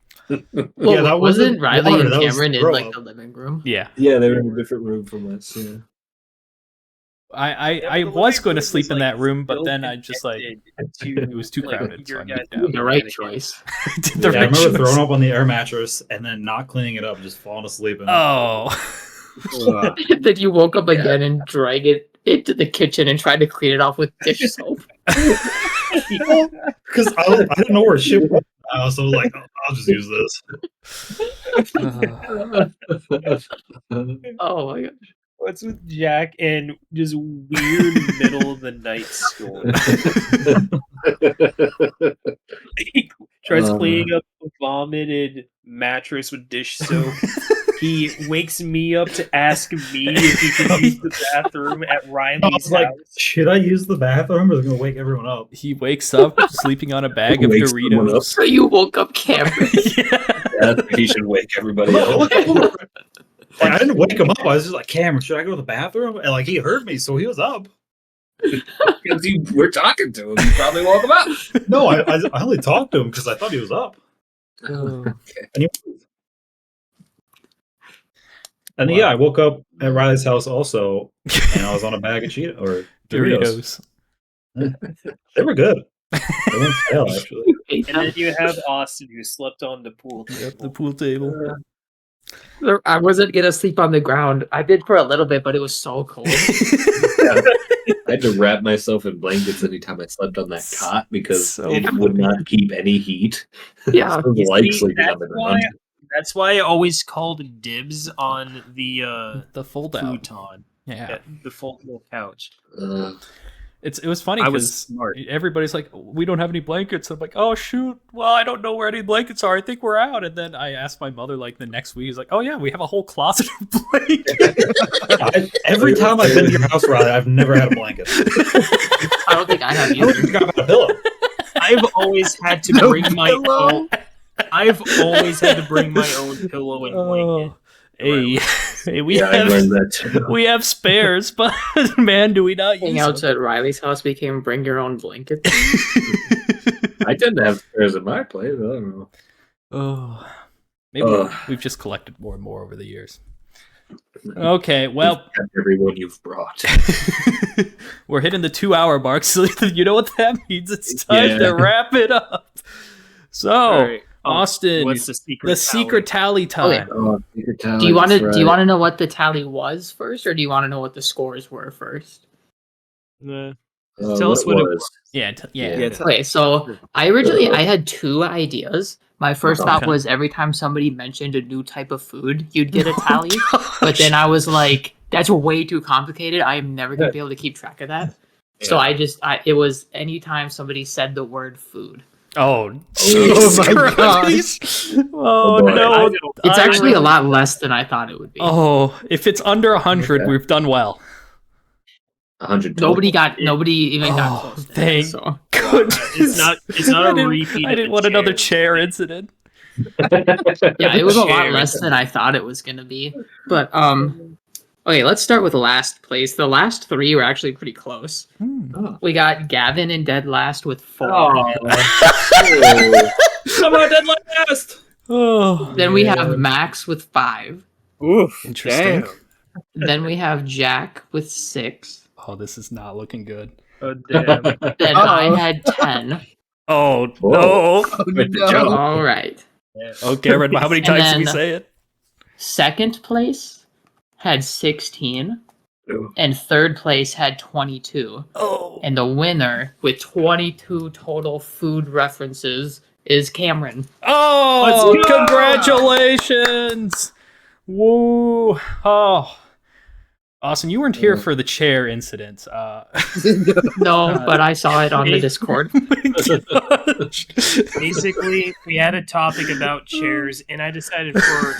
Well, that wasn't wasn't Riley water, and that was Cameron in throw like up. the living room? Yeah. Yeah, they were in a different room from us. Yeah. I The was living going to room sleep was, in like, that room, but still then I just like connected it was too to, like, crowded. your So I guys' moved out. The right choice. Did Yeah, the I right remember choice. throwing up on the air mattress and then not cleaning it up, just falling asleep. And Oh. Then you woke up again and drag it into the kitchen and tried to clean it off with dish soap. because I didn't know where shit was. So I was like, I'll just use this. Oh my god. What's with Jack and just weird middle of the night storm? He tries cleaning up a vomited mattress with dish soap. He wakes me up to ask me if he can use the bathroom at I Riley's was like, house. should I use the bathroom or is it going to wake everyone up? He wakes up sleeping on a bag of Wakes someone up. Doritos. So you woke up Cameron. Yeah. He should wake everybody Look up. over. Like, I didn't wake him up. I was just like, Cameron, should I go to the bathroom? And like he heard me, so he was up. Because you were talking to him, you probably woke him up. No, I only talked to him because I thought he was up. And yeah, I woke up at Riley's house also, and I was on a bag of Cheetos or Doritos. They were good. They went stale, actually. And then you have Austin, who slept on the pool table. Yep, the pool table. I wasn't gonna sleep on the ground. I did for a little bit, but it was so cold. I had to wrap myself in blankets anytime I slept on that cot because So it would not keep any heat. Yeah. It was You like see, sleeping on the ground. That's why I always called dibs on the The fold out. futon. Yeah. The foldable couch. It was funny I was because smart. everybody's like, we don't have any blankets. I'm like, oh shoot, well I don't know where any blankets are. I think we're out. And then I asked my mother like the next week. He's like, oh yeah, we have a whole closet of blankets. Every time I've been to your house, Riley, I've never had a blanket. I don't think I have I don't either. think I got a pillow. I've always had to bring my own. I've always had to bring my own pillow and blanket. Hey, we Yeah, I have learned that too. we have spares, but man, do we not use Hangouts them. at Riley's house became bring your own blanket. I tend to have spares in my place. I don't know. Oh, maybe Ugh. we've just collected more and more over the years. Okay, well, You've kept everyone you've brought. we're hitting the 2-hour mark, so you know what that means? It's time Yeah. to wrap it up. So, All right. Austin, What's the secret? the secret tally time. Oh, secret talent, Do you want to that's do you right. want to know what the tally was first, or do you want to know what the scores were first? Tell us what it was. Yeah, yeah. Yeah, Okay, so I had two ideas. My first thought Okay. was every time somebody mentioned a new type of food, you'd get a tally. But then I was like, that's way too complicated. I am never gonna be able to keep track of that. So it was anytime somebody said the word food. Oh, Jesus my Christ. Oh, Oh, boy. no. It's I actually a really- lot less than I thought it would be. Oh, if it's under 100, Okay. we've done well. 100 Nobody even got Oh, close to thank that, so. Goodness. It's not I a didn't- repeat. I of didn't the want another chair. chair incident. Yeah, it was a lot Chair. less than I thought it was gonna be. But okay, let's start with last place. The last three were actually pretty close. We got Gavin in dead last with 4. Come on, dead last! Oh, Then we have Max with 5. Oof. interesting. Damn. Then we have Jack with 6. Oh, this is not looking good. Oh, damn. Then I had 10. Oh, Whoa. no. With the no. jump. All right. Oh, Cameron, how many And times did we then- say it? Second place had 16. Ooh. And third place had 22. Oh. And the winner with 22 total food references is Cameron. Oh, Let's go! congratulations. Woo. Oh. Austin, you weren't here for the chair incident. No, but I saw it on the Hey. Discord. Basically, we had a topic about chairs, and I decided for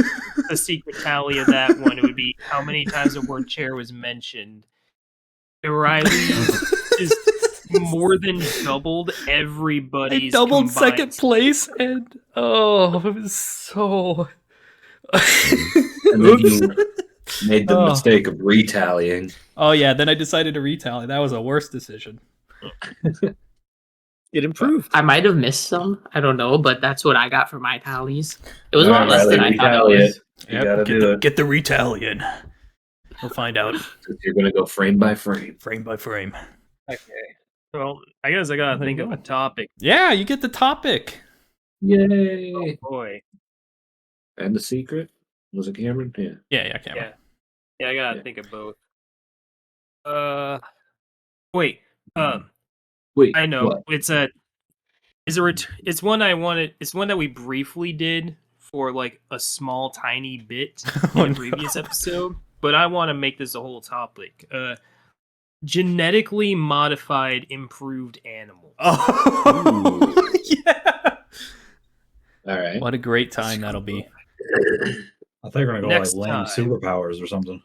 the secret tally of that one, it would be how many times the word chair was mentioned. Riley just more than doubled everybody's. I doubled combined second place, and it was so. And then you made the mistake of retallying. Oh yeah, then I decided to retally. That was a worse decision. It improved. I might have missed some. I don't know, but that's what I got for my tallies. It was a lot Alright, less than I Riley, thought it retally was. You gotta do it. Get the retally in. We'll find out You're gonna go frame by frame. frame by frame. Okay. Well, I guess I gotta There you think of a go. topic. Yeah, you get the topic. Yay! Boy. And the secret? Was it Cameron? Yeah. Yeah, Cameron. Yeah, I gotta Yeah. think of both. Wait. Wait. I know what? it's one I wanted. It's one that we briefly did for like a small, tiny bit in a previous episode. But I want to make this a whole topic. Genetically modified, improved animals. Oh, yeah. All right. What a great time that'll be. I think we're gonna go Next like lame time. superpowers or something.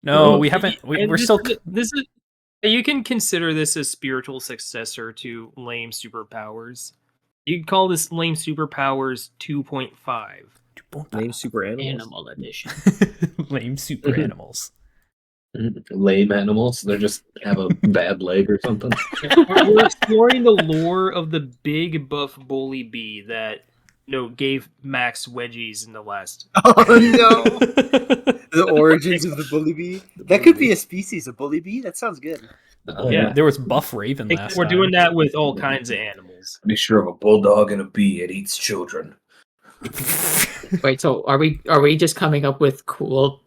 No, we haven't. And We're this still. is- This is. You can consider this a spiritual successor to lame superpowers. You could call this lame superpowers 2.5. Name super animals. Animal edition. Lame super animals. Lame animals. They just have a bad leg or something. We're exploring the lore of the big buff bully bee that gave Max wedgies in the last. Oh no! The origins of the bully bee. That could be a species of bully bee. That sounds good. Oh, Yeah. There was Buff Raven last We're time. doing that with all kinds of animals. Be sure of a bulldog and a bee. It eats children. Wait, so are we just coming up with cool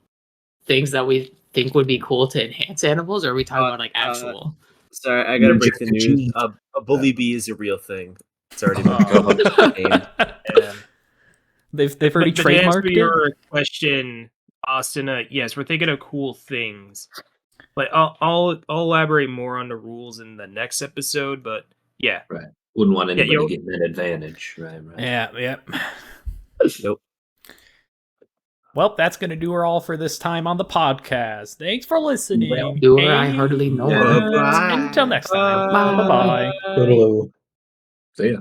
things that we think would be cool to enhance animals, or are we talking about like actual? Sorry, I gotta break the Ninja news. G. A bully bee is a real thing. It's already been named. And, They've already but to answer trademarked it. your question, Austin. Yes, we're thinking of cool things. But I'll elaborate more on the rules in the next episode. But yeah, Wouldn't want anybody you'll- getting an advantage. Right. Yeah. Nope. Well, that's going to do her all for this time on the podcast. Thanks for listening. Well, doer, I heartily know. And Bye. until next time. Bye. Bye-bye. Toodaloo. See ya.